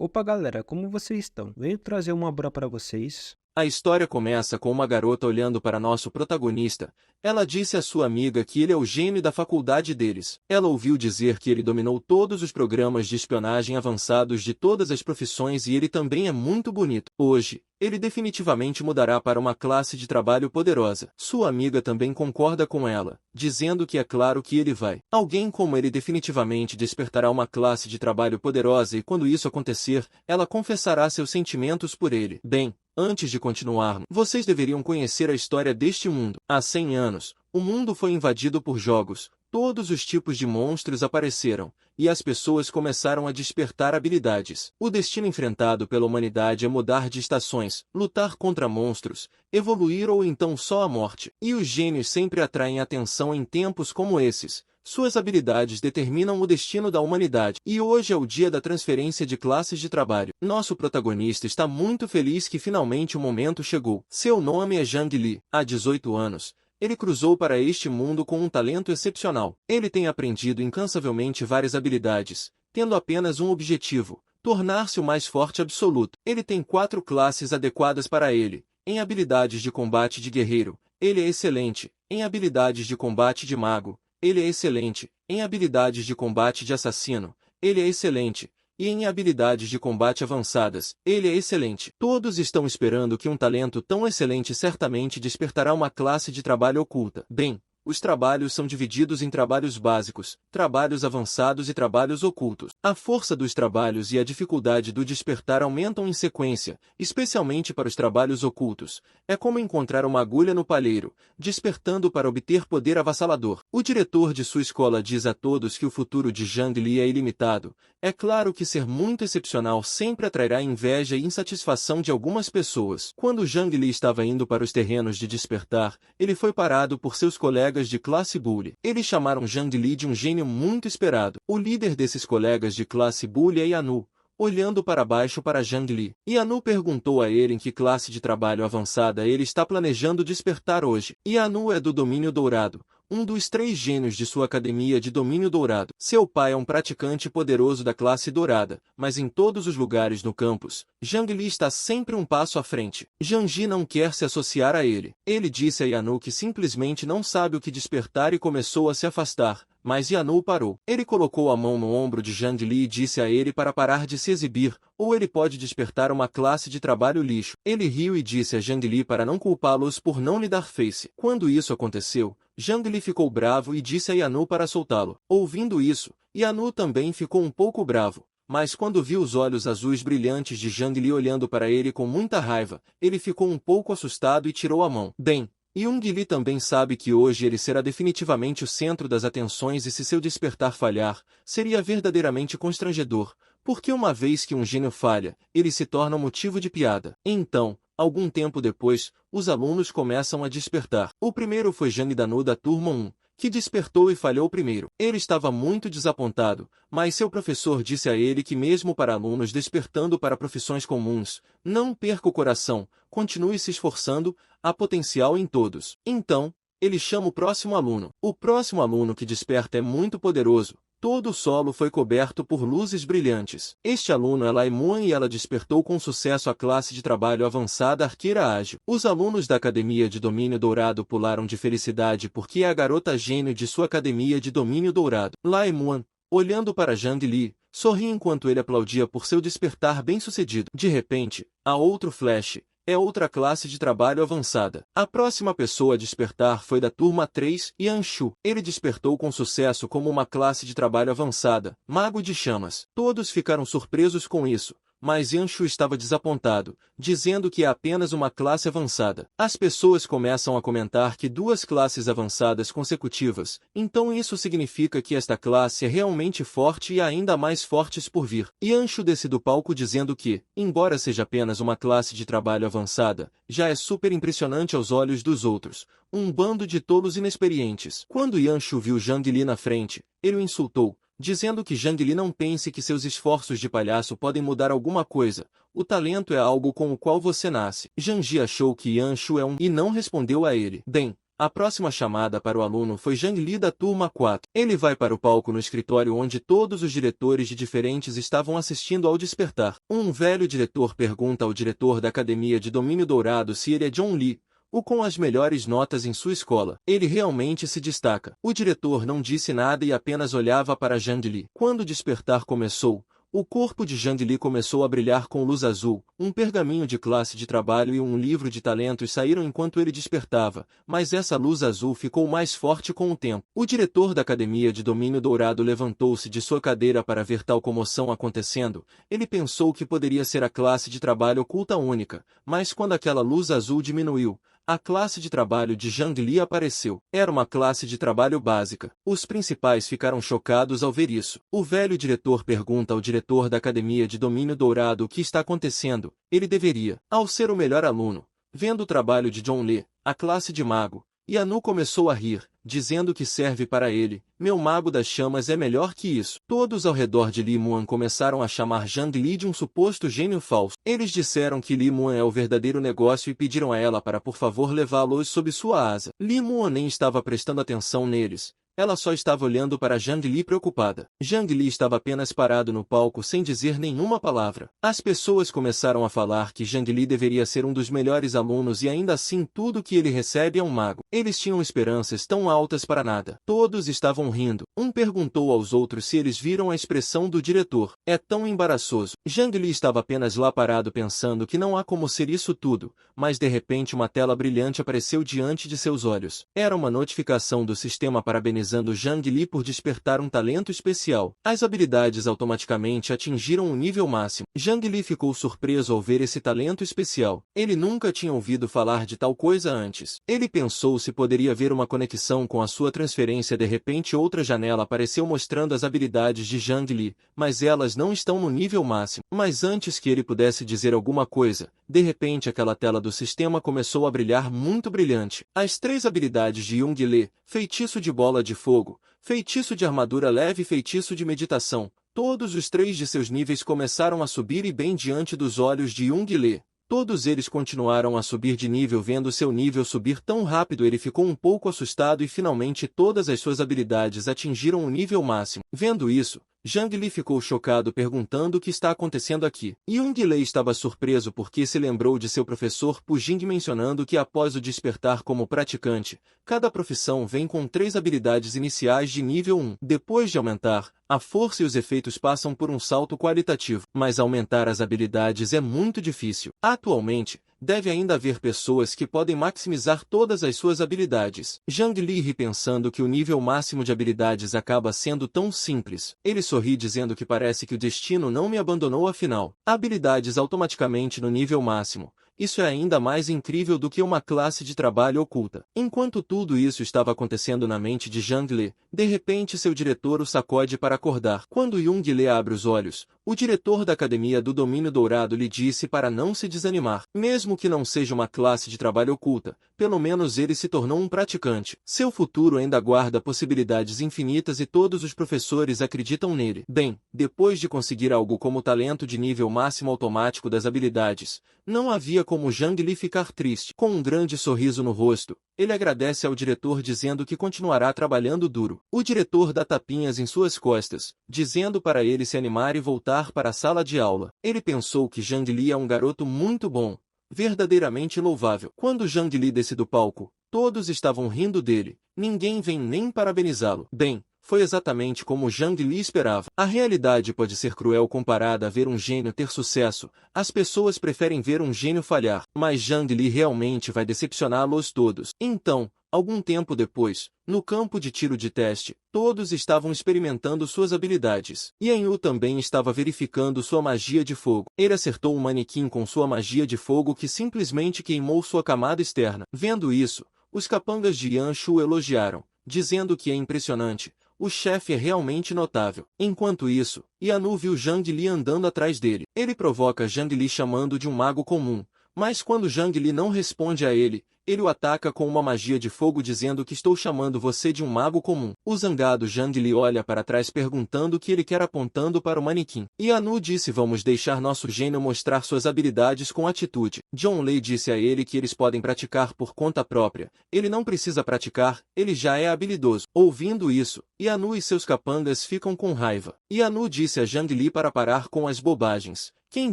Opa galera, como vocês estão? Venho trazer uma obra para vocês. A história começa com uma garota olhando para nosso protagonista. Ela disse à sua amiga que ele é o gênio da faculdade deles. Ela ouviu dizer que ele dominou todos os programas de espionagem avançados de todas as profissões e ele também é muito bonito. Hoje, ele definitivamente mudará para uma classe de trabalho poderosa. Sua amiga também concorda com ela, dizendo que é claro que ele vai. Alguém como ele definitivamente despertará uma classe de trabalho poderosa e quando isso acontecer, ela confessará seus sentimentos por ele. Bem, antes de continuar, vocês deveriam conhecer a história deste mundo. Há 100 anos, o mundo foi invadido por jogos, todos os tipos de monstros apareceram, e as pessoas começaram a despertar habilidades. O destino enfrentado pela humanidade é mudar de estações, lutar contra monstros, evoluir ou então só a morte. E os gênios sempre atraem atenção em tempos como esses. Suas habilidades determinam o destino da humanidade. E hoje é o dia da transferência de classes de trabalho. Nosso protagonista está muito feliz que finalmente o momento chegou. Seu nome é Zhang Li. Há 18 anos, ele cruzou para este mundo com um talento excepcional. Ele tem aprendido incansavelmente várias habilidades, tendo apenas um objetivo: tornar-se o mais forte absoluto. Ele tem 4 classes adequadas para ele. Em habilidades de combate de guerreiro, ele é excelente. Em habilidades de combate de mago, ele é excelente. Em habilidades de combate de assassino, ele é excelente. E em habilidades de combate avançadas, ele é excelente. Todos estão esperando que um talento tão excelente certamente despertará uma classe de trabalho oculta. Bem, os trabalhos são divididos em trabalhos básicos, trabalhos avançados e trabalhos ocultos. A força dos trabalhos e a dificuldade do despertar aumentam em sequência, especialmente para os trabalhos ocultos. É como encontrar uma agulha no palheiro, despertando para obter poder avassalador. O diretor de sua escola diz a todos que o futuro de Zhang Li é ilimitado. É claro que ser muito excepcional sempre atrairá inveja e insatisfação de algumas pessoas. Quando Zhang Li estava indo para os terrenos de despertar, ele foi parado por seus colegas de classe Bully. Eles chamaram Zhang Li de um gênio muito esperado. O líder desses colegas de classe Bully é Yanu, olhando para baixo para Zhang Li. Yanu perguntou a ele em que classe de trabalho avançada ele está planejando despertar hoje. Yanu é do Domínio Dourado, um dos 3 gênios de sua academia de Domínio Dourado. Seu pai é um praticante poderoso da classe dourada, mas em todos os lugares no campus, Zhang Li está sempre um passo à frente. Zhang Li não quer se associar a ele. Ele disse a Yanu que simplesmente não sabe o que despertar e começou a se afastar, mas Yanu parou. Ele colocou a mão no ombro de Zhang Li e disse a ele para parar de se exibir, ou ele pode despertar uma classe de trabalho lixo. Ele riu e disse a Zhang Li para não culpá-los por não lhe dar face. Quando isso aconteceu, Zhang Li ficou bravo e disse a Yanu para soltá-lo. Ouvindo isso, Yanu também ficou um pouco bravo, mas quando viu os olhos azuis brilhantes de Zhang Li olhando para ele com muita raiva, ele ficou um pouco assustado e tirou a mão. Bem, Jung Li também sabe que hoje ele será definitivamente o centro das atenções e se seu despertar falhar, seria verdadeiramente constrangedor, porque uma vez que um gênio falha, ele se torna um motivo de piada. Então, algum tempo depois, os alunos começam a despertar. O primeiro foi Zhang Danu da turma 1, que despertou e falhou primeiro. Ele estava muito desapontado, mas seu professor disse a ele que mesmo para alunos despertando para profissões comuns, não perca o coração, continue se esforçando, há potencial em todos. Então, ele chama o próximo aluno. O próximo aluno que desperta é muito poderoso. Todo o solo foi coberto por luzes brilhantes. Este aluno é Lai Muan e ela despertou com sucesso a classe de trabalho avançada Arqueira Ágil. Os alunos da Academia de Domínio Dourado pularam de felicidade porque é a garota gênio de sua Academia de Domínio Dourado. Lai Muan, olhando para Zhang Li, sorria enquanto ele aplaudia por seu despertar bem-sucedido. De repente, há outro flash. É outra classe de trabalho avançada. A próxima pessoa a despertar foi da turma 3, Yanshu. Ele despertou com sucesso como uma classe de trabalho avançada, Mago de Chamas. Todos ficaram surpresos com isso, mas Yanshu estava desapontado, dizendo que é apenas uma classe avançada. As pessoas começam a comentar que 2 classes avançadas consecutivas, então isso significa que esta classe é realmente forte e ainda mais fortes por vir. Yanshu desce do palco dizendo que, embora seja apenas uma classe de trabalho avançada, já é super impressionante aos olhos dos outros, um bando de tolos inexperientes. Quando Yanshu viu Zhang Li na frente, ele o insultou, dizendo que Zhang Li não pense que seus esforços de palhaço podem mudar alguma coisa. O talento é algo com o qual você nasce. Zhang Ji achou que Yanshu é um e não respondeu a ele. Bem, A próxima chamada para o aluno foi Zhang Li da turma 4. Ele vai para o palco no escritório onde todos os diretores de diferentes estavam assistindo ao despertar. Um velho diretor pergunta ao diretor da Academia de Domínio Dourado se ele é John Lee, o com as melhores notas em sua escola. Ele realmente se destaca. O diretor não disse nada e apenas olhava para Zhang Li. Quando o despertar começou, o corpo de Zhang Li começou a brilhar com luz azul. Um pergaminho de classe de trabalho e um livro de talentos saíram enquanto ele despertava, mas essa luz azul ficou mais forte com o tempo. O diretor da Academia de Domínio Dourado levantou-se de sua cadeira para ver tal comoção acontecendo. Ele pensou que poderia ser a classe de trabalho oculta única, mas quando aquela luz azul diminuiu, a classe de trabalho de Zhang Li apareceu. Era uma classe de trabalho básica. Os principais ficaram chocados ao ver isso. O velho diretor pergunta ao diretor da Academia de Domínio Dourado o que está acontecendo. Ele deveria, ao ser o melhor aluno, vendo o trabalho de John Lee, a classe de mago, Yanu começou a rir, dizendo que serve para ele. Meu mago das chamas é melhor que isso. Todos ao redor de Li Muan começaram a chamar Zhang Li de um suposto gênio falso. Eles disseram que Li Muan é o verdadeiro negócio e pediram a ela para por favor levá-los sob sua asa. Li Muan nem estava prestando atenção neles. Ela só estava olhando para Zhang Li preocupada. Zhang Li estava apenas parado no palco sem dizer nenhuma palavra. As pessoas começaram a falar que Zhang Li deveria ser um dos melhores alunos e ainda assim tudo que ele recebe é um mago. Eles tinham esperanças tão altas para nada. Todos estavam rindo. Um perguntou aos outros se eles viram a expressão do diretor. É tão embaraçoso. Zhang Li estava apenas lá parado pensando que não há como ser isso tudo, mas de repente uma tela brilhante apareceu diante de seus olhos. Era uma notificação do sistema parabenizando Zhang Li por despertar um talento especial. As habilidades automaticamente atingiram o nível máximo. Zhang Li ficou surpreso ao ver esse talento especial. Ele nunca tinha ouvido falar de tal coisa antes. Ele pensou se poderia ver uma conexão com a sua transferência. De repente outra janela apareceu mostrando as habilidades de Zhang Li, mas elas não estão no nível máximo. Mas antes que ele pudesse dizer alguma coisa, de repente aquela tela do sistema começou a brilhar muito brilhante. As 3 habilidades de Yung Li, feitiço de bola de fogo, feitiço de armadura leve e feitiço de meditação, todos os 3 de seus níveis começaram a subir e bem diante dos olhos de Yung Li. Todos eles continuaram a subir de nível. Vendo seu nível subir tão rápido, ele ficou um pouco assustado e finalmente todas as suas habilidades atingiram o nível máximo. Vendo isso, Zhang Li ficou chocado perguntando o que está acontecendo aqui. Yung Li estava surpreso porque se lembrou de seu professor Pu Jing mencionando que após o despertar como praticante, cada profissão vem com 3 habilidades iniciais de nível 1. Depois de aumentar, a força e os efeitos passam por um salto qualitativo, mas aumentar as habilidades é muito difícil. Atualmente, deve ainda haver pessoas que podem maximizar todas as suas habilidades. Zhang Li ri pensando que o nível máximo de habilidades acaba sendo tão simples. Ele sorri dizendo que parece que o destino não me abandonou afinal. Habilidades automaticamente no nível máximo. Isso é ainda mais incrível do que uma classe de trabalho oculta. Enquanto tudo isso estava acontecendo na mente de Zhang Li, de repente seu diretor o sacode para acordar. Quando Yung Li abre os olhos, o diretor da Academia do Domínio Dourado lhe disse para não se desanimar. Mesmo que não seja uma classe de trabalho oculta, pelo menos ele se tornou um praticante. Seu futuro ainda guarda possibilidades infinitas e todos os professores acreditam nele. Bem, depois de conseguir algo como o talento de nível máximo automático das habilidades, não havia como Zhang Li ficar triste. Com um grande sorriso no rosto, ele agradece ao diretor dizendo que continuará trabalhando duro. O diretor dá tapinhas em suas costas, dizendo para ele se animar e voltar para a sala de aula. Ele pensou que Zhang Li é um garoto muito bom, verdadeiramente louvável. Quando Zhang Li desce do palco, todos estavam rindo dele. Ninguém vem nem parabenizá-lo. Bem, foi exatamente como Zhang Li esperava. A realidade pode ser cruel comparada a ver um gênio ter sucesso. As pessoas preferem ver um gênio falhar, mas Zhang Li realmente vai decepcioná-los todos. Então, algum tempo depois, no campo de tiro de teste, todos estavam experimentando suas habilidades. Yan Yu também estava verificando sua magia de fogo. Ele acertou um manequim com sua magia de fogo que simplesmente queimou sua camada externa. Vendo isso, os capangas de Yan Shu elogiaram, dizendo que é impressionante. O chefe é realmente notável. Enquanto isso, Yanu viu Zhang Li andando atrás dele. Ele provoca Zhang Li chamando de um mago comum, mas quando Zhang Li não responde a ele, ele o ataca com uma magia de fogo dizendo que estou chamando você de um mago comum. O zangado Zhang Li olha para trás perguntando o que ele quer apontando para o manequim. Yanu disse vamos deixar nosso gênio mostrar suas habilidades com atitude. John Lei disse a ele que eles podem praticar por conta própria. Ele não precisa praticar, ele já é habilidoso. Ouvindo isso, Yanu e seus capangas ficam com raiva. Yanu disse a Zhang Li para parar com as bobagens. Quem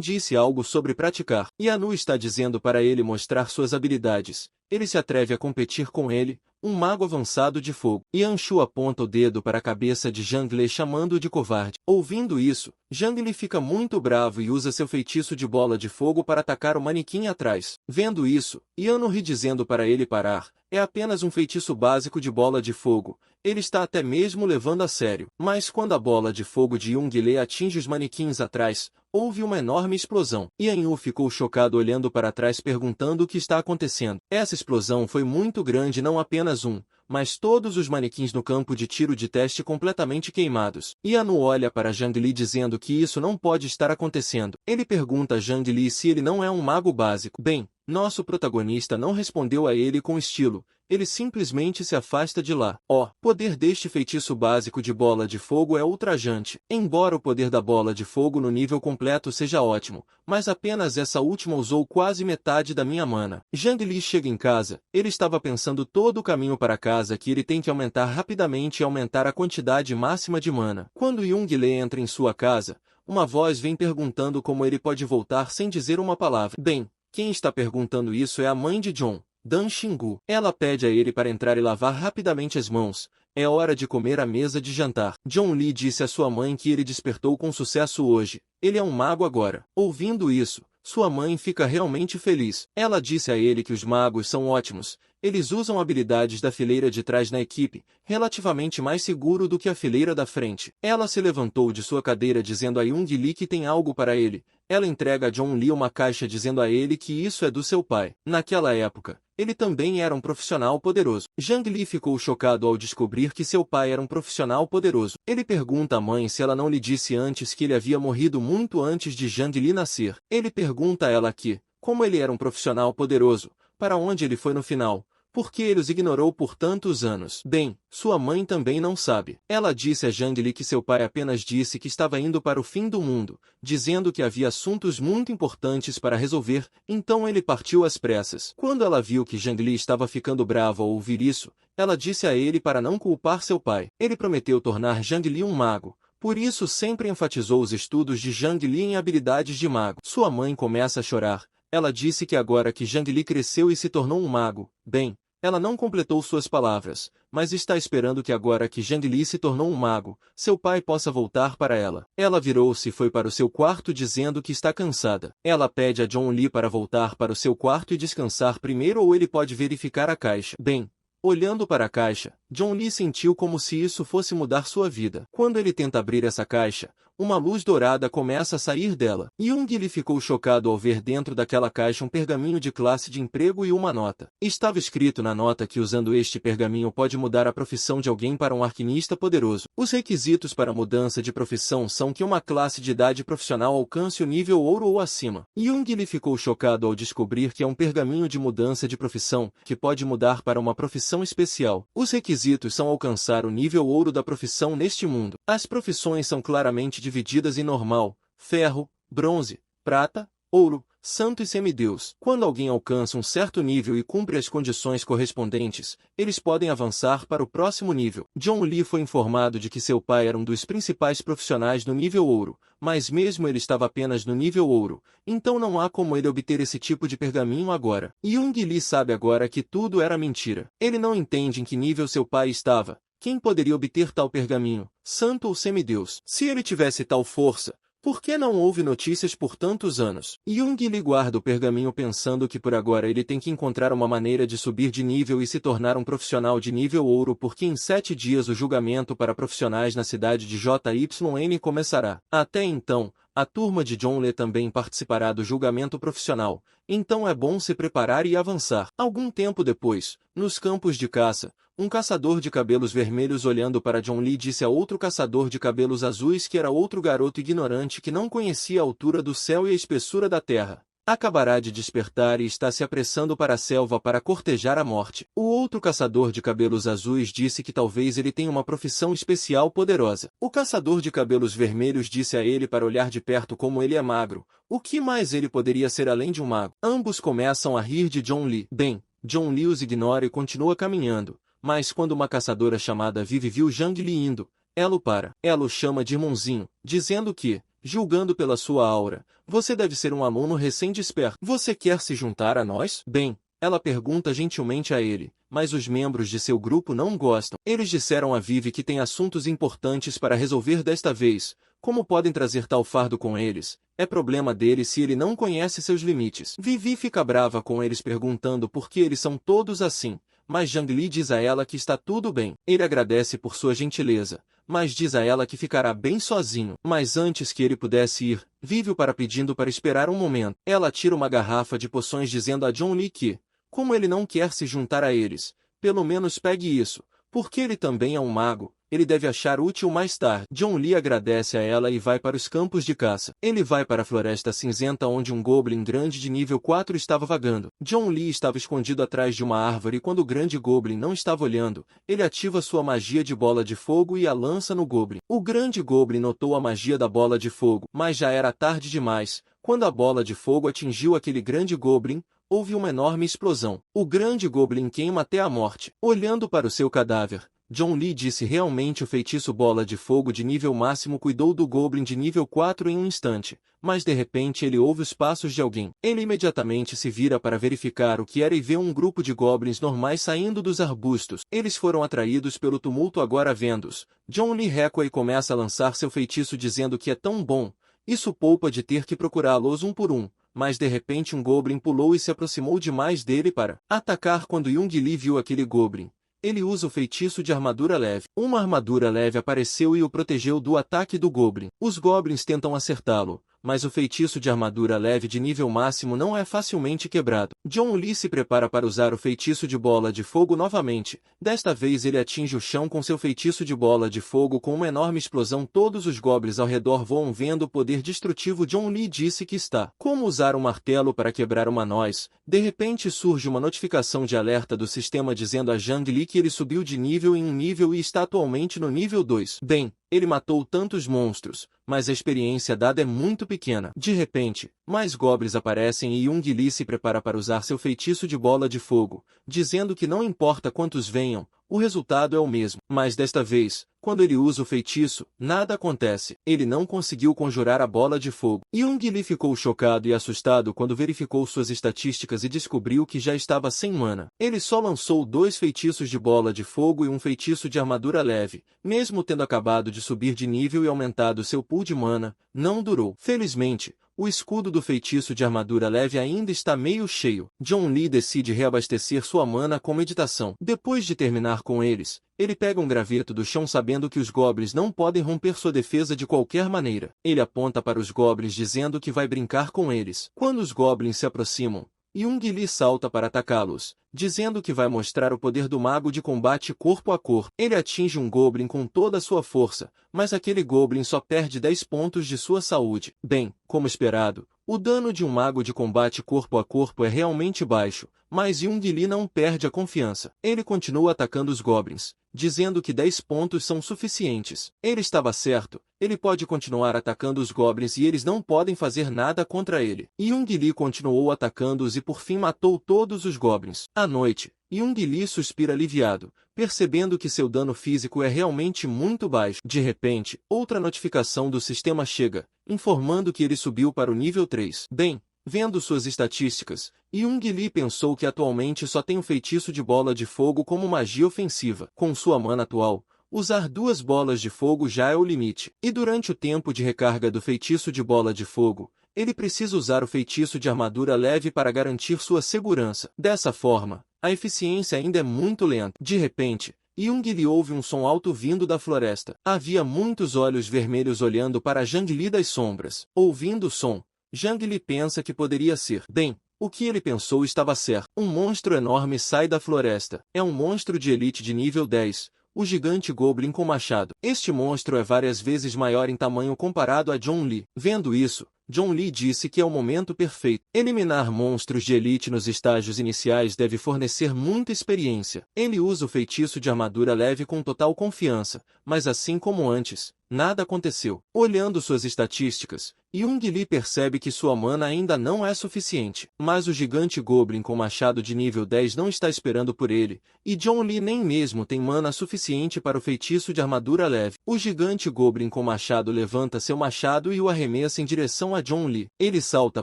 disse algo sobre praticar? Yanu está dizendo para ele mostrar suas habilidades. Ele se atreve a competir com ele, um mago avançado de fogo. Yanshu aponta o dedo para a cabeça de Zhang Li chamando-o de covarde. Ouvindo isso, Zhang Li fica muito bravo e usa seu feitiço de bola de fogo para atacar o manequim atrás. Vendo isso, Yanu ri dizendo para ele parar. É apenas um feitiço básico de bola de fogo. Ele está até mesmo levando a sério. Mas quando a bola de fogo de Yung Li atinge os manequins atrás, houve uma enorme explosão. Yanyu ficou chocado olhando para trás perguntando o que está acontecendo. Essa explosão foi muito grande, não apenas um, mas todos os manequins no campo de tiro de teste completamente queimados. Yanu olha para Zhang Li dizendo que isso não pode estar acontecendo. Ele pergunta a Zhang Li se ele não é um mago básico. Bem, nosso protagonista não respondeu a ele com estilo. Ele simplesmente se afasta de lá. O poder deste feitiço básico de bola de fogo é ultrajante. Embora o poder da bola de fogo no nível completo seja ótimo, mas apenas essa última usou quase metade da minha mana. Zhang Li chega em casa. Ele estava pensando todo o caminho para casa que ele tem que aumentar rapidamente e aumentar a quantidade máxima de mana. Quando Yung Li entra em sua casa, uma voz vem perguntando como ele pode voltar sem dizer uma palavra. Bem, quem está perguntando isso é a mãe de John, Dan Xingu. Ela pede a ele para entrar e lavar rapidamente as mãos. É hora de comer à mesa de jantar. John Li disse à sua mãe que ele despertou com sucesso hoje. Ele é um mago agora. Ouvindo isso, sua mãe fica realmente feliz. Ela disse a ele que os magos são ótimos. Eles usam habilidades da fileira de trás na equipe, relativamente mais seguro do que a fileira da frente. Ela se levantou de sua cadeira dizendo a Yung Li que tem algo para ele. Ela entrega a John Li uma caixa dizendo a ele que isso é do seu pai. Naquela época, ele também era um profissional poderoso. Zhang Li ficou chocado ao descobrir que seu pai era um profissional poderoso. Ele pergunta à mãe se ela não lhe disse antes que ele havia morrido muito antes de Zhang Li nascer. Ele pergunta a ela que, como ele era um profissional poderoso, para onde ele foi no final? Por que ele os ignorou por tantos anos? Bem, sua mãe também não sabe. Ela disse a Zhang Li que seu pai apenas disse que estava indo para o fim do mundo, dizendo que havia assuntos muito importantes para resolver, então ele partiu às pressas. Quando ela viu que Zhang Li estava ficando bravo ao ouvir isso, ela disse a ele para não culpar seu pai. Ele prometeu tornar Zhang Li um mago. Por isso sempre enfatizou os estudos de Zhang Li em habilidades de mago. Sua mãe começa a chorar. Ela disse que agora que Zhang Li cresceu e se tornou um mago, bem, ela não completou suas palavras, mas está esperando que agora que Zhang Li se tornou um mago, seu pai possa voltar para ela. Ela virou-se e foi para o seu quarto dizendo que está cansada. Ela pede a John Li para voltar para o seu quarto e descansar primeiro ou ele pode verificar a caixa. Bem, olhando para a caixa, John Li sentiu como se isso fosse mudar sua vida. Quando ele tenta abrir essa caixa, uma luz dourada começa a sair dela. Yung Li ficou chocado ao ver dentro daquela caixa um pergaminho de classe de emprego e uma nota. Estava escrito na nota que usando este pergaminho pode mudar a profissão de alguém para um arquinista poderoso. Os requisitos para mudança de profissão são que uma classe de idade profissional alcance o nível ouro ou acima. Yung Li ficou chocado ao descobrir que é um pergaminho de mudança de profissão, que pode mudar para uma profissão especial. Os requisitos são alcançar o nível ouro da profissão neste mundo. As profissões são claramente divididas em normal, ferro, bronze, prata, ouro, santo e semideus. Quando alguém alcança um certo nível e cumpre as condições correspondentes, eles podem avançar para o próximo nível. John Li foi informado de que seu pai era um dos principais profissionais no nível ouro, mas mesmo ele estava apenas no nível ouro, então não há como ele obter esse tipo de pergaminho agora. Yung Li sabe agora que tudo era mentira. Ele não entende em que nível seu pai estava. Quem poderia obter tal pergaminho, santo ou semideus? Se ele tivesse tal força, por que não houve notícias por tantos anos? Yung Li guarda o pergaminho pensando que por agora ele tem que encontrar uma maneira de subir de nível e se tornar um profissional de nível ouro porque em 7 dias o julgamento para profissionais na cidade de JYN começará. Até então, a turma de John Li também participará do julgamento profissional, então é bom se preparar e avançar. Algum tempo depois, nos campos de caça, um caçador de cabelos vermelhos olhando para John Li disse a outro caçador de cabelos azuis que era outro garoto ignorante que não conhecia a altura do céu e a espessura da terra. Acabará de despertar e está se apressando para a selva para cortejar a morte. O outro caçador de cabelos azuis disse que talvez ele tenha uma profissão especial poderosa. O caçador de cabelos vermelhos disse a ele para olhar de perto como ele é magro. O que mais ele poderia ser além de um mago? Ambos começam a rir de John Lee. Bem, John Lee os ignora e continua caminhando. Mas quando uma caçadora chamada Vivi viu Zhang Li indo, ela o para. Ela o chama de irmãozinho, dizendo que, julgando pela sua aura, você deve ser um aluno recém-desperto. Você quer se juntar a nós? Bem, ela pergunta gentilmente a ele, mas os membros de seu grupo não gostam. Eles disseram a Vivi que tem assuntos importantes para resolver desta vez. Como podem trazer tal fardo com eles? É problema dele se ele não conhece seus limites. Vivi fica brava com eles perguntando por que eles são todos assim. Mas Zhang Li diz a ela que está tudo bem. Ele agradece por sua gentileza, mas diz a ela que ficará bem sozinho. Mas antes que ele pudesse ir, Vivi o para pedindo para esperar um momento. Ela tira uma garrafa de poções dizendo a John Lee que, como ele não quer se juntar a eles, pelo menos pegue isso, porque ele também é um mago. Ele deve achar útil mais tarde. John Lee agradece a ela e vai para os campos de caça. Ele vai para a floresta cinzenta onde um goblin grande de nível 4 estava vagando. John Lee estava escondido atrás de uma árvore e quando o grande goblin não estava olhando, ele ativa sua magia de bola de fogo e a lança no goblin. O grande goblin notou a magia da bola de fogo, mas já era tarde demais. Quando a bola de fogo atingiu aquele grande goblin, houve uma enorme explosão. O grande goblin queima até a morte. Olhando para o seu cadáver, John Lee disse realmente o feitiço bola de fogo de nível máximo cuidou do goblin de nível 4 em um instante, mas de repente ele ouve os passos de alguém. Ele imediatamente se vira para verificar o que era e vê um grupo de goblins normais saindo dos arbustos. Eles foram atraídos pelo tumulto agora vendo-os. John Lee recua e começa a lançar seu feitiço dizendo que é tão bom, isso poupa de ter que procurá-los um por um. Mas de repente um goblin pulou e se aproximou demais dele para atacar quando Jung Lee viu aquele goblin. Ele usa o feitiço de armadura leve. Uma armadura leve apareceu e o protegeu do ataque do goblin. Os goblins tentam acertá-lo, mas o feitiço de armadura leve de nível máximo não é facilmente quebrado. John Lee se prepara para usar o feitiço de bola de fogo novamente. Desta vez ele atinge o chão com seu feitiço de bola de fogo com uma enorme explosão. Todos os goblins ao redor voam vendo o poder destrutivo. John Lee disse que está. Como usar um martelo para quebrar uma noz? De repente surge uma notificação de alerta do sistema dizendo a Zhang Li que ele subiu de nível em um nível e está atualmente no nível 2. Bem, ele matou tantos monstros, mas a experiência dada é muito pequena. De repente, mais goblins aparecem e Jung Lee se prepara para usar seu feitiço de bola de fogo, dizendo que não importa quantos venham, o resultado é o mesmo. Mas desta vez, quando ele usa o feitiço, nada acontece. Ele não conseguiu conjurar a bola de fogo. Jung Lee ficou chocado e assustado quando verificou suas estatísticas e descobriu que já estava sem mana. Ele só lançou 2 feitiços de bola de fogo e um feitiço de armadura leve, mesmo tendo acabado de subir de nível e aumentado seu pool de mana, não durou. Felizmente, o escudo do feitiço de armadura leve ainda está meio cheio. John Lee decide reabastecer sua mana com meditação. Depois de terminar com eles, ele pega um graveto do chão sabendo que os goblins não podem romper sua defesa de qualquer maneira. Ele aponta para os goblins dizendo que vai brincar com eles. Quando os goblins se aproximam, Jung Lee salta para atacá-los, dizendo que vai mostrar o poder do mago de combate corpo a corpo. Ele atinge um goblin com toda a sua força, mas aquele goblin só perde 10 pontos de sua saúde. Bem, como esperado, o dano de um mago de combate corpo a corpo é realmente baixo, mas Jung Lee não perde a confiança. Ele continua atacando os goblins, dizendo que 10 pontos são suficientes. Ele estava certo, ele pode continuar atacando os goblins e eles não podem fazer nada contra ele. Jung Lee continuou atacando-os e por fim matou todos os goblins. À noite, Jung Lee suspira aliviado, percebendo que seu dano físico é realmente muito baixo. De repente, outra notificação do sistema chega, informando que ele subiu para o nível 3. Bem, vendo suas estatísticas, Jung Lee pensou que atualmente só tem o feitiço de bola de fogo como magia ofensiva. Com sua mana atual, usar 2 bolas de fogo já é o limite. E durante o tempo de recarga do feitiço de bola de fogo, ele precisa usar o feitiço de armadura leve para garantir sua segurança. Dessa forma, a eficiência ainda é muito lenta. De repente, Jung Lee ouve um som alto vindo da floresta. Havia muitos olhos vermelhos olhando para Zhang Li das sombras. Ouvindo o som, Zhang Li pensa que poderia ser. Bem, o que ele pensou estava certo. Um monstro enorme sai da floresta. É um monstro de elite de nível 10. o gigante Goblin com machado. Este monstro é várias vezes maior em tamanho comparado a John Lee. Vendo isso, John Lee disse que é o momento perfeito. Eliminar monstros de elite nos estágios iniciais deve fornecer muita experiência. Ele usa o feitiço de armadura leve com total confiança, mas assim como antes, nada aconteceu. Olhando suas estatísticas, Young Lee percebe que sua mana ainda não é suficiente. Mas o gigante Goblin com machado de nível 10 não está esperando por ele, e John Lee nem mesmo tem mana suficiente para o feitiço de armadura leve. O gigante Goblin com machado levanta seu machado e o arremessa em direção a John Lee. Ele salta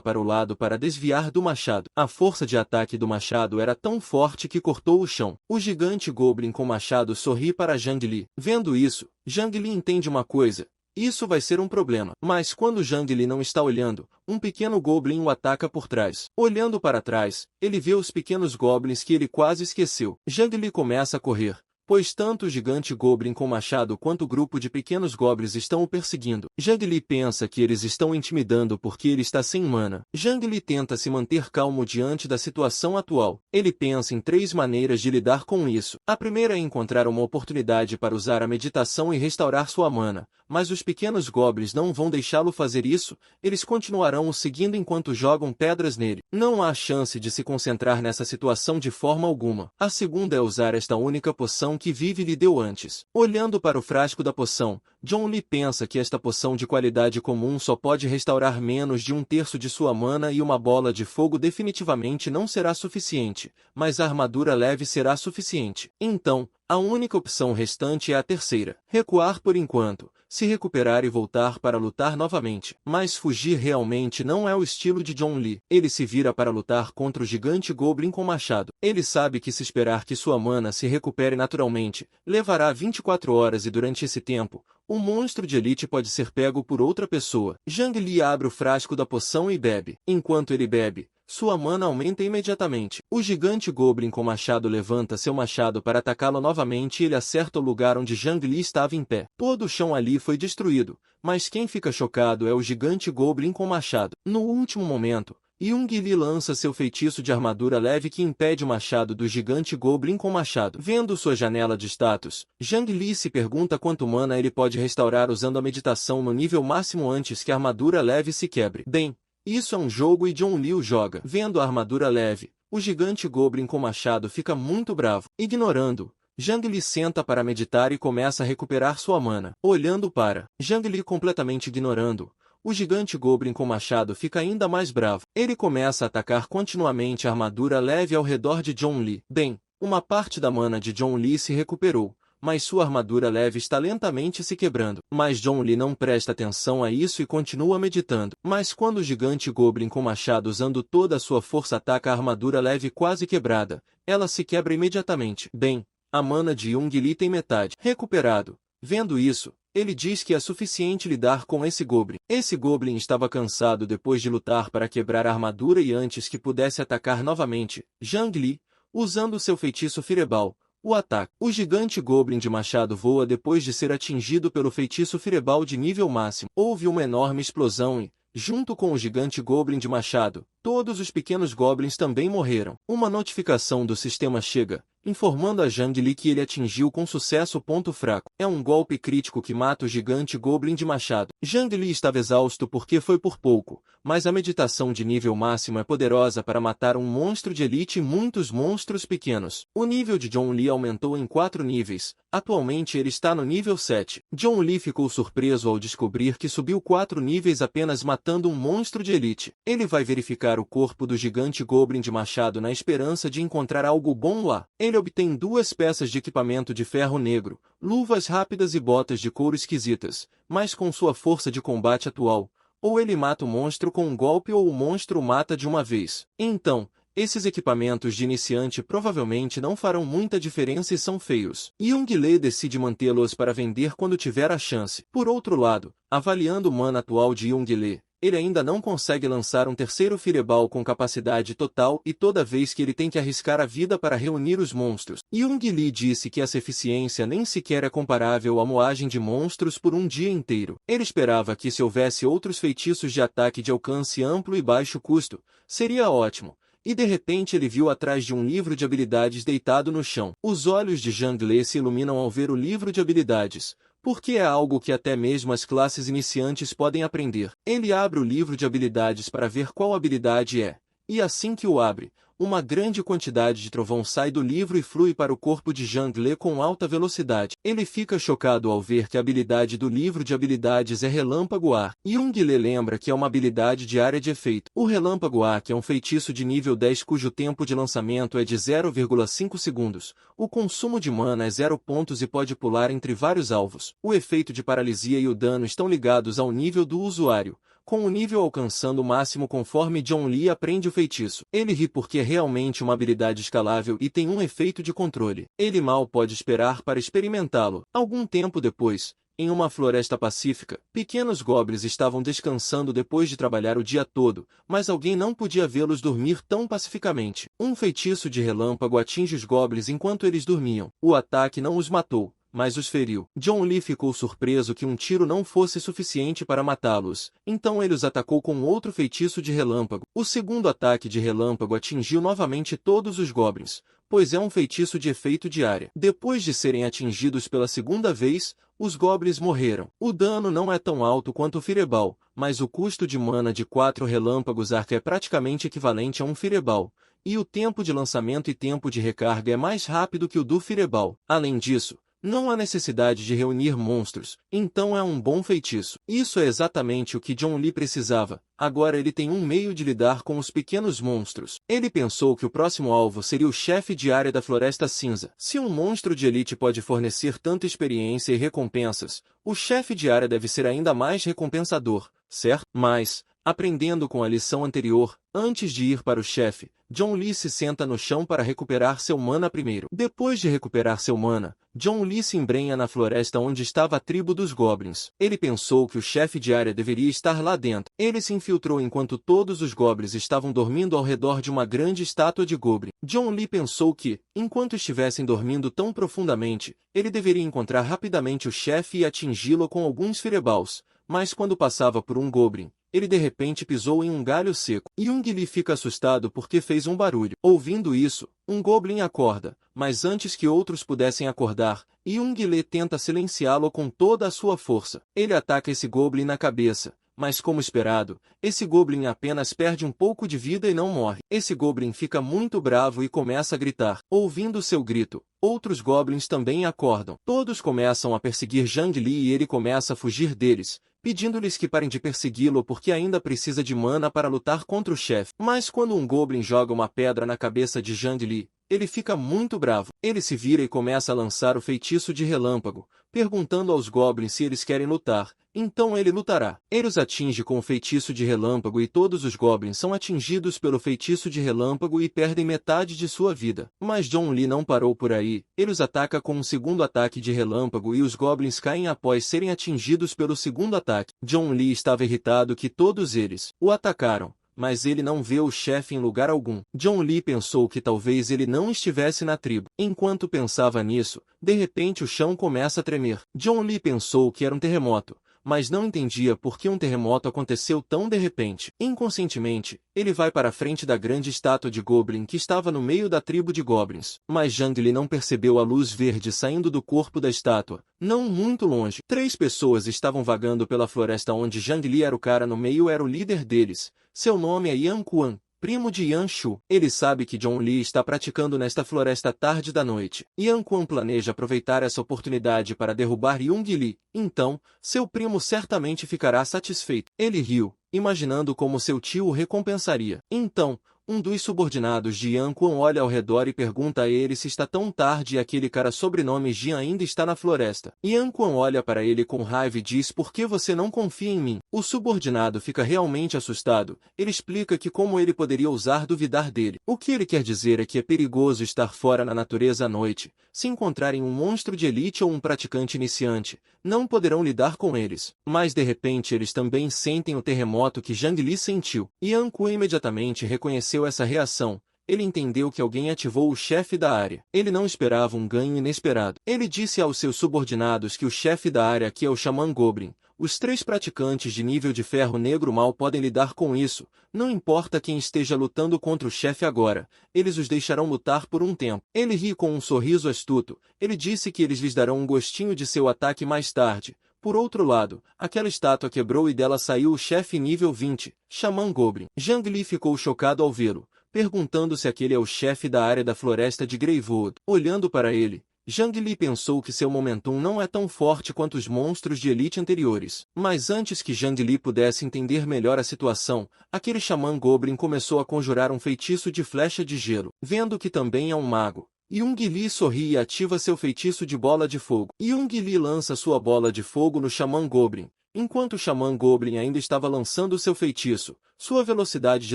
para o lado para desviar do machado. A força de ataque do machado era tão forte que cortou o chão. O gigante Goblin com machado sorri para Zhang Li. Vendo isso, Zhang Li entende uma coisa. Isso vai ser um problema. Mas quando Zhang Li não está olhando, um pequeno Goblin o ataca por trás. Olhando para trás, ele vê os pequenos Goblins que ele quase esqueceu. Zhang Li começa a correr, pois tanto o gigante Goblin com machado quanto o grupo de pequenos Goblins estão o perseguindo. Zhang Li pensa que eles estão intimidando porque ele está sem mana. Zhang Li tenta se manter calmo diante da situação atual. Ele pensa em 3 maneiras de lidar com isso. A primeira é encontrar uma oportunidade para usar a meditação e restaurar sua mana, mas os pequenos Goblins não vão deixá-lo fazer isso, eles continuarão o seguindo enquanto jogam pedras nele. Não há chance de se concentrar nessa situação de forma alguma. A segunda é usar esta única poção que Vivi lhe deu antes. Olhando para o frasco da poção, John Lee pensa que esta poção de qualidade comum só pode restaurar menos de 1/3 de sua mana e uma bola de fogo definitivamente não será suficiente, mas a armadura leve será suficiente. Então, a única opção restante é a terceira. Recuar por enquanto, se recuperar e voltar para lutar novamente. Mas fugir realmente não é o estilo de John Lee. Ele se vira para lutar contra o gigante Goblin com machado. Ele sabe que se esperar que sua mana se recupere naturalmente, levará 24 horas e durante esse tempo, o monstro de elite pode ser pego por outra pessoa. Zhang Li abre o frasco da poção e bebe. Enquanto ele bebe, sua mana aumenta imediatamente. O gigante Goblin com machado levanta seu machado para atacá-lo novamente e ele acerta o lugar onde Zhang Li estava em pé. Todo o chão ali foi destruído, mas quem fica chocado é o gigante Goblin com machado. No último momento, Young Lee lança seu feitiço de armadura leve que impede o machado do gigante Goblin com machado. Vendo sua janela de status, Zhang Li se pergunta quanto mana ele pode restaurar usando a meditação no nível máximo antes que a armadura leve se quebre. Bem, isso é um jogo e John Lee o joga. Vendo a armadura leve, o gigante Goblin com machado fica muito bravo. Ignorando, Zhang Li senta para meditar e começa a recuperar sua mana. Olhando para Zhang Li completamente ignorando, o gigante Goblin com machado fica ainda mais bravo. Ele começa a atacar continuamente a armadura leve ao redor de John Lee. Bem, uma parte da mana de John Lee se recuperou, mas sua armadura leve está lentamente se quebrando. Mas John Lee não presta atenção a isso e continua meditando. Mas quando o gigante Goblin com machado usando toda a sua força ataca a armadura leve quase quebrada, ela se quebra imediatamente. Bem, a mana de Young Lee tem metade recuperado. Vendo isso, ele diz que é suficiente lidar com esse Goblin. Esse Goblin estava cansado depois de lutar para quebrar a armadura e antes que pudesse atacar novamente, Zhang Li, usando seu feitiço Fireball, o ataca. O gigante Goblin de machado voa depois de ser atingido pelo feitiço Fireball de nível máximo. Houve uma enorme explosão e, junto com o gigante Goblin de machado, todos os pequenos Goblins também morreram. Uma notificação do sistema chega, informando a Zhang Li que ele atingiu com sucesso o ponto fraco. É um golpe crítico que mata o gigante Goblin de machado. Zhang Li estava exausto porque foi por pouco, mas a meditação de nível máximo é poderosa para matar um monstro de elite e muitos monstros pequenos. O nível de John Lee aumentou em 4 níveis, atualmente ele está no nível 7. John Lee ficou surpreso ao descobrir que subiu 4 níveis apenas matando um monstro de elite. Ele vai verificar o corpo do gigante Goblin de machado na esperança de encontrar algo bom lá. Ele obtém 2 peças de equipamento de ferro negro, luvas rápidas e botas de couro esquisitas, mas com sua força de combate atual, ou ele mata o monstro com um golpe ou o monstro o mata de uma vez. Então, esses equipamentos de iniciante provavelmente não farão muita diferença e são feios. Young Lee decide mantê-los para vender quando tiver a chance. Por outro lado, avaliando o mana atual de Young Lee, ele ainda não consegue lançar um terceiro Fireball com capacidade total e toda vez que ele tem que arriscar a vida para reunir os monstros. Young Lee disse que essa eficiência nem sequer é comparável à moagem de monstros por um dia inteiro. Ele esperava que se houvesse outros feitiços de ataque de alcance amplo e baixo custo, seria ótimo. e de repente ele viu atrás de um livro de habilidades deitado no chão. Os olhos de Zhang Li se iluminam ao ver o livro de habilidades, porque é algo que até mesmo as classes iniciantes podem aprender. Ele abre o livro de habilidades para ver qual habilidade é, e assim que o abre, uma grande quantidade de trovão sai do livro e flui para o corpo de Zhang Li com alta velocidade. Ele fica chocado ao ver que a habilidade do livro de habilidades é Relâmpago Ar. Jung Li lembra que é uma habilidade de área de efeito. O Relâmpago Ar é um feitiço de nível 10 cujo tempo de lançamento é de 0,5 segundos. O consumo de mana é 0 pontos e pode pular entre vários alvos. O efeito de paralisia e o dano estão ligados ao nível do usuário, com o nível alcançando o máximo conforme John Lee aprende o feitiço. Ele ri porque é realmente uma habilidade escalável e tem um efeito de controle. Ele mal pode esperar para experimentá-lo. Algum tempo depois, em uma floresta pacífica, pequenos goblins estavam descansando depois de trabalhar o dia todo, mas alguém não podia vê-los dormir tão pacificamente. Um feitiço de relâmpago atinge os goblins enquanto eles dormiam. O ataque não os matou, mas os feriu. John Lee ficou surpreso que um tiro não fosse suficiente para matá-los, então ele os atacou com outro feitiço de relâmpago. O segundo ataque de relâmpago atingiu novamente todos os goblins, pois é um feitiço de efeito de área. Depois de serem atingidos pela segunda vez, os goblins morreram. O dano não é tão alto quanto o Fireball, mas o custo de mana de 4 relâmpagos arca é praticamente equivalente a um Fireball, e o tempo de lançamento e tempo de recarga é mais rápido que o do Fireball. Além disso, não há necessidade de reunir monstros, então é um bom feitiço. Isso é exatamente o que John Lee precisava. Agora ele tem um meio de lidar com os pequenos monstros. Ele pensou que o próximo alvo seria o chefe de área da Floresta Cinza. Se um monstro de elite pode fornecer tanta experiência e recompensas, o chefe de área deve ser ainda mais recompensador, certo? Mas, aprendendo com a lição anterior, antes de ir para o chefe, John Lee se senta no chão para recuperar seu mana primeiro. Depois de recuperar seu mana, John Lee se embrenha na floresta onde estava a tribo dos goblins. Ele pensou que o chefe de área deveria estar lá dentro. Ele se infiltrou enquanto todos os goblins estavam dormindo ao redor de uma grande estátua de goblin. John Lee pensou que, enquanto estivessem dormindo tão profundamente, ele deveria encontrar rapidamente o chefe e atingi-lo com alguns fireballs. Mas quando passava por um goblin, ele de repente pisou em um galho seco. Jung Lee fica assustado porque fez um barulho. Ouvindo isso, um goblin acorda, mas antes que outros pudessem acordar, Jung Lee tenta silenciá-lo com toda a sua força. Ele ataca esse goblin na cabeça, mas como esperado, esse goblin apenas perde um pouco de vida e não morre. Esse goblin fica muito bravo e começa a gritar. Ouvindo seu grito, outros goblins também acordam. Todos começam a perseguir Zhang Li e ele começa a fugir deles, pedindo-lhes que parem de persegui-lo porque ainda precisa de mana para lutar contra o chefe. Mas quando um goblin joga uma pedra na cabeça de Zhang Li, ele fica muito bravo. Ele se vira e começa a lançar o feitiço de relâmpago, perguntando aos goblins se eles querem lutar. Então ele lutará. Ele os atinge com o feitiço de relâmpago e todos os goblins são atingidos pelo feitiço de relâmpago e perdem metade de sua vida. Mas John Lee não parou por aí. Ele os ataca com um segundo ataque de relâmpago e os goblins caem após serem atingidos pelo segundo ataque. John Lee estava irritado que todos eles o atacaram, mas ele não vê o chefe em lugar algum. John Lee pensou que talvez ele não estivesse na tribo. Enquanto pensava nisso, de repente o chão começa a tremer. John Lee pensou que era um terremoto, mas não entendia por que um terremoto aconteceu tão de repente. Inconscientemente, ele vai para a frente da grande estátua de Goblin que estava no meio da tribo de Goblins. Mas Zhang Li não percebeu a luz verde saindo do corpo da estátua. Não muito longe. 3 pessoas estavam vagando pela floresta onde Zhang Li era o cara no meio, era o líder deles. Seu nome é Yan Quan, primo de Yan Shu. Ele sabe que John Lee está praticando nesta floresta tarde da noite. Yan Quan planeja aproveitar essa oportunidade para derrubar Jung Lee. Então, seu primo certamente ficará satisfeito. Ele riu, imaginando como seu tio o recompensaria. Então, um dos subordinados de Yan Quan olha ao redor e pergunta a ele se está tão tarde e aquele cara sobrenome Jian ainda está na floresta. Yan Quan olha para ele com raiva e diz: por que você não confia em mim? O subordinado fica realmente assustado. Ele explica que como ele poderia ousar duvidar dele. O que ele quer dizer é que é perigoso estar fora na natureza à noite. Se encontrarem um monstro de elite ou um praticante iniciante, não poderão lidar com eles. Mas de repente eles também sentem o terremoto que Zhang Li sentiu. Yan Quan imediatamente reconheceu essa reação. Ele entendeu que alguém ativou o chefe da área. Ele não esperava um ganho inesperado. Ele disse aos seus subordinados que o chefe da área aqui é o Xamã Goblin, Os 3 praticantes de nível de ferro negro mal podem lidar com isso, não importa quem esteja lutando contra o chefe agora, eles os deixarão lutar por um tempo. Ele ri com um sorriso astuto, ele disse que eles lhes darão um gostinho de seu ataque mais tarde. Por outro lado, aquela estátua quebrou e dela saiu o chefe nível 20, Xamã Goblin. Zhang Li ficou chocado ao vê-lo, perguntando se aquele é o chefe da área da floresta de Greywood. Olhando para ele, Zhang Li pensou que seu momentum não é tão forte quanto os monstros de elite anteriores. Mas antes que Zhang Li pudesse entender melhor a situação, aquele Xamã Goblin começou a conjurar um feitiço de flecha de gelo. Vendo que também é um mago, Yung Li sorri e ativa seu feitiço de bola de fogo. Yung Li lança sua bola de fogo no Xamã Goblin. Enquanto o Xamã Goblin ainda estava lançando seu feitiço, sua velocidade de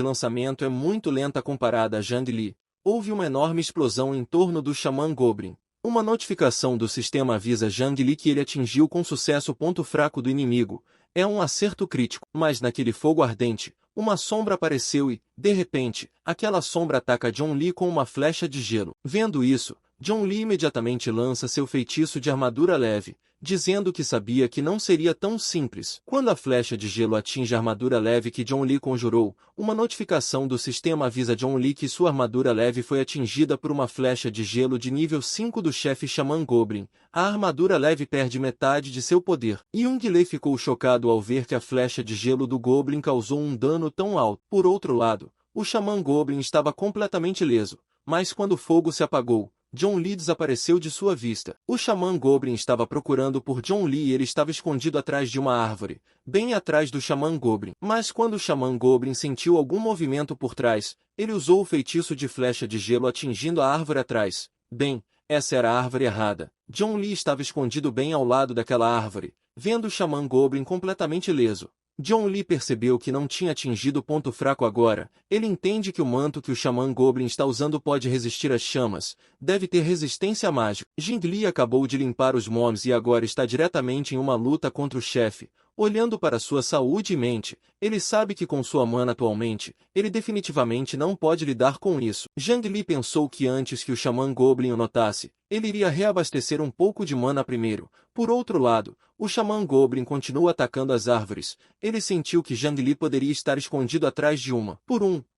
lançamento é muito lenta comparada a Zhang Li. Houve uma enorme explosão em torno do Xamã Goblin. Uma notificação do sistema avisa Zhang Li que ele atingiu com sucesso o ponto fraco do inimigo. É um acerto crítico. Mas naquele fogo ardente, uma sombra apareceu e, de repente, aquela sombra ataca Zhong Li com uma flecha de gelo. Vendo isso, Zhong Li imediatamente lança seu feitiço de armadura leve, dizendo que sabia que não seria tão simples. Quando a flecha de gelo atinge a armadura leve que Zhong Li conjurou, uma notificação do sistema avisa Zhong Li que sua armadura leve foi atingida por uma flecha de gelo de nível 5 do chefe Xamã Goblin. A armadura leve perde metade de seu poder. Yung Li ficou chocado ao ver que a flecha de gelo do Goblin causou um dano tão alto. Por outro lado, o Xamã Goblin estava completamente ileso, mas quando o fogo se apagou, Zhong Li desapareceu de sua vista. O Xamã Goblin estava procurando por Zhong Li e ele estava escondido atrás de uma árvore, bem atrás do Xamã Goblin. Mas quando o Xamã Goblin sentiu algum movimento por trás, ele usou o feitiço de flecha de gelo atingindo a árvore atrás. Bem, essa era a árvore errada. Zhong Li estava escondido bem ao lado daquela árvore. Vendo o Xamã Goblin completamente ileso, Zhong Li percebeu que não tinha atingido o ponto fraco agora. Ele entende que o manto que o Xamã Goblin está usando pode resistir às chamas, deve ter resistência mágica. Jing Li acabou de limpar os mons e agora está diretamente em uma luta contra o chefe. Olhando para sua saúde e mente, ele sabe que com sua mana atualmente, ele definitivamente não pode lidar com isso. Zhang Li pensou que antes que o Xamã Goblin o notasse, ele iria reabastecer um pouco de mana primeiro. Por outro lado, o Xamã Goblin continua atacando as árvores. Ele sentiu que Zhang Li poderia estar escondido atrás de uma.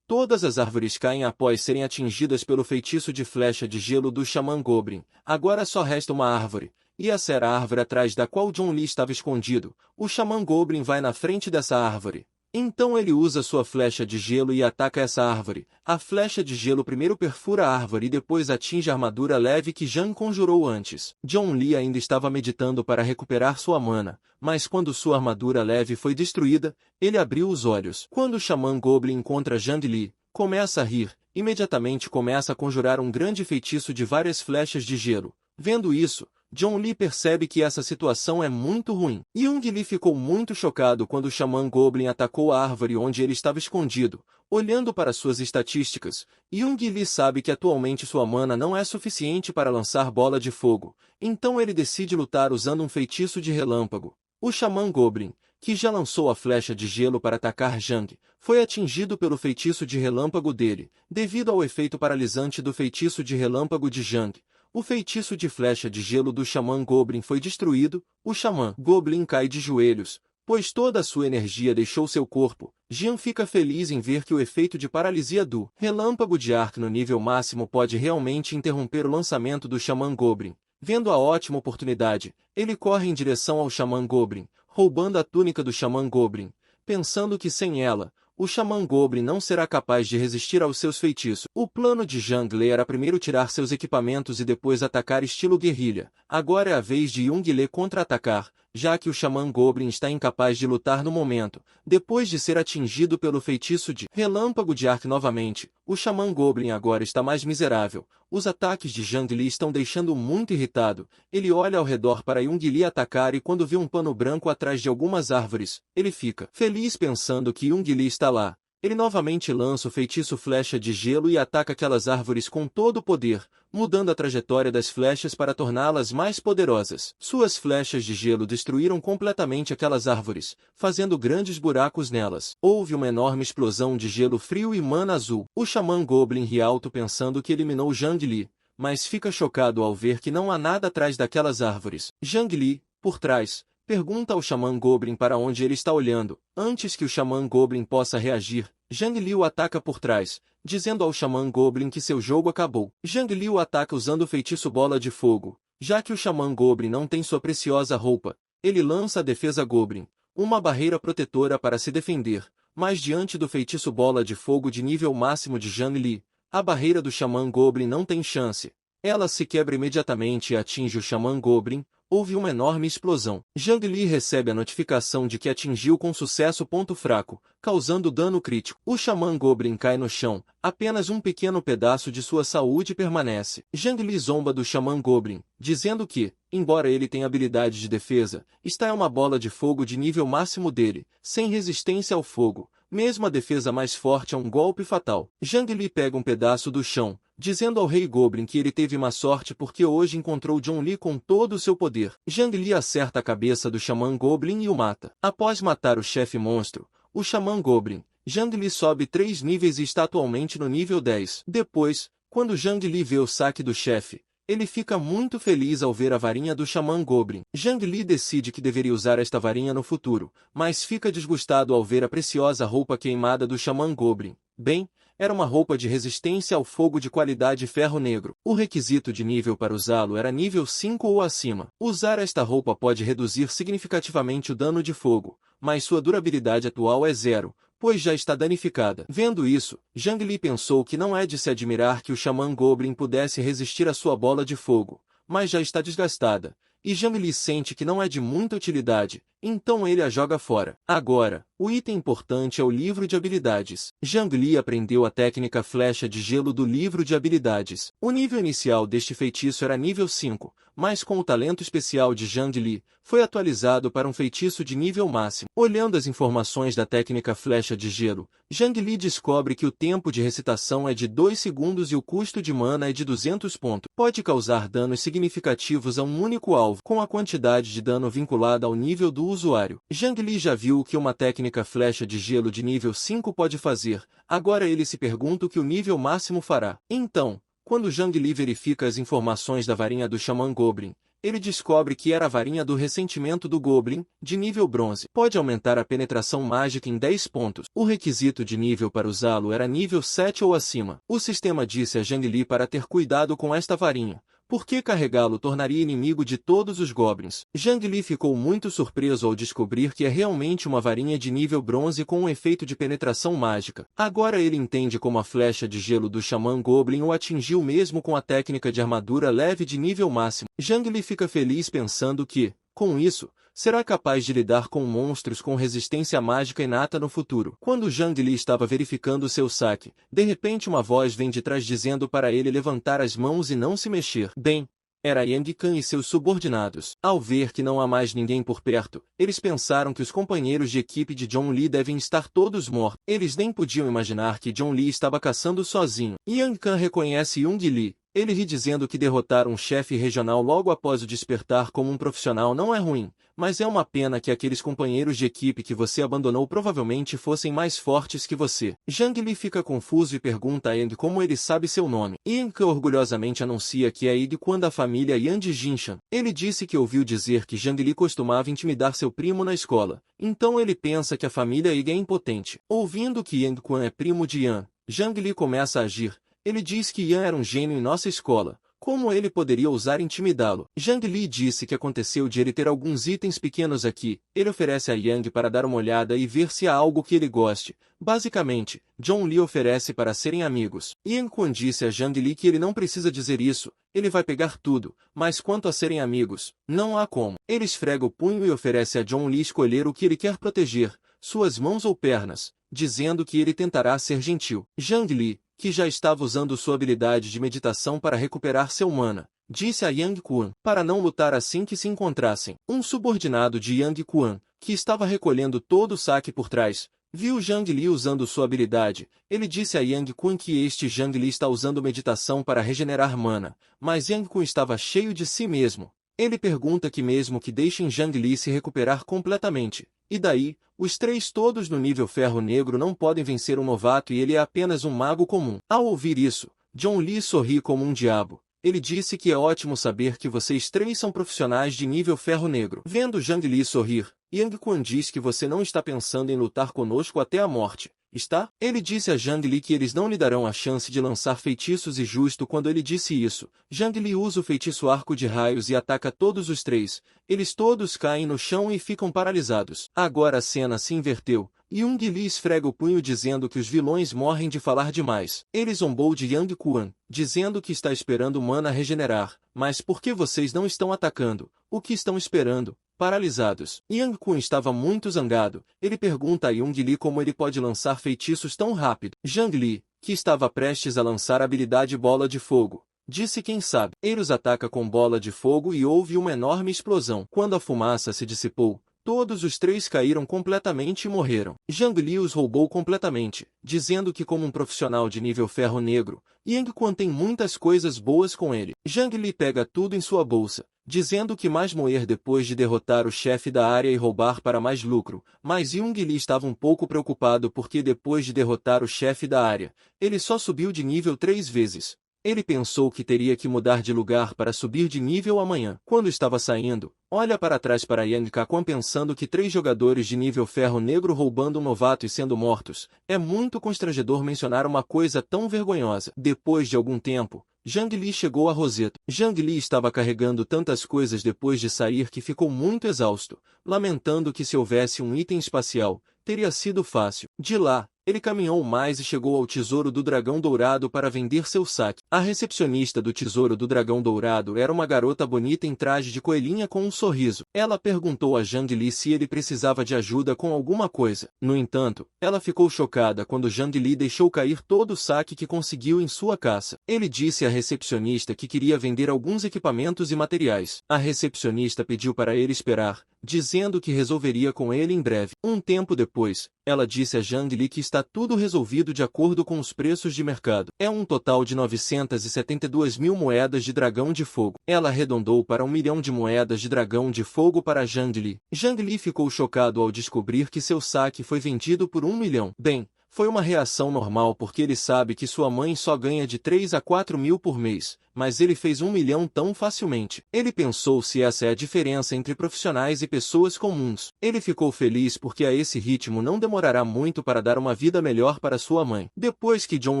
Todas as árvores caem após serem atingidas pelo feitiço de flecha de gelo do Xamã Goblin. Agora só resta uma árvore. E essa era a árvore atrás da qual Zhong Li estava escondido. O Xamã Goblin vai na frente dessa árvore. Então ele usa sua flecha de gelo e ataca essa árvore. A flecha de gelo primeiro perfura a árvore e depois atinge a armadura leve que Zhang conjurou antes. Zhong Li ainda estava meditando para recuperar sua mana, mas quando sua armadura leve foi destruída, ele abriu os olhos. Quando o Xamã Goblin encontra Zhang Li, começa a rir, imediatamente começa a conjurar um grande feitiço de várias flechas de gelo. Vendo isso, Zhong Li percebe que essa situação é muito ruim. Yung Li ficou muito chocado quando o Xamã Goblin atacou a árvore onde ele estava escondido. Olhando para suas estatísticas, Yung Li sabe que atualmente sua mana não é suficiente para lançar bola de fogo, então ele decide lutar usando um feitiço de relâmpago. O Xamã Goblin, que já lançou a flecha de gelo para atacar Zhang, foi atingido pelo feitiço de relâmpago dele, devido ao efeito paralisante do feitiço de relâmpago de Zhang. O feitiço de flecha de gelo do Xamã Goblin foi destruído. O Xamã Goblin cai de joelhos, pois toda a sua energia deixou seu corpo. Jian fica feliz em ver que o efeito de paralisia do relâmpago de arco no nível máximo pode realmente interromper o lançamento do Xamã Goblin. Vendo a ótima oportunidade, ele corre em direção ao Xamã Goblin, roubando a túnica do Xamã Goblin, pensando que sem ela, o Xamã Goblin não será capaz de resistir aos seus feitiços. O plano de Zhang Li era primeiro tirar seus equipamentos e depois atacar estilo guerrilha. Agora é a vez de Yung Li contra-atacar, já que o Xamã Goblin está incapaz de lutar no momento. Depois de ser atingido pelo feitiço de relâmpago de arco novamente, o Xamã Goblin agora está mais miserável. Os ataques de Zhang Li estão deixando-o muito irritado. Ele olha ao redor para Yung Li atacar e quando vê um pano branco atrás de algumas árvores, ele fica feliz pensando que Yung Li está lá. Ele novamente lança o feitiço flecha de gelo e ataca aquelas árvores com todo o poder, mudando a trajetória das flechas para torná-las mais poderosas. Suas flechas de gelo destruíram completamente aquelas árvores, fazendo grandes buracos nelas. Houve uma enorme explosão de gelo frio e mana azul. O Xamã Goblin ri alto pensando que eliminou Zhang Li, mas fica chocado ao ver que não há nada atrás daquelas árvores. Zhang Li, por trás, Pergunta ao Xamã Goblin para onde ele está olhando. Antes que o Xamã Goblin possa reagir, Zhang Li o ataca por trás, dizendo ao Xamã Goblin que seu jogo acabou. Zhang Li o ataca usando o feitiço Bola de Fogo. Já que o Xamã Goblin não tem sua preciosa roupa, ele lança a defesa Goblin, uma barreira protetora para se defender. Mas diante do feitiço Bola de Fogo de nível máximo de Zhang Li, a barreira do Xamã Goblin não tem chance. Ela se quebra imediatamente e atinge o Xamã Goblin. Houve uma enorme explosão. Zhang Li recebe a notificação de que atingiu com sucesso o ponto fraco, causando dano crítico. O Xamã Goblin cai no chão, apenas um pequeno pedaço de sua saúde permanece. Zhang Li zomba do Xamã Goblin, dizendo que, embora ele tenha habilidade de defesa, esta é uma bola de fogo de nível máximo dele, sem resistência ao fogo. Mesmo a defesa mais forte é um golpe fatal. Zhang Li pega um pedaço do chão, dizendo ao Rei Goblin que ele teve má sorte porque hoje encontrou Zhong Li com todo o seu poder. Zhang Li acerta a cabeça do Xamã Goblin e o mata. Após matar o chefe monstro, o Xamã Goblin, Zhang Li sobe 3 níveis e está atualmente no nível 10. Depois, quando Zhang Li vê o saque do chefe, ele fica muito feliz ao ver a varinha do Xamã Goblin. Zhang Li decide que deveria usar esta varinha no futuro, mas fica desgostado ao ver a preciosa roupa queimada do Xamã Goblin. Bem, era uma roupa de resistência ao fogo de qualidade ferro negro. O requisito de nível para usá-lo era nível 5 ou acima. Usar esta roupa pode reduzir significativamente o dano de fogo, mas sua durabilidade atual é 0, pois já está danificada. Vendo isso, Zhang Li pensou que não é de se admirar que o Xamã Goblin pudesse resistir à sua bola de fogo, mas já está desgastada, e Zhang Li sente que não é de muita utilidade, então ele a joga fora. Agora, o item importante é o livro de habilidades. Zhang Li aprendeu a técnica flecha de gelo do livro de habilidades. O nível inicial deste feitiço era nível 5, mas com o talento especial de Zhang Li, foi atualizado para um feitiço de nível máximo. Olhando as informações da técnica flecha de gelo, Zhang Li descobre que o tempo de recitação é de 2 segundos e o custo de mana é de 200 pontos. Pode causar danos significativos a um único alvo, com a quantidade de dano vinculada ao nível do usuário. Zhang Li já viu o que uma técnica flecha de gelo de nível 5 pode fazer, agora ele se pergunta o que o nível máximo fará. Então, quando Zhang Li verifica as informações da varinha do Xamã Goblin, ele descobre que era a varinha do ressentimento do Goblin, de nível bronze. Pode aumentar a penetração mágica em 10 pontos. O requisito de nível para usá-lo era nível 7 ou acima. O sistema disse a Zhang Li para ter cuidado com esta varinha, porque carregá-lo tornaria inimigo de todos os Goblins. Zhang Li ficou muito surpreso ao descobrir que é realmente uma varinha de nível bronze com um efeito de penetração mágica. Agora ele entende como a flecha de gelo do Xamã Goblin o atingiu mesmo com a técnica de armadura leve de nível máximo. Zhang Li fica feliz pensando que, com isso, será capaz de lidar com monstros com resistência mágica inata no futuro. Quando Zhang Li estava verificando seu saque, de repente uma voz vem de trás dizendo para ele levantar as mãos e não se mexer. Bem, era Yang Kan e seus subordinados. Ao ver que não há mais ninguém por perto, eles pensaram que os companheiros de equipe de Zhong Li devem estar todos mortos. Eles nem podiam imaginar que Zhong Li estava caçando sozinho. Yang Kan reconhece Yung Li. Ele ri dizendo que derrotar um chefe regional logo após o despertar como um profissional não é ruim, mas é uma pena que aqueles companheiros de equipe que você abandonou provavelmente fossem mais fortes que você. Zhang Li fica confuso e pergunta a Yang como ele sabe seu nome. Yang orgulhosamente anuncia que é Yiguan da família Yan de Jinshan. Ele disse que ouviu dizer que Zhang Li costumava intimidar seu primo na escola, então ele pensa que a família Yig é impotente. Ouvindo que Yiguan é primo de Yan, Zhang Li começa a agir. Ele diz que Yan era um gênio em nossa escola. Como ele poderia ousar intimidá-lo? Zhang Li disse que aconteceu de ele ter alguns itens pequenos aqui. Ele oferece a Yang para dar uma olhada e ver se há algo que ele goste. Basicamente, Zhong Li oferece para serem amigos. Yang Quan disse a Zhang Li que ele não precisa dizer isso, ele vai pegar tudo, mas quanto a serem amigos, não há como. Ele esfrega o punho e oferece a Zhong Li escolher o que ele quer proteger, suas mãos ou pernas, dizendo que ele tentará ser gentil. Zhang Li, que já estava usando sua habilidade de meditação para recuperar seu mana, disse a Yang Quan, para não lutar assim que se encontrassem. Um subordinado de Yang Quan, que estava recolhendo todo o saque por trás, viu Zhang Li usando sua habilidade. Ele disse a Yang Quan que este Zhang Li está usando meditação para regenerar mana, mas Yang Quan estava cheio de si mesmo. Ele pergunta que mesmo que deixem Zhang Li se recuperar completamente, e daí, os três todos no nível ferro negro não podem vencer um novato e ele é apenas um mago comum. Ao ouvir isso, Zhong Li sorri como um diabo. Ele disse que é ótimo saber que vocês três são profissionais de nível ferro negro. Vendo Zhang Li sorrir, Yang Quan diz que você não está pensando em lutar conosco até a morte, está? Ele disse a Zhang Li que eles não lhe darão a chance de lançar feitiços e justo quando ele disse isso, Zhang Li usa o feitiço arco de raios e ataca todos os três. Eles todos caem no chão e ficam paralisados. Agora a cena se inverteu. Yung Li esfrega o punho dizendo que os vilões morrem de falar demais. Ele zombou de Yang Quan, dizendo que está esperando mana regenerar. Mas por que vocês não estão atacando? O que estão esperando? Paralisados. Yang Quan estava muito zangado. Ele pergunta a Yung Li como ele pode lançar feitiços tão rápido. Zhang Li, que estava prestes a lançar a habilidade Bola de Fogo, disse quem sabe. Ele os ataca com bola de fogo e houve uma enorme explosão. Quando a fumaça se dissipou, todos os três caíram completamente e morreram. Zhang Li os roubou completamente, dizendo que como um profissional de nível ferro negro, Yang Quan tem muitas coisas boas com ele. Zhang Li pega tudo em sua bolsa, dizendo que mais moer depois de derrotar o chefe da área e roubar para mais lucro, mas Yung Li estava um pouco preocupado porque depois de derrotar o chefe da área, ele só subiu de nível 3 vezes. Ele pensou que teria que mudar de lugar para subir de nível amanhã. Quando estava saindo, olha para trás para Yang Quan pensando que 3 jogadores de nível ferro negro roubando um novato e sendo mortos. É muito constrangedor mencionar uma coisa tão vergonhosa. Depois de algum tempo, Zhang Li chegou a Rosetta. Zhang Li estava carregando tantas coisas depois de sair que ficou muito exausto, lamentando que se houvesse um item espacial, teria sido fácil. De lá, ele caminhou mais e chegou ao Tesouro do Dragão Dourado para vender seu saque. A recepcionista do Tesouro do Dragão Dourado era uma garota bonita em traje de coelhinha com um sorriso. Ela perguntou a Zhang Li se ele precisava de ajuda com alguma coisa. No entanto, ela ficou chocada quando Zhang Li deixou cair todo o saque que conseguiu em sua caça. Ele disse à recepcionista que queria vender alguns equipamentos e materiais. A recepcionista pediu para ele esperar, dizendo que resolveria com ele em breve. Um tempo depois, ela disse a Zhang Li que está tudo resolvido de acordo com os preços de mercado. É um total de 972 mil moedas de dragão de fogo. Ela arredondou para 1 milhão de moedas de dragão de fogo para Zhang Li. Zhang Li ficou chocado ao descobrir que seu saque foi vendido por 1 milhão. Bem, foi uma reação normal porque ele sabe que sua mãe só ganha de 3 a 4 mil por mês, mas ele fez 1 milhão tão facilmente. Ele pensou se essa é a diferença entre profissionais e pessoas comuns. Ele ficou feliz porque a esse ritmo não demorará muito para dar uma vida melhor para sua mãe. Depois que John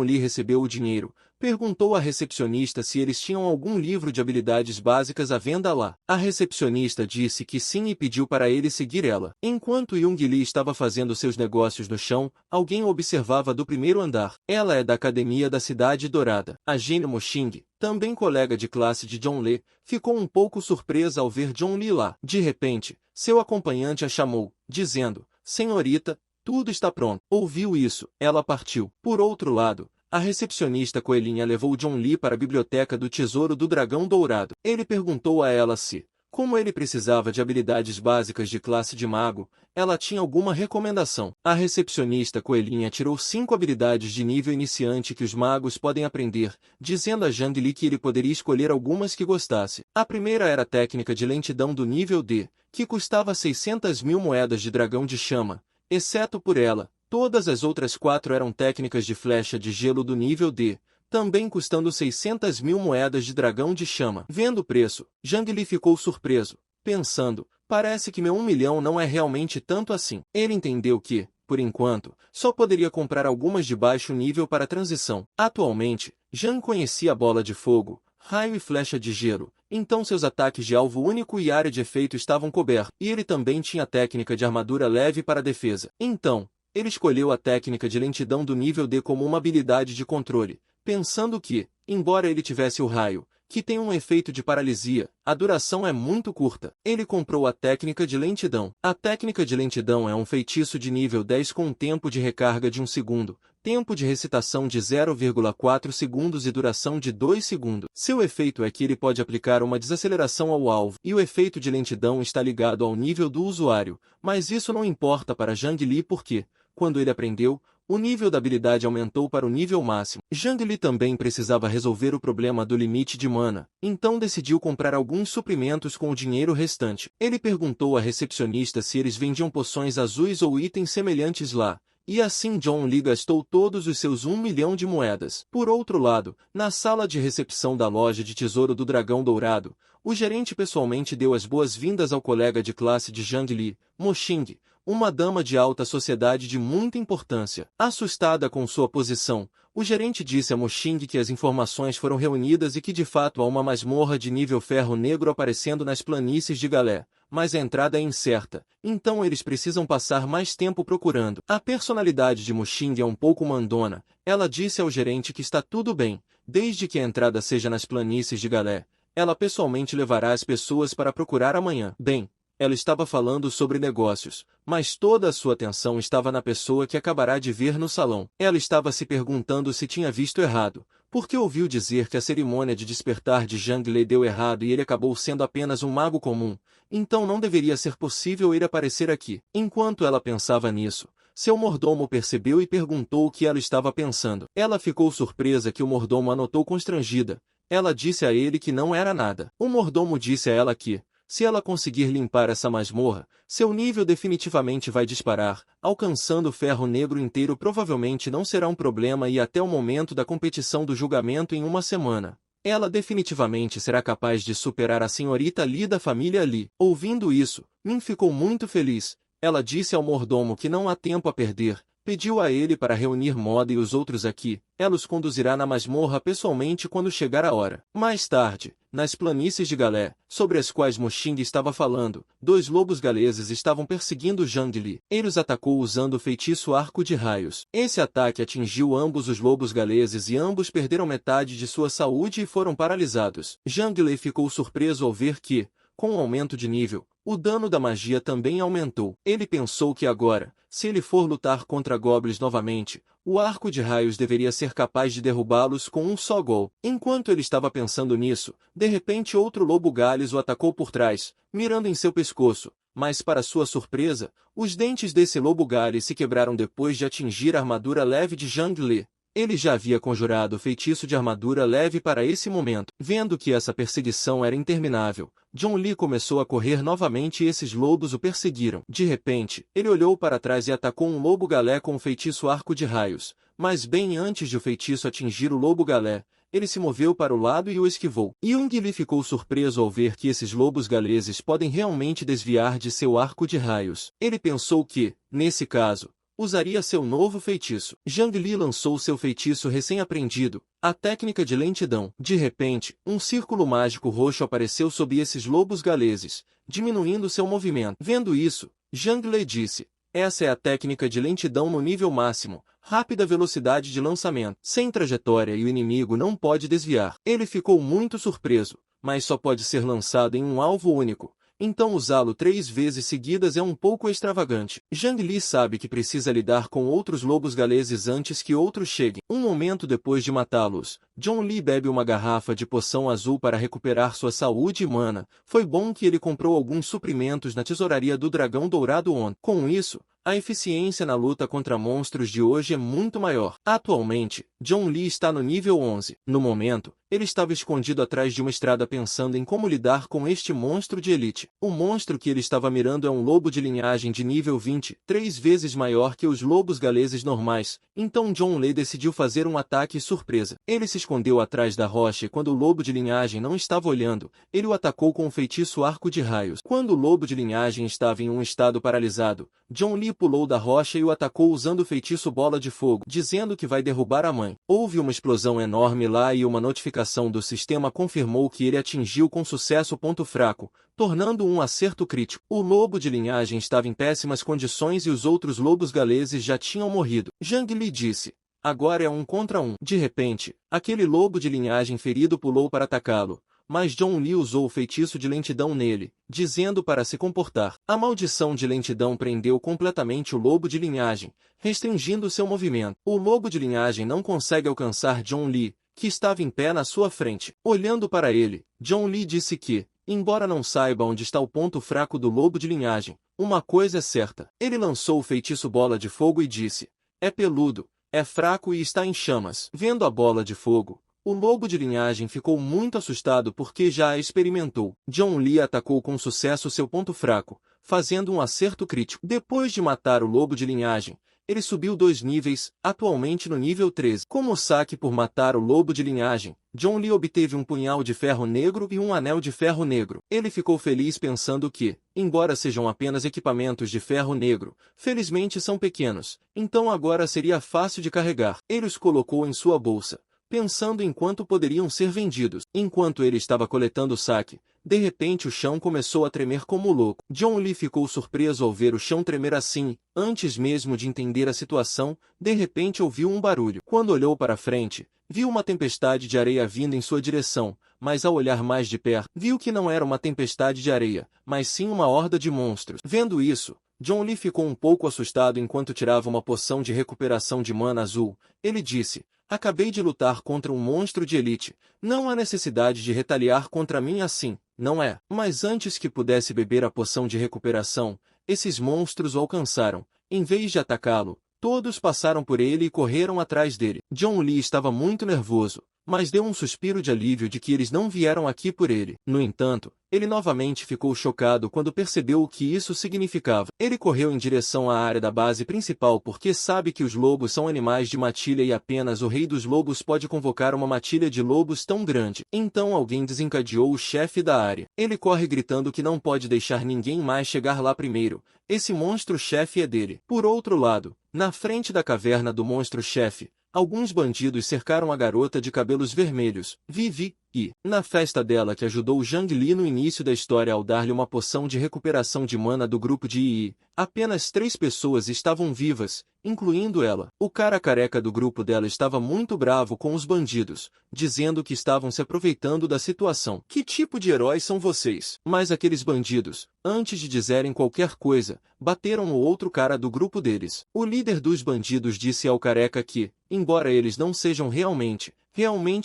Lee recebeu o dinheiro, perguntou à recepcionista se eles tinham algum livro de habilidades básicas à venda lá. A recepcionista disse que sim e pediu para ele seguir ela. Enquanto Yung Li estava fazendo seus negócios no chão, alguém o observava do primeiro andar. Ela é da academia da Cidade Dourada. A Jin Moxing, também colega de classe de John Lee, ficou um pouco surpresa ao ver John Lee lá. De repente, seu acompanhante a chamou, dizendo: "Senhorita, tudo está pronto." Ouviu isso, ela partiu. Por outro lado, a recepcionista coelhinha levou John Lee para a biblioteca do Tesouro do Dragão Dourado. Ele perguntou a ela se, como ele precisava de habilidades básicas de classe de mago, ela tinha alguma recomendação. A recepcionista coelhinha tirou 5 habilidades de nível iniciante que os magos podem aprender, dizendo a Zhang Li que ele poderia escolher algumas que gostasse. A primeira era a técnica de lentidão do nível D, que custava 600 mil moedas de dragão de chama. Exceto por ela, todas as outras 4 eram técnicas de flecha de gelo do nível D, também custando 600 mil moedas de dragão de chama. Vendo o preço, Zhang Li ficou surpreso, pensando: parece que meu 1 milhão não é realmente tanto assim. Ele entendeu que, por enquanto, só poderia comprar algumas de baixo nível para transição. Atualmente, Zhang conhecia a bola de fogo, raio e flecha de gelo, então seus ataques de alvo único e área de efeito estavam cobertos. E ele também tinha técnica de armadura leve para defesa. Então, ele escolheu a técnica de lentidão do nível D como uma habilidade de controle, pensando que, embora ele tivesse o raio, que tem um efeito de paralisia, a duração é muito curta. Ele comprou a técnica de lentidão. A técnica de lentidão é um feitiço de nível 10 com um tempo de recarga de 1 segundo, tempo de recitação de 0,4 segundos e duração de 2 segundos. Seu efeito é que ele pode aplicar uma desaceleração ao alvo, e o efeito de lentidão está ligado ao nível do usuário, mas isso não importa para Zhang Li porque, quando ele aprendeu, o nível da habilidade aumentou para o nível máximo. Zhang Li também precisava resolver o problema do limite de mana, então decidiu comprar alguns suprimentos com o dinheiro restante. Ele perguntou à recepcionista se eles vendiam poções azuis ou itens semelhantes lá, E assim John Lee gastou todos os seus 1 milhão de moedas. Por outro lado, na sala de recepção da loja de tesouro do Dragão Dourado, o gerente pessoalmente deu as boas-vindas ao colega de classe de Zhang Li, Mo Xing, uma dama de alta sociedade de muita importância. Assustada com sua posição, o gerente disse a Mo Xing que as informações foram reunidas e que de fato há uma masmorra de nível ferro negro aparecendo nas planícies de Galé, mas a entrada é incerta, então eles precisam passar mais tempo procurando. A personalidade de Mo Xing é um pouco mandona. Ela disse ao gerente que está tudo bem, desde que a entrada seja nas planícies de Galé. Ela pessoalmente levará as pessoas para procurar amanhã. Bem, ela estava falando sobre negócios, mas toda a sua atenção estava na pessoa que acabará de ver no salão. Ela estava se perguntando se tinha visto errado, porque ouviu dizer que a cerimônia de despertar de Zhang Li deu errado e ele acabou sendo apenas um mago comum, então não deveria ser possível ele aparecer aqui. Enquanto ela pensava nisso, seu mordomo percebeu e perguntou o que ela estava pensando. Ela ficou surpresa que o mordomo a notou constrangida. Ela disse a ele que não era nada. O mordomo disse a ela que, se ela conseguir limpar essa masmorra, seu nível definitivamente vai disparar, alcançando o ferro negro inteiro provavelmente não será um problema e até o momento da competição do julgamento em uma semana. Ela definitivamente será capaz de superar a senhorita Li da família Li. Ouvindo isso, Min ficou muito feliz. Ela disse ao mordomo que não há tempo a perder. Pediu a ele para reunir Moda e os outros aqui. Ela os conduzirá na masmorra pessoalmente quando chegar a hora. Mais tarde, nas planícies de Galé, sobre as quais Mo Xing estava falando, 2 lobos galeses estavam perseguindo Zhang Li. Ele os atacou usando o feitiço Arco de Raios. Esse ataque atingiu ambos os lobos galeses e ambos perderam metade de sua saúde e foram paralisados. Zhang Li ficou surpreso ao ver que, com o aumento de nível, o dano da magia também aumentou. Ele pensou que agora, se ele for lutar contra goblins novamente, o arco de raios deveria ser capaz de derrubá-los com um só gol. Enquanto ele estava pensando nisso, de repente outro lobo gales o atacou por trás, mirando em seu pescoço. Mas para sua surpresa, os dentes desse lobo gales se quebraram depois de atingir a armadura leve de Zhang Li. Ele já havia conjurado o feitiço de armadura leve para esse momento. Vendo que essa perseguição era interminável, John Lee começou a correr novamente e esses lobos o perseguiram. De repente, ele olhou para trás e atacou um lobo galé com o feitiço Arco de Raios, mas bem antes de o feitiço atingir o lobo galé, ele se moveu para o lado e o esquivou. Young Lee ficou surpreso ao ver que esses lobos galeses podem realmente desviar de seu arco de raios. Ele pensou que, nesse caso, usaria seu novo feitiço. Zhang Li lançou seu feitiço recém-aprendido, a técnica de lentidão. De repente, um círculo mágico roxo apareceu sob esses lobos galeses, diminuindo seu movimento. Vendo isso, Zhang Li disse: essa é a técnica de lentidão no nível máximo, rápida velocidade de lançamento, sem trajetória e o inimigo não pode desviar. Ele ficou muito surpreso, mas só pode ser lançado em um alvo único. Então usá-lo 3 vezes seguidas é um pouco extravagante. Zhang Li sabe que precisa lidar com outros lobos galeses antes que outros cheguem. Um momento depois de matá-los, John Lee bebe uma garrafa de poção azul para recuperar sua saúde e mana. Foi bom que ele comprou alguns suprimentos na tesouraria do Dragão Dourado ontem. Com isso, a eficiência na luta contra monstros de hoje é muito maior. Atualmente, John Lee está no nível 11. No momento, ele estava escondido atrás de uma estrada pensando em como lidar com este monstro de elite. O monstro que ele estava mirando é um lobo de linhagem de nível 20, 3 vezes maior que os lobos galeses normais. Então John Lee decidiu fazer um ataque surpresa. Ele se escondeu atrás da rocha e quando o lobo de linhagem não estava olhando, ele o atacou com o feitiço Arco de Raios. Quando o lobo de linhagem estava em um estado paralisado, John Lee pulou da rocha e o atacou usando o feitiço Bola de Fogo, dizendo que vai derrubar a mãe. Houve uma explosão enorme lá e uma notificação do sistema confirmou que ele atingiu com sucesso o ponto fraco, tornando um acerto crítico. O lobo de linhagem estava em péssimas condições e os outros lobos galeses já tinham morrido. Zhang Li disse: agora é 1 contra 1. De repente, aquele lobo de linhagem ferido pulou para atacá-lo. Mas John Lee usou o feitiço de lentidão nele, dizendo para se comportar. A maldição de lentidão prendeu completamente o lobo de linhagem, restringindo seu movimento. O lobo de linhagem não consegue alcançar John Lee, que estava em pé na sua frente. Olhando para ele, John Lee disse que, embora não saiba onde está o ponto fraco do lobo de linhagem, uma coisa é certa. Ele lançou o feitiço Bola de Fogo e disse: é peludo, é fraco e está em chamas. Vendo a bola de fogo, o lobo de linhagem ficou muito assustado porque já a experimentou. John Lee atacou com sucesso seu ponto fraco, fazendo um acerto crítico. Depois de matar o lobo de linhagem, Ele subiu 2 níveis, atualmente no nível 13. Como saque por matar o lobo de linhagem, John Lee obteve um punhal de ferro negro e um anel de ferro negro. Ele ficou feliz pensando que, embora sejam apenas equipamentos de ferro negro, felizmente são pequenos, então agora seria fácil de carregar. Ele os colocou em sua bolsa, pensando em quanto poderiam ser vendidos. Enquanto ele estava coletando o saque, de repente o chão começou a tremer como louco. John Lee ficou surpreso ao ver o chão tremer assim. Antes mesmo de entender a situação, de repente ouviu um barulho. Quando olhou para frente, viu uma tempestade de areia vindo em sua direção, mas ao olhar mais de perto, viu que não era uma tempestade de areia, mas sim uma horda de monstros. Vendo isso, John Lee ficou um pouco assustado enquanto tirava uma poção de recuperação de mana azul. Ele disse: acabei de lutar contra um monstro de elite. Não há necessidade de retaliar contra mim assim, não é? Mas antes que pudesse beber a poção de recuperação, esses monstros o alcançaram. Em vez de atacá-lo, todos passaram por ele e correram atrás dele. John Lee estava muito nervoso, mas deu um suspiro de alívio de que eles não vieram aqui por ele. No entanto, ele novamente ficou chocado quando percebeu o que isso significava. Ele correu em direção à área da base principal porque sabe que os lobos são animais de matilha e apenas o rei dos lobos pode convocar uma matilha de lobos tão grande. Então alguém desencadeou o chefe da área. Ele corre gritando que não pode deixar ninguém mais chegar lá primeiro. Esse monstro-chefe é dele. Por outro lado, na frente da caverna do monstro-chefe, alguns bandidos cercaram a garota de cabelos vermelhos, Vivi, e, na festa dela que ajudou Zhang Li no início da história ao dar-lhe uma poção de recuperação de mana do grupo de Yi, apenas 3 pessoas estavam vivas, incluindo ela. O cara careca do grupo dela estava muito bravo com os bandidos, dizendo que estavam se aproveitando da situação. Que tipo de heróis são vocês? Mas aqueles bandidos, antes de dizerem qualquer coisa, bateram no outro cara do grupo deles. O líder dos bandidos disse ao careca que, embora eles não sejam realmente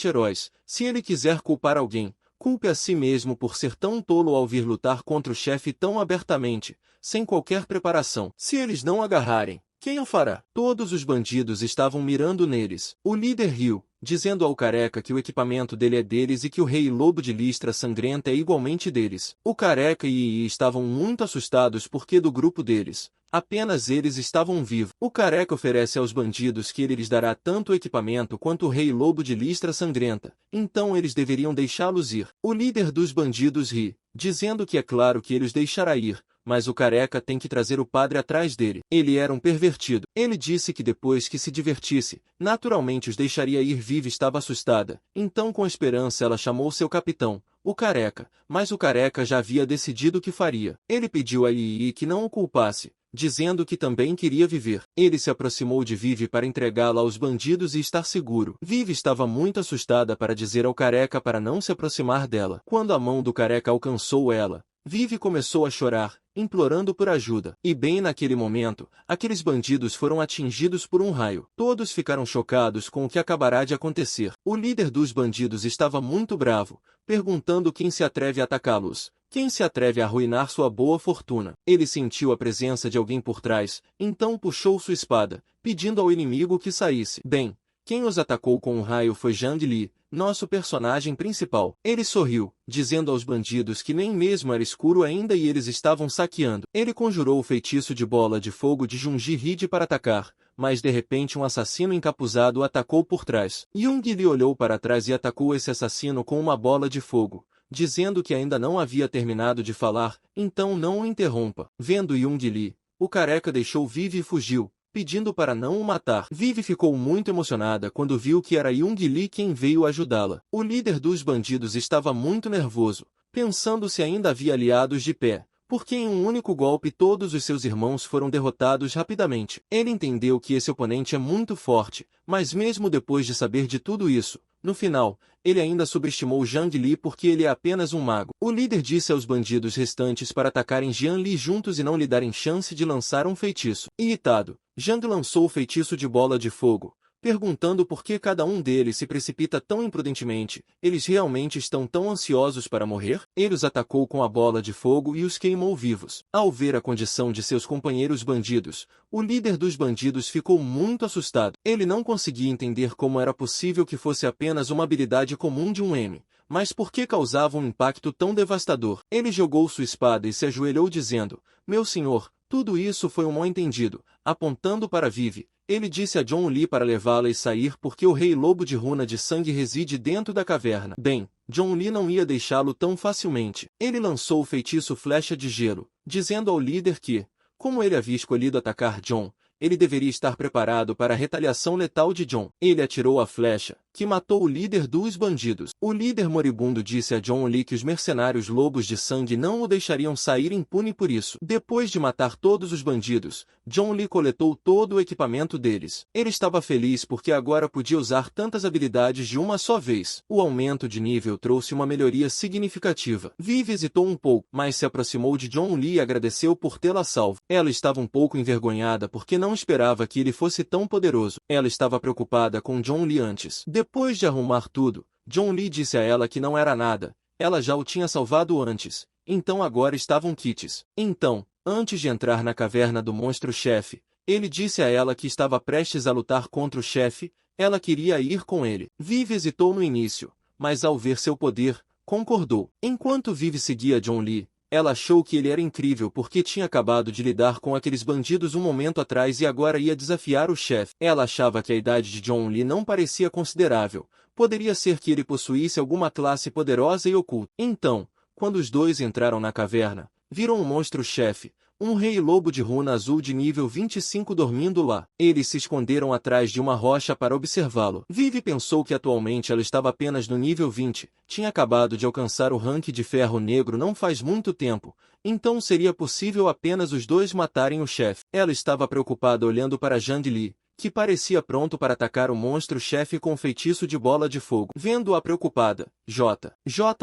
heróis, se ele quiser culpar alguém, culpe a si mesmo por ser tão tolo ao vir lutar contra o chefe tão abertamente, sem qualquer preparação. Se eles não agarrarem, quem o fará? Todos os bandidos estavam mirando neles. O líder riu, dizendo ao careca que o equipamento dele é deles e que o rei lobo de listra sangrenta é igualmente deles. O careca e Yi estavam muito assustados porque do grupo deles, apenas eles estavam vivos. O careca oferece aos bandidos que ele lhes dará tanto o equipamento quanto o rei lobo de listra sangrenta, então eles deveriam deixá-los ir. O líder dos bandidos ri, dizendo que é claro que ele os deixará ir, mas o careca tem que trazer o padre atrás dele. Ele era um pervertido. Ele disse que depois que se divertisse, naturalmente os deixaria ir. Vivi estava assustada, então com esperança ela chamou seu capitão, o careca, mas o careca já havia decidido o que faria. Ele pediu a Yi que não o culpasse, dizendo que também queria viver. Ele se aproximou de Vivi para entregá-la aos bandidos e estar seguro. Vivi estava muito assustada para dizer ao careca para não se aproximar dela. Quando a mão do careca alcançou ela, Vivi começou a chorar, implorando por ajuda. E bem naquele momento, aqueles bandidos foram atingidos por um raio. Todos ficaram chocados com o que acabará de acontecer. O líder dos bandidos estava muito bravo, perguntando quem se atreve a atacá-los. Quem se atreve a arruinar sua boa fortuna? Ele sentiu a presença de alguém por trás, então puxou sua espada, pedindo ao inimigo que saísse. Bem, quem os atacou com um raio foi Zhang Li, nosso personagem principal. Ele sorriu, dizendo aos bandidos que nem mesmo era escuro ainda e eles estavam saqueando. Ele conjurou o feitiço de bola de fogo de Junji Hide para atacar, mas de repente um assassino encapuzado o atacou por trás. Jung Li olhou para trás e atacou esse assassino com uma bola de fogo, dizendo que ainda não havia terminado de falar, então não o interrompa. Vendo Jung Li, o careca deixou Vivi e fugiu, pedindo para não o matar. Vivi ficou muito emocionada quando viu que era Jung Li quem veio ajudá-la. O líder dos bandidos estava muito nervoso, pensando se ainda havia aliados de pé, porque em um único golpe todos os seus irmãos foram derrotados rapidamente. Ele entendeu que esse oponente é muito forte, mas mesmo depois de saber de tudo isso, no final, ele ainda subestimou Zhang Li porque ele é apenas um mago. O líder disse aos bandidos restantes para atacarem Jian Li juntos e não lhe darem chance de lançar um feitiço. Irritado, Zhang lançou o feitiço de bola de fogo, perguntando por que cada um deles se precipita tão imprudentemente. Eles realmente estão tão ansiosos para morrer? Ele os atacou com a bola de fogo e os queimou vivos. Ao ver a condição de seus companheiros bandidos, o líder dos bandidos ficou muito assustado. Ele não conseguia entender como era possível que fosse apenas uma habilidade comum de um M, mas por que causava um impacto tão devastador? Ele jogou sua espada e se ajoelhou dizendo: "Meu senhor, Tudo isso foi um mal-entendido. Apontando para Vivi, ele disse a John Lee para levá-la e sair porque o Rei Lobo de Runa de Sangue reside dentro da caverna. Bem, John Lee não ia deixá-lo tão facilmente. Ele lançou o feitiço Flecha de Gelo, dizendo ao líder que, como ele havia escolhido atacar John, ele deveria estar preparado para a retaliação letal de John. Ele atirou a flecha, que matou o líder dos bandidos. O líder moribundo disse a John Lee que os mercenários lobos de sangue não o deixariam sair impune por isso. Depois de matar todos os bandidos, John Lee coletou todo o equipamento deles. Ele estava feliz porque agora podia usar tantas habilidades de uma só vez. O aumento de nível trouxe uma melhoria significativa. Vivi hesitou um pouco, mas se aproximou de John Lee e agradeceu por tê-la salvo. Ela estava um pouco envergonhada porque não esperava que ele fosse tão poderoso. Ela estava preocupada com John Lee antes. Depois de arrumar tudo, John Lee disse a ela que não era nada. Ela já o tinha salvado antes. Então agora estavam quites. Então, antes de entrar na caverna do monstro-chefe, ele disse a ela que estava prestes a lutar contra o chefe. Ela queria ir com ele. Vivi hesitou no início, mas ao ver seu poder, concordou. Enquanto Vivi seguia John Lee, ela achou que ele era incrível porque tinha acabado de lidar com aqueles bandidos um momento atrás e agora ia desafiar o chefe. Ela achava que a idade de John Lee não parecia considerável. Poderia ser que ele possuísse alguma classe poderosa e oculta. Então, quando os dois entraram na caverna, viram um monstro-chefe, um rei lobo de runa azul de nível 25 dormindo lá. Eles se esconderam atrás de uma rocha para observá-lo. Vivi pensou que atualmente ela estava apenas no nível 20, tinha acabado de alcançar o rank de ferro negro não faz muito tempo, então seria possível apenas os dois matarem o chefe. Ela estava preocupada olhando para Zhang Li, que parecia pronto para atacar o monstro-chefe com um feitiço de bola de fogo. Vendo-a preocupada, J.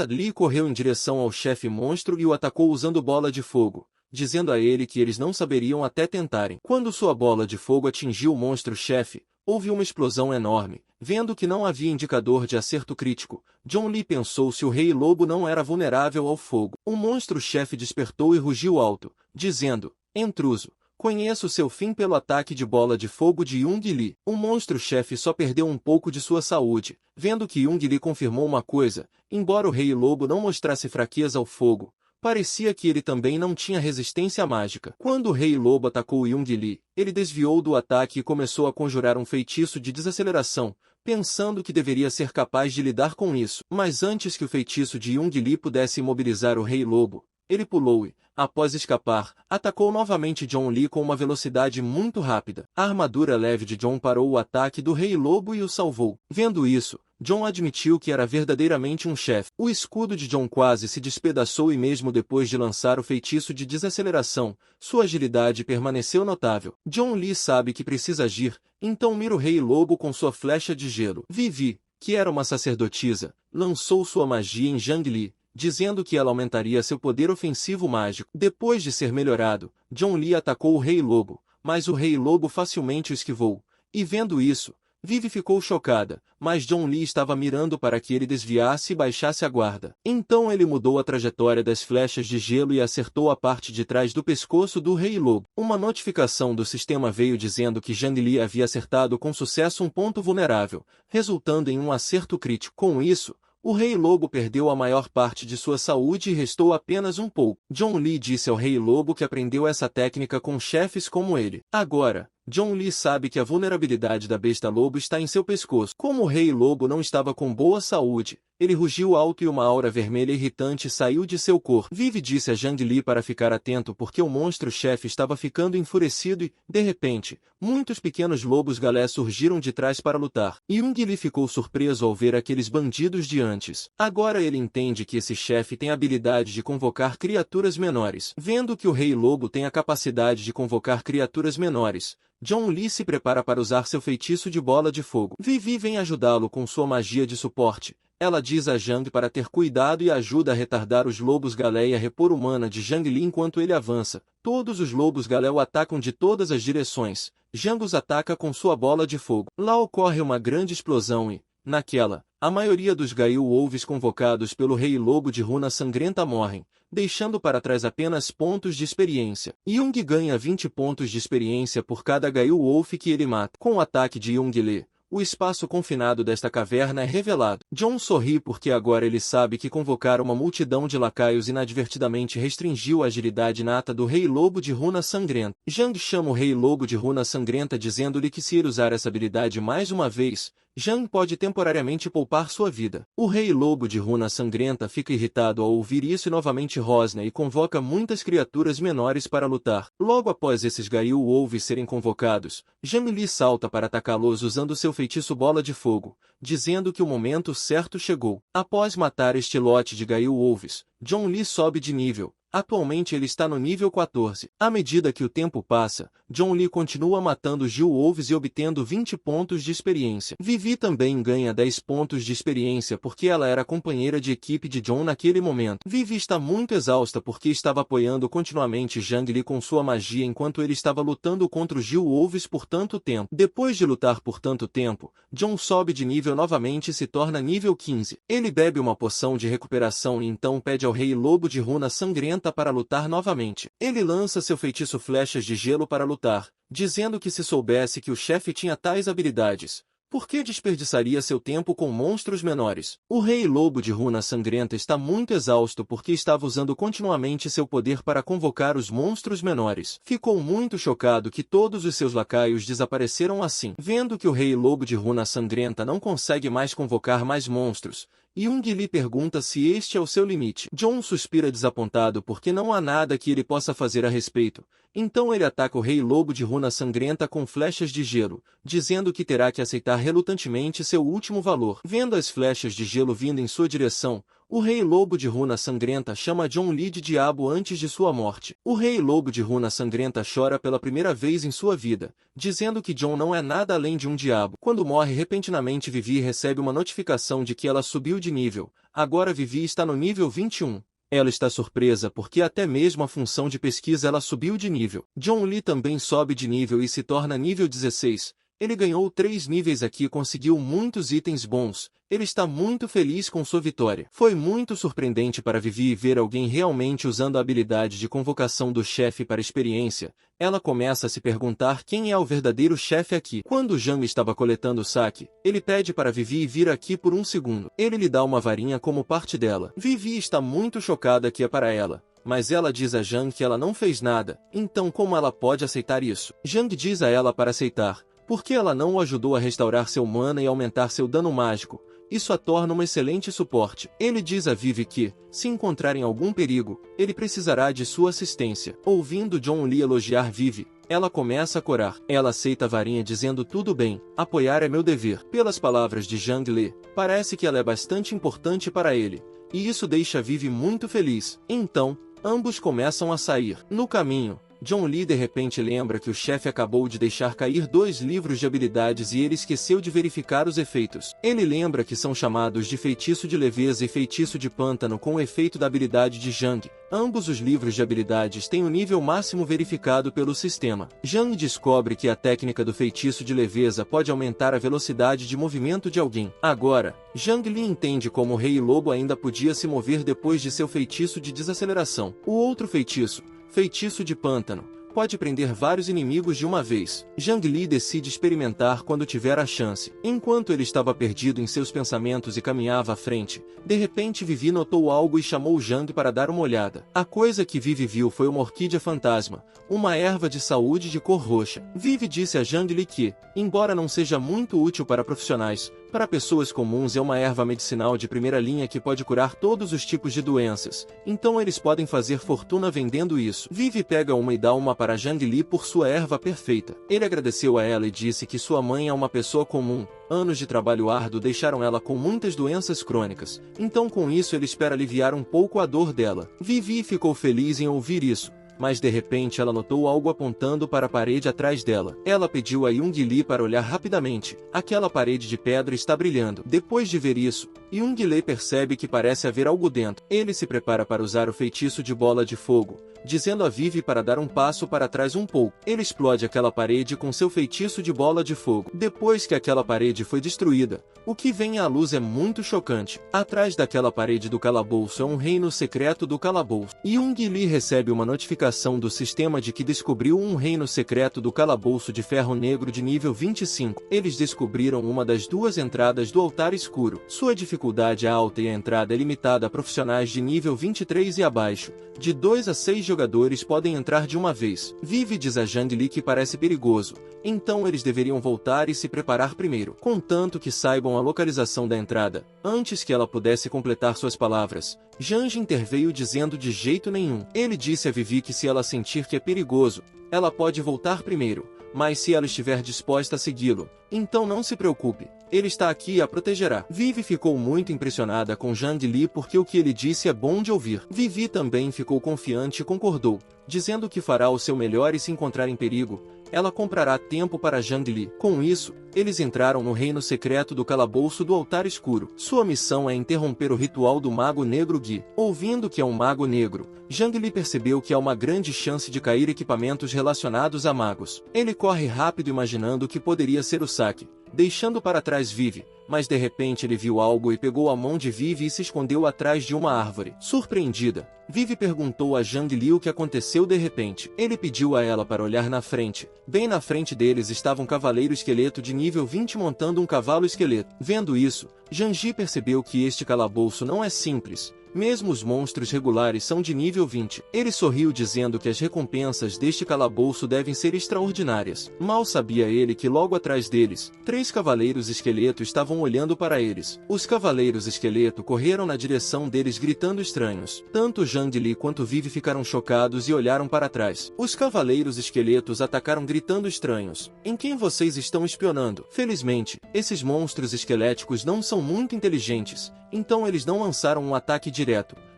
Li correu em direção ao chefe monstro e o atacou usando bola de fogo, dizendo a ele que eles não saberiam até tentarem. Quando sua bola de fogo atingiu o monstro-chefe, houve uma explosão enorme. Vendo que não havia indicador de acerto crítico, John Lee pensou se o Rei Lobo não era vulnerável ao fogo. O monstro-chefe despertou e rugiu alto, dizendo, intruso, conheço seu fim pelo ataque de bola de fogo de Jung Lee. O monstro-chefe só perdeu um pouco de sua saúde. Vendo que Jung Lee confirmou uma coisa, embora o Rei Lobo não mostrasse fraqueza ao fogo, parecia que ele também não tinha resistência mágica. Quando o Rei Lobo atacou Jung Lee, ele desviou do ataque e começou a conjurar um feitiço de desaceleração, pensando que deveria ser capaz de lidar com isso. Mas antes que o feitiço de Jung Lee pudesse imobilizar o Rei Lobo, ele pulou e, após escapar, atacou novamente John Lee com uma velocidade muito rápida. A armadura leve de John parou o ataque do Rei Lobo e o salvou. Vendo isso, John admitiu que era verdadeiramente um chefe. O escudo de John quase se despedaçou e mesmo depois de lançar o feitiço de desaceleração, sua agilidade permaneceu notável. John Lee sabe que precisa agir, então mira o Rei Lobo com sua flecha de gelo. Vivi, que era uma sacerdotisa, lançou sua magia em Zhang Li, dizendo que ela aumentaria seu poder ofensivo mágico. Depois de ser melhorado, John Lee atacou o Rei Lobo, mas o Rei Lobo facilmente o esquivou. E vendo isso, Vivi ficou chocada, mas John Lee estava mirando para que ele desviasse e baixasse a guarda. Então ele mudou a trajetória das flechas de gelo e acertou a parte de trás do pescoço do Rei Lobo. Uma notificação do sistema veio dizendo que Zhang Li havia acertado com sucesso um ponto vulnerável, resultando em um acerto crítico. Com isso, o Rei Lobo perdeu a maior parte de sua saúde e restou apenas um pouco. John Lee disse ao Rei Lobo que aprendeu essa técnica com chefes como ele. Agora, John Lee sabe que a vulnerabilidade da besta lobo está em seu pescoço. Como o Rei Lobo não estava com boa saúde, ele rugiu alto e uma aura vermelha irritante saiu de seu corpo. Vivi disse a Zhang Li para ficar atento porque o monstro-chefe estava ficando enfurecido e, de repente, muitos pequenos lobos galé surgiram de trás para lutar. Jung Li ficou surpreso ao ver aqueles bandidos de antes. Agora ele entende que esse chefe tem a habilidade de convocar criaturas menores. Vendo que o Rei Lobo tem a capacidade de convocar criaturas menores, John Lee se prepara para usar seu feitiço de bola de fogo. Vivi vem ajudá-lo com sua magia de suporte. Ela diz a Zhang para ter cuidado e ajuda a retardar os lobos galé e a repor humana de Zhang Li enquanto ele avança. Todos os lobos galé o atacam de todas as direções. Zhang os ataca com sua bola de fogo. Lá ocorre uma grande explosão e, naquela, a maioria dos Gaiu Wolves convocados pelo Rei Lobo de Runa Sangrenta morrem, deixando para trás apenas pontos de experiência. Jung ganha 20 pontos de experiência por cada Gaiu Wolf que ele mata. Com o ataque de Jung Lee, o espaço confinado desta caverna é revelado. Jon sorri porque agora ele sabe que convocar uma multidão de lacaios inadvertidamente restringiu a agilidade inata do Rei Lobo de Runa Sangrenta. Jang chama o Rei Lobo de Runa Sangrenta dizendo-lhe que se ele usar essa habilidade mais uma vez, Jang pode temporariamente poupar sua vida. O Rei Lobo de Runa Sangrenta fica irritado ao ouvir isso e novamente rosna e convoca muitas criaturas menores para lutar. Logo após esses Gaiu Wolves serem convocados, Zhang Li salta para atacá-los usando seu feitiço Bola de Fogo, dizendo que o momento certo chegou. Após matar este lote de Gaiu Wolves, Zhong Li sobe de nível. Atualmente ele está no nível 14. À medida que o tempo passa, Zhong Li continua matando Gil Wolves e obtendo 20 pontos de experiência. Vivi também ganha 10 pontos de experiência porque ela era companheira de equipe de Jon naquele momento. Vivi está muito exausta porque estava apoiando continuamente Zhang Li com sua magia enquanto ele estava lutando contra os Gil Wolves por tanto tempo. Depois de lutar por tanto tempo, Jon sobe de nível novamente e se torna nível 15. Ele bebe uma poção de recuperação e então pede ao Rei Lobo de Runa Sangrenta para lutar novamente. Ele lança seu feitiço Flechas de Gelo para lutar, dizendo que se soubesse que o chefe tinha tais habilidades, por que desperdiçaria seu tempo com monstros menores? O Rei Lobo de Runa Sangrenta está muito exausto porque estava usando continuamente seu poder para convocar os monstros menores. Ficou muito chocado que todos os seus lacaios desapareceram assim. Vendo que o Rei Lobo de Runa Sangrenta não consegue mais convocar mais monstros, Young lhe pergunta se este é o seu limite. Jon suspira desapontado porque não há nada que ele possa fazer a respeito. Então ele ataca o Rei Lobo de Runa Sangrenta com flechas de gelo, dizendo que terá que aceitar relutantemente seu último valor. Vendo as flechas de gelo vindo em sua direção, o Rei Lobo de Runa Sangrenta chama Jon Li de diabo antes de sua morte. O Rei Lobo de Runa Sangrenta chora pela primeira vez em sua vida, dizendo que Jon não é nada além de um diabo. Quando morre repentinamente, Vivi recebe uma notificação de que ela subiu de nível. Agora Vivi está no nível 21. Ela está surpresa porque até mesmo a função de pesquisa ela subiu de nível. Jon Li também sobe de nível e se torna nível 16. Ele ganhou 3 níveis aqui e conseguiu muitos itens bons. Ele está muito feliz com sua vitória. Foi muito surpreendente para Vivi ver alguém realmente usando a habilidade de convocação do chefe para experiência. Ela começa a se perguntar quem é o verdadeiro chefe aqui. Quando Zhang estava coletando o saque, ele pede para Vivi vir aqui por um segundo. Ele lhe dá uma varinha como parte dela. Vivi está muito chocada que é para ela, mas ela diz a Zhang que ela não fez nada. Então como ela pode aceitar isso? Zhang diz a ela para aceitar, porque ela não o ajudou a restaurar seu mana e aumentar seu dano mágico. Isso a torna um excelente suporte. Ele diz a Vivi que, se encontrar em algum perigo, ele precisará de sua assistência. Ouvindo Jon Li elogiar Vivi, ela começa a corar. Ela aceita a varinha dizendo tudo bem, apoiar é meu dever. Pelas palavras de Zhang Li, parece que ela é bastante importante para ele, e isso deixa Vivi muito feliz. Então, ambos começam a sair. No caminho, Jon Li de repente lembra que o chefe acabou de deixar cair 2 livros de habilidades e ele esqueceu de verificar os efeitos. Ele lembra que são chamados de Feitiço de Leveza e Feitiço de Pântano com o efeito da habilidade de Zhang. Ambos os livros de habilidades têm o nível máximo verificado pelo sistema. Zhang descobre que a técnica do Feitiço de Leveza pode aumentar a velocidade de movimento de alguém. Agora, Zhang Li entende como o Rei Lobo ainda podia se mover depois de seu feitiço de desaceleração. O outro feitiço, Feitiço de Pântano, pode prender vários inimigos de uma vez. Zhang Li decide experimentar quando tiver a chance. Enquanto ele estava perdido em seus pensamentos e caminhava à frente, de repente Vivi notou algo e chamou Zhang para dar uma olhada. A coisa que Vivi viu foi uma orquídea fantasma, uma erva de saúde de cor roxa. Vivi disse a Zhang Li que, embora não seja muito útil para profissionais, para pessoas comuns é uma erva medicinal de primeira linha que pode curar todos os tipos de doenças, então eles podem fazer fortuna vendendo isso. Vivi pega uma e dá uma para Zhang Li por sua erva perfeita. Ele agradeceu a ela e disse que sua mãe é uma pessoa comum. Anos de trabalho árduo deixaram ela com muitas doenças crônicas, então com isso ele espera aliviar um pouco a dor dela. Vivi ficou feliz em ouvir isso, mas de repente ela notou algo apontando para a parede atrás dela. Ela pediu a Young Li para olhar rapidamente. Aquela parede de pedra está brilhando. Depois de ver isso, Young Li percebe que parece haver algo dentro. Ele se prepara para usar o feitiço de bola de fogo, dizendo a Vivi para dar um passo para trás um pouco. Ele explode aquela parede com seu feitiço de bola de fogo. Depois que aquela parede foi destruída, o que vem à luz é muito chocante. Atrás daquela parede do calabouço é um reino secreto do calabouço. Young Li recebe uma notificação explicação do sistema de que descobriu um reino secreto do calabouço de ferro negro de nível 25. Eles descobriram uma das duas entradas do altar escuro. Sua dificuldade é alta e a entrada é limitada a profissionais de nível 23 e abaixo. De 2 a 6 jogadores podem entrar de uma vez. Vive diz a Zhang Li que parece perigoso, então eles deveriam voltar e se preparar primeiro, contanto que saibam a localização da entrada. Antes que ela pudesse completar suas palavras, Zhang interveio dizendo de jeito nenhum. Ele disse a Vivi que se ela sentir que é perigoso, ela pode voltar primeiro, mas se ela estiver disposta a segui-lo, então não se preocupe, ele está aqui e a protegerá. Vivi ficou muito impressionada com Zhang Li porque o que ele disse é bom de ouvir. Vivi também ficou confiante e concordou, dizendo que fará o seu melhor e se encontrar em perigo, ela comprará tempo para Zhang Li. Com isso, eles entraram no reino secreto do calabouço do altar escuro. Sua missão é interromper o ritual do mago negro Gui. Ouvindo que é um mago negro, Zhang Li percebeu que há uma grande chance de cair equipamentos relacionados a magos. Ele corre rápido imaginando que poderia ser o saque, deixando para trás Vivi, mas de repente ele viu algo e pegou a mão de Vivi e se escondeu atrás de uma árvore. Surpreendida, Vivi perguntou a Zhang Li o que aconteceu de repente. Ele pediu a ela para olhar na frente. Bem na frente deles estava um cavaleiro esqueleto de nível 20 montando um cavalo esqueleto. Vendo isso, Zhang Li percebeu que este calabouço não é simples. Mesmo os monstros regulares são de nível 20. Ele sorriu dizendo que as recompensas deste calabouço devem ser extraordinárias. Mal sabia ele que logo atrás deles, 3 cavaleiros esqueleto estavam olhando para eles. Os cavaleiros esqueleto correram na direção deles gritando estranhos. Tanto Zhang Li quanto Vivi ficaram chocados e olharam para trás. Os cavaleiros esqueletos atacaram gritando estranhos. Em quem vocês estão espionando? Felizmente, esses monstros esqueléticos não são muito inteligentes, então eles não lançaram um ataque direto.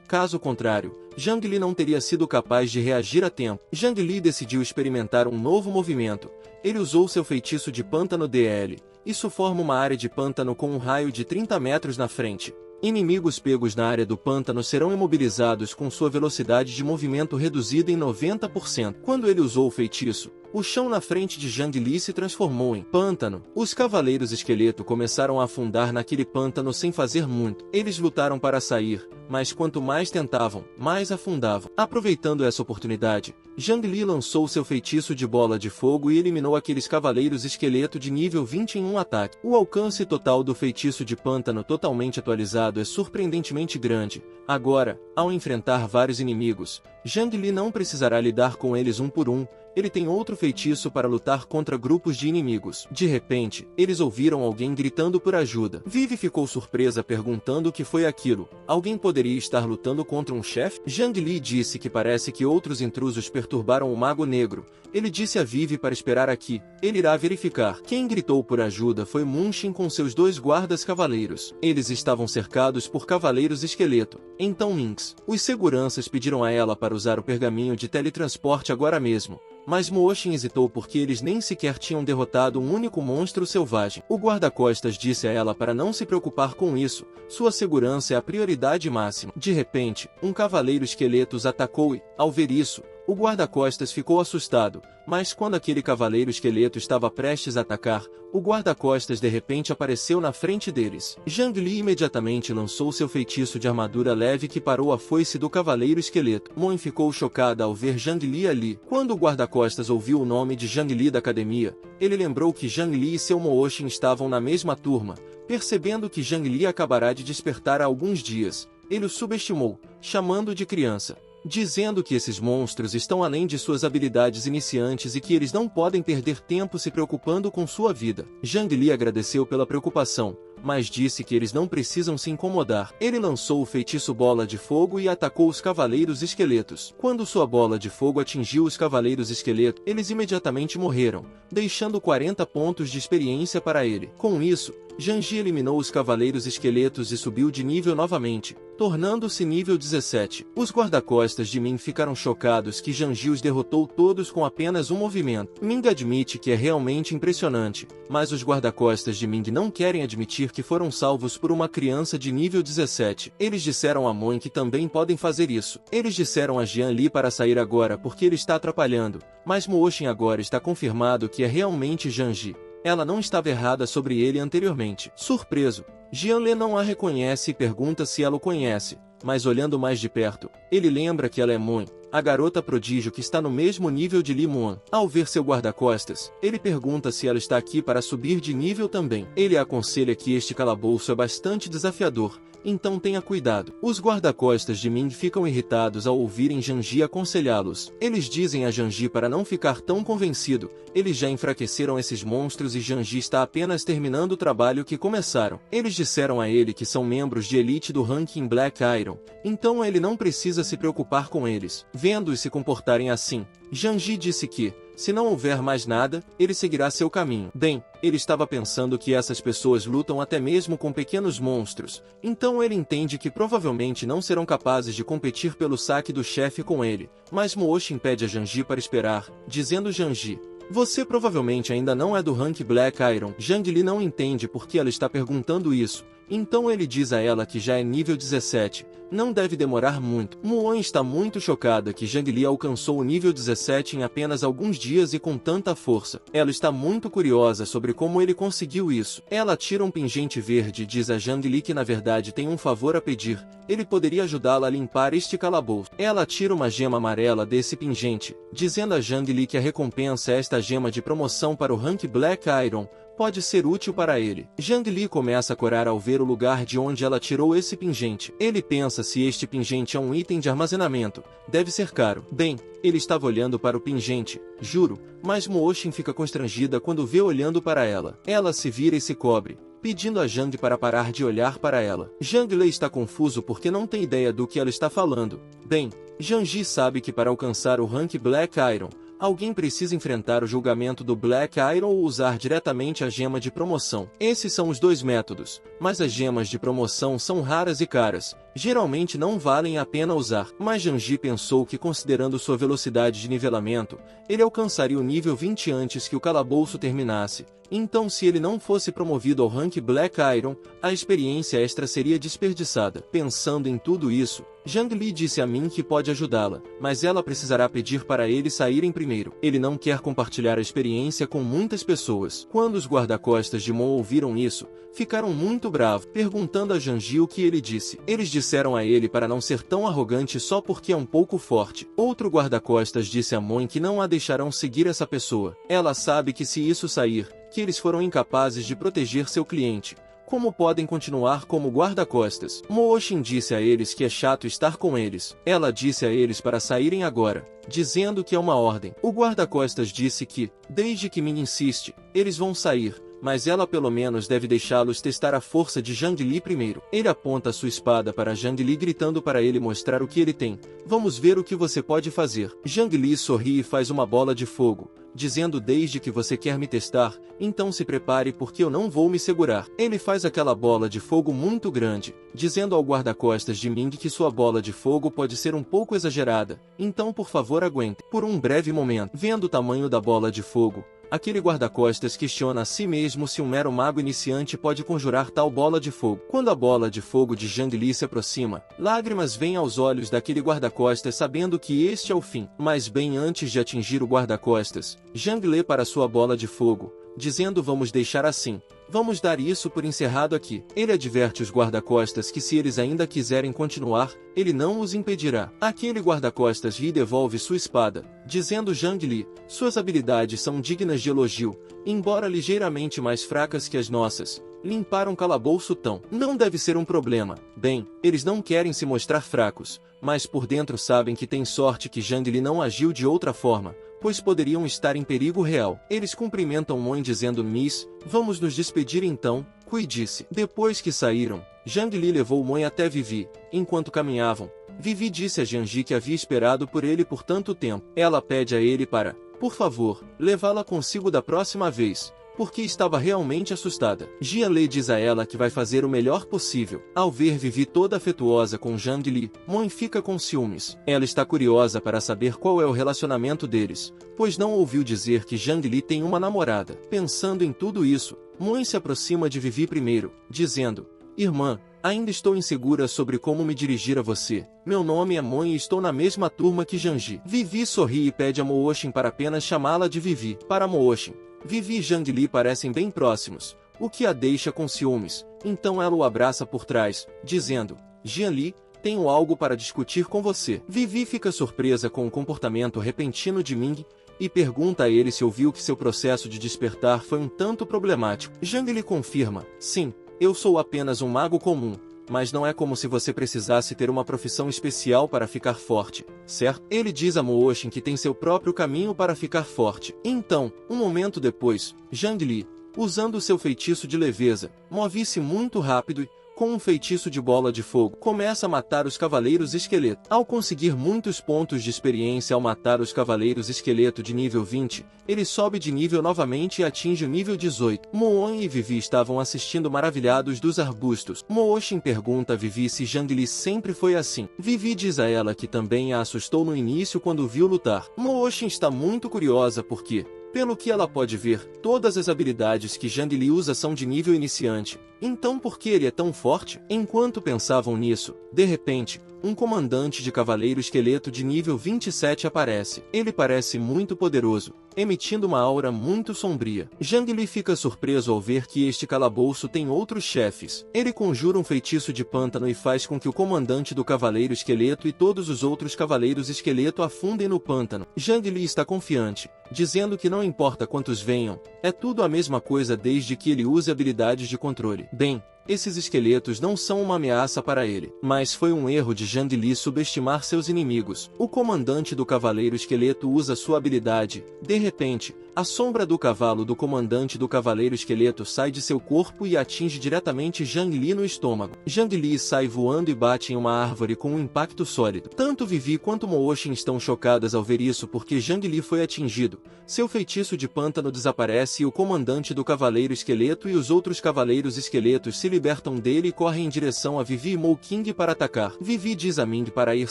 Caso contrário, Zhang Li não teria sido capaz de reagir a tempo. Zhang Li decidiu experimentar um novo movimento. Ele usou seu feitiço de pântano DL. Isso forma uma área de pântano com um raio de 30 metros na frente. Inimigos pegos na área do pântano serão imobilizados com sua velocidade de movimento reduzida em 90%. Quando ele usou o feitiço, o chão na frente de Zhang Li se transformou em pântano. Os cavaleiros esqueleto começaram a afundar naquele pântano sem fazer muito. Eles lutaram para sair, mas quanto mais tentavam, mais afundavam. Aproveitando essa oportunidade, Zhang Li lançou seu feitiço de bola de fogo e eliminou aqueles cavaleiros esqueleto de nível 20 em um ataque. O alcance total do feitiço de pântano totalmente atualizado é surpreendentemente grande. Agora, ao enfrentar vários inimigos, Zhang Li não precisará lidar com eles um por um. Ele tem outro feitiço para lutar contra grupos de inimigos. De repente, eles ouviram alguém gritando por ajuda. Vivi ficou surpresa perguntando o que foi aquilo. Alguém poderia estar lutando contra um chefe? Zhang Li disse que parece que outros intrusos perturbaram o Mago Negro. Ele disse a Vivi para esperar aqui. Ele irá verificar. Quem gritou por ajuda foi Munshin com seus 2 guardas cavaleiros. Eles estavam cercados por cavaleiros esqueleto. Então Minx. Os seguranças pediram a ela para usar o pergaminho de teletransporte agora mesmo. Mas Muoshin hesitou porque eles nem sequer tinham derrotado um único monstro selvagem. O guarda-costas disse a ela para não se preocupar com isso, sua segurança é a prioridade máxima. De repente, um cavaleiro esqueleto os atacou e, ao ver isso, o guarda-costas ficou assustado, mas quando aquele cavaleiro esqueleto estava prestes a atacar, o guarda-costas de repente apareceu na frente deles. Zhang Li imediatamente lançou seu feitiço de armadura leve que parou a foice do cavaleiro esqueleto. Moon ficou chocada ao ver Zhang Li ali. Quando o guarda-costas ouviu o nome de Zhang Li da academia, ele lembrou que Zhang Li e seu Muoshin estavam na mesma turma. Percebendo que Zhang Li acabará de despertar há alguns dias, ele o subestimou, chamando de criança, dizendo que esses monstros estão além de suas habilidades iniciantes e que eles não podem perder tempo se preocupando com sua vida. Zhang Li agradeceu pela preocupação, mas disse que eles não precisam se incomodar. Ele lançou o feitiço Bola de Fogo e atacou os cavaleiros esqueletos. Quando sua bola de fogo atingiu os cavaleiros esqueleto, eles imediatamente morreram, deixando 40 pontos de experiência para ele. Com isso, Zhang Li eliminou os cavaleiros esqueletos e subiu de nível novamente, tornando-se nível 17. Os guarda-costas de Ming ficaram chocados que Zhang Li os derrotou todos com apenas um movimento. Ming admite que é realmente impressionante, mas os guarda-costas de Ming não querem admitir que foram salvos por uma criança de nível 17. Eles disseram a Moon que também podem fazer isso. Eles disseram a Jian Li para sair agora porque ele está atrapalhando, mas Muoshin agora está confirmado que é realmente Zhang Li. Ela não estava errada sobre ele anteriormente. Surpreso, Jian Li não a reconhece e pergunta se ela o conhece, mas olhando mais de perto, ele lembra que ela é Moon. a garota prodígio que está no mesmo nível de Li Moon. Ao ver seu guarda-costas, ele pergunta se ela está aqui para subir de nível também. Ele a aconselha que este calabouço é bastante desafiador, então tenha cuidado. Os guarda-costas de Ming ficam irritados ao ouvirem Janji aconselhá-los. Eles dizem a Janji para não ficar tão convencido, eles já enfraqueceram esses monstros e Janji está apenas terminando o trabalho que começaram. Eles disseram a ele que são membros de elite do ranking Black Iron, então ele não precisa se preocupar com eles. Vendo-os se comportarem assim, Janji disse que, se não houver mais nada, ele seguirá seu caminho. Bem, ele estava pensando que essas pessoas lutam até mesmo com pequenos monstros, então ele entende que provavelmente não serão capazes de competir pelo saque do chefe com ele. Mas Mooshin pede a Janji para esperar, dizendo Janji, você provavelmente ainda não é do rank Black Iron. Zhang Li não entende por que ela está perguntando isso, então ele diz a ela que já é nível 17, não deve demorar muito. Muon está muito chocada que Zhang Li alcançou o nível 17 em apenas alguns dias e com tanta força. Ela está muito curiosa sobre como ele conseguiu isso. Ela tira um pingente verde e diz a Zhang Li que na verdade tem um favor a pedir, ele poderia ajudá-la a limpar este calabouço. Ela tira uma gema amarela desse pingente, dizendo a Zhang Li que a recompensa é esta gema de promoção para o rank Black Iron, pode ser útil para ele. Zhang Li começa a corar ao ver o lugar de onde ela tirou esse pingente. Ele pensa se este pingente é um item de armazenamento, deve ser caro. Bem, ele estava olhando para o pingente, juro, mas Mooshin fica constrangida quando vê olhando para ela. Ela se vira e se cobre, pedindo a Zhang para parar de olhar para ela. Zhang Li está confuso porque não tem ideia do que ela está falando. Bem, Janji sabe que para alcançar o rank Black Iron, alguém precisa enfrentar o julgamento do Black Iron ou usar diretamente a gema de promoção. Esses são os dois métodos, mas as gemas de promoção são raras e caras, geralmente não valem a pena usar. Mas Janji pensou que considerando sua velocidade de nivelamento, ele alcançaria o nível 20 antes que o calabouço terminasse. Então se ele não fosse promovido ao rank Black Iron, a experiência extra seria desperdiçada. Pensando em tudo isso, Zhang Li disse a Min que pode ajudá-la, mas ela precisará pedir para eles saírem primeiro. Ele não quer compartilhar a experiência com muitas pessoas. Quando os guarda-costas de Mon ouviram isso, ficaram muito bravos, perguntando a Janji o que ele disse. Eles disseram a ele para não ser tão arrogante só porque é um pouco forte. Outro guarda-costas disse a Mon que não a deixarão seguir essa pessoa. Ela sabe que se isso sair, que eles foram incapazes de proteger seu cliente. Como podem continuar como guarda-costas? Mooshin disse a eles que é chato estar com eles. Ela disse a eles para saírem agora, dizendo que é uma ordem. O guarda-costas disse que, desde que Min insiste, eles vão sair, mas ela pelo menos deve deixá-los testar a força de Zhang Li primeiro. Ele aponta sua espada para Zhang Li gritando para ele mostrar o que ele tem. Vamos ver o que você pode fazer. Zhang Li sorri e faz uma bola de fogo, dizendo desde que você quer me testar, então se prepare porque eu não vou me segurar. Ele faz aquela bola de fogo muito grande, dizendo ao guarda-costas de Ming que sua bola de fogo pode ser um pouco exagerada, então por favor aguente. Por um breve momento, vendo o tamanho da bola de fogo, aquele guarda-costas questiona a si mesmo se um mero mago iniciante pode conjurar tal bola de fogo. Quando a bola de fogo de Zhang Li se aproxima, lágrimas vêm aos olhos daquele guarda-costas sabendo que este é o fim. Mas bem antes de atingir o guarda-costas, Zhang Li para sua bola de fogo, dizendo vamos deixar assim. Vamos dar isso por encerrado aqui. Ele adverte os guarda-costas que se eles ainda quiserem continuar, ele não os impedirá. Aquele guarda-costas ri e devolve sua espada, dizendo Zhang Li, suas habilidades são dignas de elogio, embora ligeiramente mais fracas que as nossas. Limpar um calabouço tão não deve ser um problema. Bem, eles não querem se mostrar fracos, mas por dentro sabem que tem sorte que Zhang Li não agiu de outra forma, pois poderiam estar em perigo real. Eles cumprimentam Mon dizendo Miss, vamos nos despedir então, cuide-se. Depois que saíram, Zhang Li levou Mon até Vivi. Enquanto caminhavam, Vivi disse a Janji que havia esperado por ele por tanto tempo. Ela pede a ele para, por favor, levá-la consigo da próxima vez, porque estava realmente assustada. Jianlei diz a ela que vai fazer o melhor possível. Ao ver Vivi toda afetuosa com Zhang Li, Mon fica com ciúmes. Ela está curiosa para saber qual é o relacionamento deles, pois não ouviu dizer que Zhang Li tem uma namorada. Pensando em tudo isso, Mon se aproxima de Vivi primeiro, dizendo, irmã, ainda estou insegura sobre como me dirigir a você. Meu nome é Mon e estou na mesma turma que Janji. Vivi sorri e pede a Mooshin para apenas chamá-la de Vivi. Para Mooshin, Vivi e Zhang Li parecem bem próximos, o que a deixa com ciúmes, então ela o abraça por trás, dizendo, Jianli, tenho algo para discutir com você. Vivi fica surpresa com o comportamento repentino de Ming e pergunta a ele se ouviu que seu processo de despertar foi um tanto problemático. Zhang lhe confirma: sim, eu sou apenas um mago comum, mas não é como se você precisasse ter uma profissão especial para ficar forte, certo? Ele diz a Mo Oshin que tem seu próprio caminho para ficar forte. Então, um momento depois, Zhang Li, usando seu feitiço de leveza, move-se muito rápido e, com um feitiço de bola de fogo, começa a matar os cavaleiros esqueleto. Ao conseguir muitos pontos de experiência ao matar os cavaleiros esqueleto de nível 20, ele sobe de nível novamente e atinge o nível 18. Moon e Vivi estavam assistindo maravilhados dos arbustos. Mo Oshin pergunta a Vivi se Zhang Li sempre foi assim. Vivi diz a ela que também a assustou no início quando viu lutar. Mo Oshin está muito curiosa porque, pelo que ela pode ver, todas as habilidades que Zhang Li usa são de nível iniciante. Então por que ele é tão forte? Enquanto pensavam nisso, de repente, um comandante de cavaleiro esqueleto de nível 27 aparece. Ele parece muito poderoso, emitindo uma aura muito sombria. Zhang Li fica surpreso ao ver que este calabouço tem outros chefes. Ele conjura um feitiço de pântano e faz com que o comandante do cavaleiro esqueleto e todos os outros cavaleiros esqueleto afundem no pântano. Zhang Li está confiante, dizendo que não importa quantos venham, é tudo a mesma coisa desde que ele use habilidades de controle. Bem, esses esqueletos não são uma ameaça para ele, mas foi um erro de Zhang Li subestimar seus inimigos. O comandante do cavaleiro esqueleto usa sua habilidade. De repente, a sombra do cavalo do comandante do cavaleiro esqueleto sai de seu corpo e atinge diretamente Zhang Li no estômago. Zhang Li sai voando e bate em uma árvore com um impacto sólido. Tanto Vivi quanto Mo Oshin estão chocadas ao ver isso porque Zhang Li foi atingido. Seu feitiço de pântano desaparece e o comandante do cavaleiro esqueleto e os outros cavaleiros esqueletos se libertam dele e correm em direção a Vivi e Mo King para atacar. Vivi diz a Ming para ir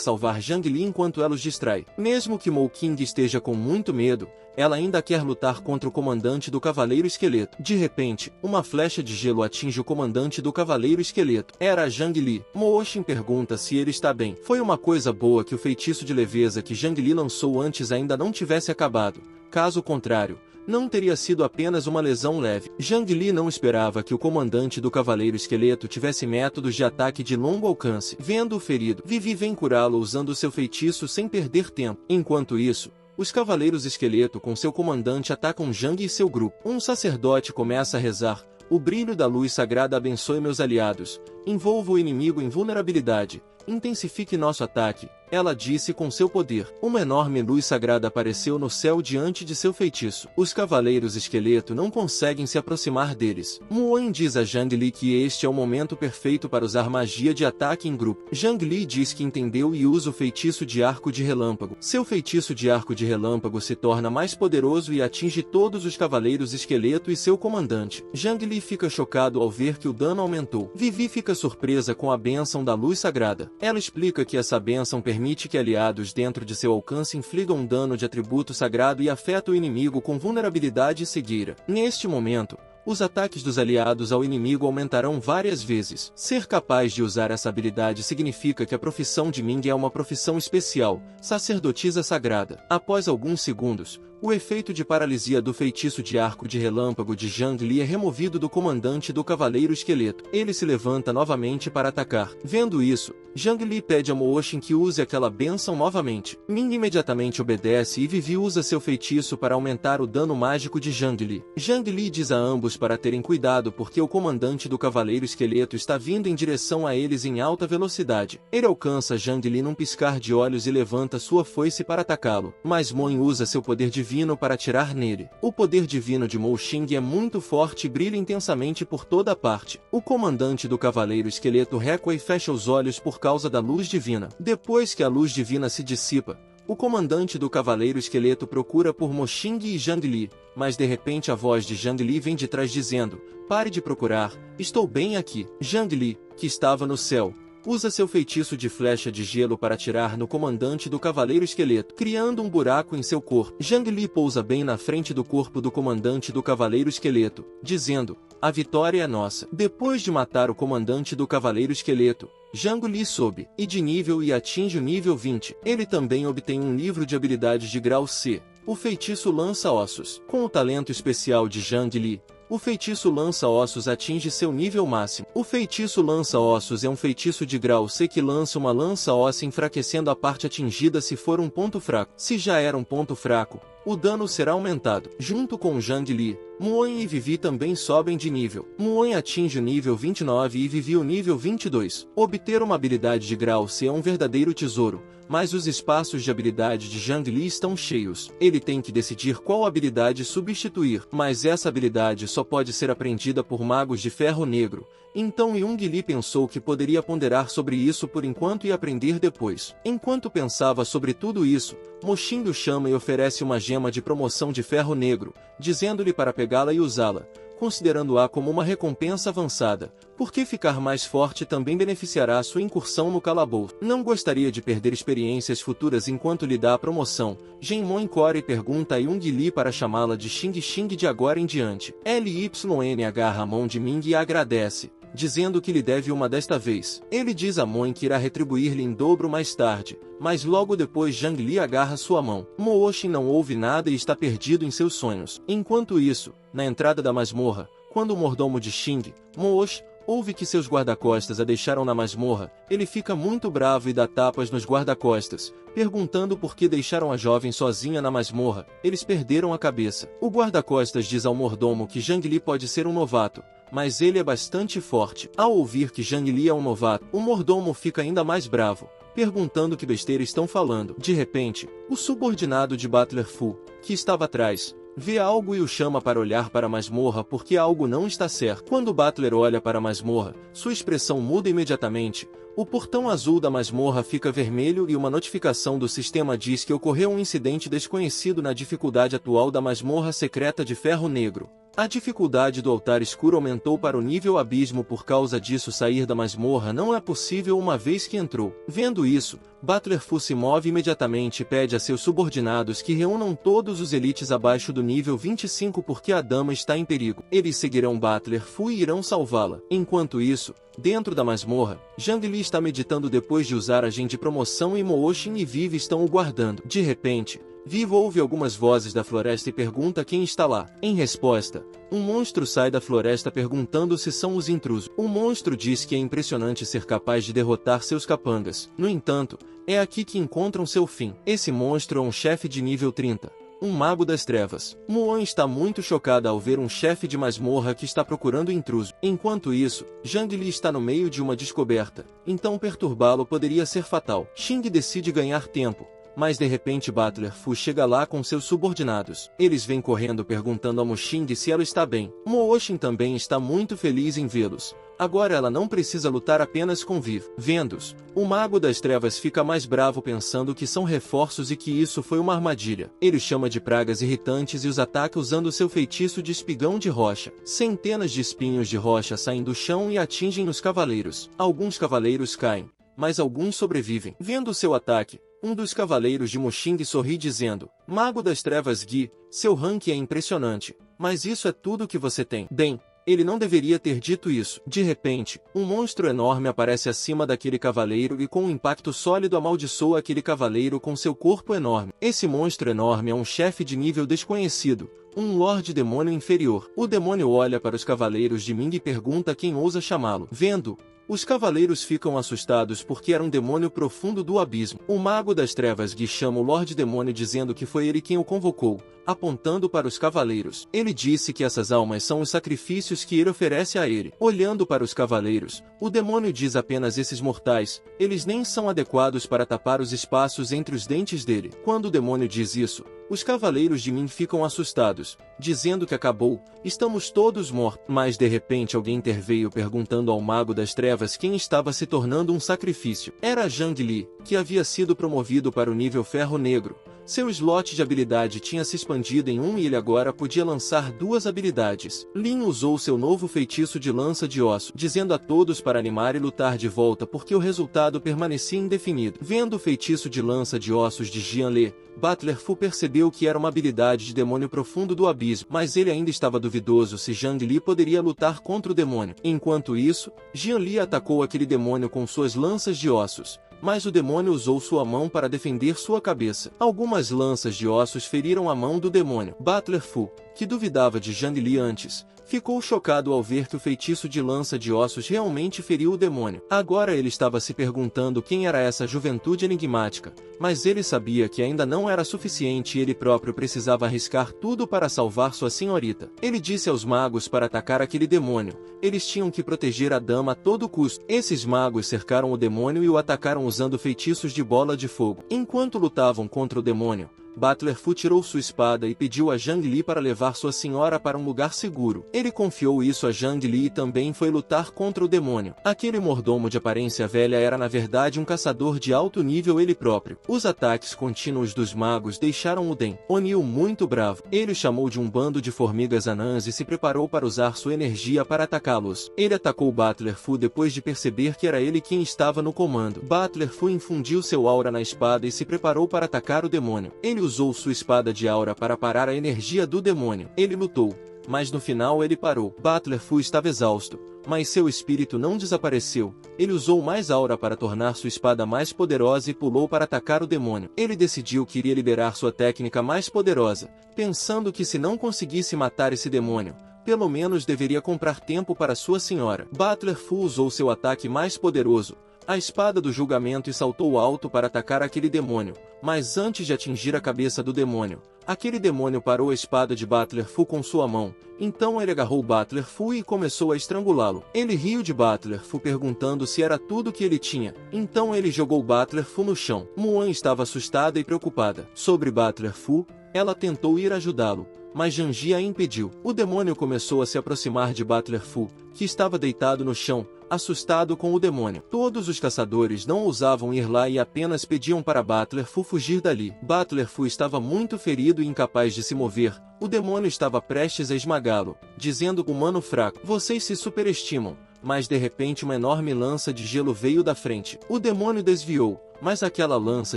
salvar Zhang Li enquanto ela os distrai. Mesmo que Mo King esteja com muito medo, ela ainda quer lutar contra o comandante do cavaleiro esqueleto. De repente, uma flecha de gelo atinge o comandante do cavaleiro esqueleto. Era Zhang Li. Mo Oshin pergunta se ele está bem. Foi uma coisa boa que o feitiço de leveza que Zhang Li lançou antes ainda não tivesse acabado. Caso contrário, não teria sido apenas uma lesão leve. Zhang Li não esperava que o comandante do cavaleiro esqueleto tivesse métodos de ataque de longo alcance. Vendo-o ferido, Vivi vem curá-lo usando seu feitiço sem perder tempo. Enquanto isso, os cavaleiros esqueleto com seu comandante atacam Zhang e seu grupo. Um sacerdote começa a rezar: o brilho da luz sagrada abençoe meus aliados, envolva o inimigo em vulnerabilidade, intensifique nosso ataque. Ela disse com seu poder. Uma enorme luz sagrada apareceu no céu diante de seu feitiço. Os cavaleiros esqueleto não conseguem se aproximar deles. Muan diz a Zhang Li que este é o momento perfeito para usar magia de ataque em grupo. Zhang Li diz que entendeu e usa o feitiço de arco de relâmpago. Seu feitiço de arco de relâmpago se torna mais poderoso e atinge todos os cavaleiros esqueleto e seu comandante. Zhang Li fica chocado ao ver que o dano aumentou. Vivi fica surpresa com a bênção da luz sagrada. Ela explica que essa bênção permite que aliados dentro de seu alcance infligam um dano de atributo sagrado e afeta o inimigo com vulnerabilidade e cegueira. Neste momento, os ataques dos aliados ao inimigo aumentarão várias vezes. Ser capaz de usar essa habilidade significa que a profissão de Ming é uma profissão especial, sacerdotisa sagrada. Após alguns segundos, o efeito de paralisia do feitiço de arco de relâmpago de Zhang Li é removido do comandante do cavaleiro esqueleto. Ele se levanta novamente para atacar. Vendo isso, Zhang Li pede a Mo Oshin que use aquela bênção novamente. Ming imediatamente obedece e Vivi usa seu feitiço para aumentar o dano mágico de Zhang Li. Zhang Li diz a ambos para terem cuidado porque o comandante do cavaleiro esqueleto está vindo em direção a eles em alta velocidade. Ele alcança Zhang Li num piscar de olhos e levanta sua foice para atacá-lo. Mas Mon usa seu poder divino para atirar nele. O poder divino de Mo Xing é muito forte e brilha intensamente por toda a parte. O comandante do cavaleiro esqueleto recua e fecha os olhos por causa da luz divina. Depois que a luz divina se dissipa, o comandante do cavaleiro esqueleto procura por Mo Xing e Zhang Li, mas de repente a voz de Zhang Li vem de trás dizendo: pare de procurar, estou bem aqui. Zhang Li, que estava no céu, usa seu feitiço de flecha de gelo para atirar no comandante do cavaleiro esqueleto, criando um buraco em seu corpo. Zhang Li pousa bem na frente do corpo do comandante do cavaleiro esqueleto, dizendo: a vitória é nossa. Depois de matar o comandante do cavaleiro esqueleto, Zhang Li sobe de nível e atinge o nível 20. Ele também obtém um livro de habilidades de grau C. O feitiço lança ossos. Com o talento especial de Zhang Li, o feitiço lança-ossos atinge seu nível máximo. O feitiço lança-ossos é um feitiço de grau C que lança uma lança óssea enfraquecendo a parte atingida se for um ponto fraco. Se já era um ponto fraco, o dano será aumentado. Junto com Zhang Li, Muon e Vivi também sobem de nível. Muon atinge o nível 29 e Vivi o nível 22. Obter uma habilidade de grau C é um verdadeiro tesouro, mas os espaços de habilidade de Zhang Li estão cheios. Ele tem que decidir qual habilidade substituir, mas essa habilidade só pode ser aprendida por magos de ferro negro. Então Yung Li pensou que poderia ponderar sobre isso por enquanto e aprender depois. Enquanto pensava sobre tudo isso, Moshin o chama e oferece uma gema de promoção de ferro negro, dizendo-lhe para pegá-la e usá-la, considerando-a como uma recompensa avançada, porque ficar mais forte também beneficiará sua incursão no calabouço. Não gostaria de perder experiências futuras enquanto lhe dá a promoção. Genmon Core pergunta a Yung Li para chamá-la de Xing Xing de agora em diante. Lyn agarra a mão de Ming e agradece, dizendo que lhe deve uma desta vez. Ele diz a Mon que irá retribuir-lhe em dobro mais tarde, mas logo depois Zhang Li agarra sua mão. Mooshin não ouve nada e está perdido em seus sonhos. Enquanto isso, na entrada da masmorra, quando o mordomo de Xing, Moosh, ouve que seus guarda-costas a deixaram na masmorra, ele fica muito bravo e dá tapas nos guarda-costas, perguntando por que deixaram a jovem sozinha na masmorra. Eles perderam a cabeça. O guarda-costas diz ao mordomo que Zhang Li pode ser um novato, mas ele é bastante forte. Ao ouvir que Zhang Li é um novato, o mordomo fica ainda mais bravo, perguntando que besteira estão falando. De repente, o subordinado de Butler Fu, que estava atrás, vê algo e o chama para olhar para a masmorra porque algo não está certo. Quando Butler olha para a masmorra, sua expressão muda imediatamente. O portão azul da masmorra fica vermelho e uma notificação do sistema diz que ocorreu um incidente desconhecido na dificuldade atual da masmorra secreta de ferro negro. A dificuldade do altar escuro aumentou para o nível abismo, por causa disso sair da masmorra não é possível uma vez que entrou. Vendo isso, Butler Fu se move imediatamente e pede a seus subordinados que reúnam todos os elites abaixo do nível 25 porque a dama está em perigo. Eles seguirão Butler Fu e irão salvá-la. Enquanto isso, dentro da masmorra, Zhang Li está meditando depois de usar a gem de promoção e Mooshin e Vivi estão o guardando. De repente, Vivo ouve algumas vozes da floresta e pergunta quem está lá. Em resposta, um monstro sai da floresta perguntando se são os intrusos. O monstro diz que é impressionante ser capaz de derrotar seus capangas. No entanto, é aqui que encontram seu fim. Esse monstro é um chefe de nível 30. Um mago das trevas. Muon está muito chocada ao ver um chefe de masmorra que está procurando intruso. Enquanto isso, Zhang Li está no meio de uma descoberta, então perturbá-lo poderia ser fatal. Xing decide ganhar tempo, mas de repente Butler Fu chega lá com seus subordinados. Eles vêm correndo perguntando a Moxing se ela está bem. Mooshin também está muito feliz em vê-los. Agora ela não precisa lutar apenas com Viv. Vendo-os, o Mago das Trevas fica mais bravo pensando que são reforços e que isso foi uma armadilha. Ele chama de pragas irritantes e os ataca usando seu feitiço de espigão de rocha. Centenas de espinhos de rocha saem do chão e atingem os cavaleiros. Alguns cavaleiros caem, mas alguns sobrevivem. Vendo seu ataque, um dos cavaleiros de Moxing sorri dizendo: Mago das Trevas Gui, seu rank é impressionante, mas isso é tudo que você tem. Bem, ele não deveria ter dito isso. De repente, um monstro enorme aparece acima daquele cavaleiro e com um impacto sólido amaldiçoa aquele cavaleiro com seu corpo enorme. Esse monstro enorme é um chefe de nível desconhecido, um Lorde Demônio inferior. O demônio olha para os cavaleiros de Ming e pergunta quem ousa chamá-lo. Vendo, os cavaleiros ficam assustados porque era um demônio profundo do abismo. O Mago das Trevas Gui chama o Lorde Demônio dizendo que foi ele quem o convocou, apontando para os cavaleiros. Ele disse que essas almas são os sacrifícios que ele oferece a ele. Olhando para os cavaleiros, o demônio diz apenas esses mortais, eles nem são adequados para tapar os espaços entre os dentes dele. Quando o demônio diz isso, os cavaleiros de Min ficam assustados, dizendo que acabou, estamos todos mortos. Mas de repente alguém interveio perguntando ao Mago das Trevas quem estava se tornando um sacrifício. Era Zhang Li, que havia sido promovido para o nível Ferro Negro. Seu slot de habilidade tinha se expandido em um e ele agora podia lançar duas habilidades. Lin usou seu novo feitiço de lança de osso, dizendo a todos para animar e lutar de volta porque o resultado permanecia indefinido. Vendo o feitiço de lança de ossos de Jian Li, Butler Fu percebeu que era uma habilidade de demônio profundo do abismo, mas ele ainda estava duvidoso se Zhang Li poderia lutar contra o demônio. Enquanto isso, Jian Li atacou aquele demônio com suas lanças de ossos, mas o demônio usou sua mão para defender sua cabeça. Algumas lanças de ossos feriram a mão do demônio. Butler Fu, que duvidava de Zhang Li antes, Ficou chocado ao ver que o feitiço de lança de ossos realmente feriu o demônio. Agora ele estava se perguntando quem era essa juventude enigmática, mas ele sabia que ainda não era suficiente e ele próprio precisava arriscar tudo para salvar sua senhorita. Ele disse aos magos para atacar aquele demônio. Eles tinham que proteger a dama a todo custo. Esses magos cercaram o demônio e o atacaram usando feitiços de bola de fogo. Enquanto lutavam contra o demônio, Butler Fu tirou sua espada e pediu a Zhang Li para levar sua senhora para um lugar seguro. Ele confiou isso a Zhang Li e também foi lutar contra o demônio. Aquele mordomo de aparência velha era na verdade um caçador de alto nível ele próprio. Os ataques contínuos dos magos deixaram o Den O'Neill muito bravo. Ele chamou de um bando de formigas anãs e se preparou para usar sua energia para atacá-los. Ele atacou Butler Fu depois de perceber que era ele quem estava no comando. Butler Fu infundiu seu aura na espada e se preparou para atacar o demônio. Ele usou sua espada de aura para parar a energia do demônio. Ele lutou, mas no final ele parou. Butler Fu estava exausto, mas seu espírito não desapareceu. Ele usou mais aura para tornar sua espada mais poderosa e pulou para atacar o demônio. Ele decidiu que iria liberar sua técnica mais poderosa, pensando que se não conseguisse matar esse demônio, pelo menos deveria comprar tempo para sua senhora. Butler Fu usou seu ataque mais poderoso, a espada do julgamento, e saltou alto para atacar aquele demônio. Mas antes de atingir a cabeça do demônio, aquele demônio parou a espada de Butler Fu com sua mão. Então ele agarrou Butler Fu e começou a estrangulá-lo. Ele riu de Butler Fu perguntando se era tudo que ele tinha. Então ele jogou Butler Fu no chão. Muan estava assustada e preocupada. Sobre Butler Fu, ela tentou ir ajudá-lo, mas Janji a impediu. O demônio começou a se aproximar de Butler Fu, que estava deitado no chão, assustado com o demônio. Todos os caçadores não ousavam ir lá e apenas pediam para Butler Fu fugir dali. Butler Fu estava muito ferido e incapaz de se mover. O demônio estava prestes a esmagá-lo, dizendo humano fraco: "Vocês se superestimam." Mas de repente uma enorme lança de gelo veio da frente. O demônio desviou, mas aquela lança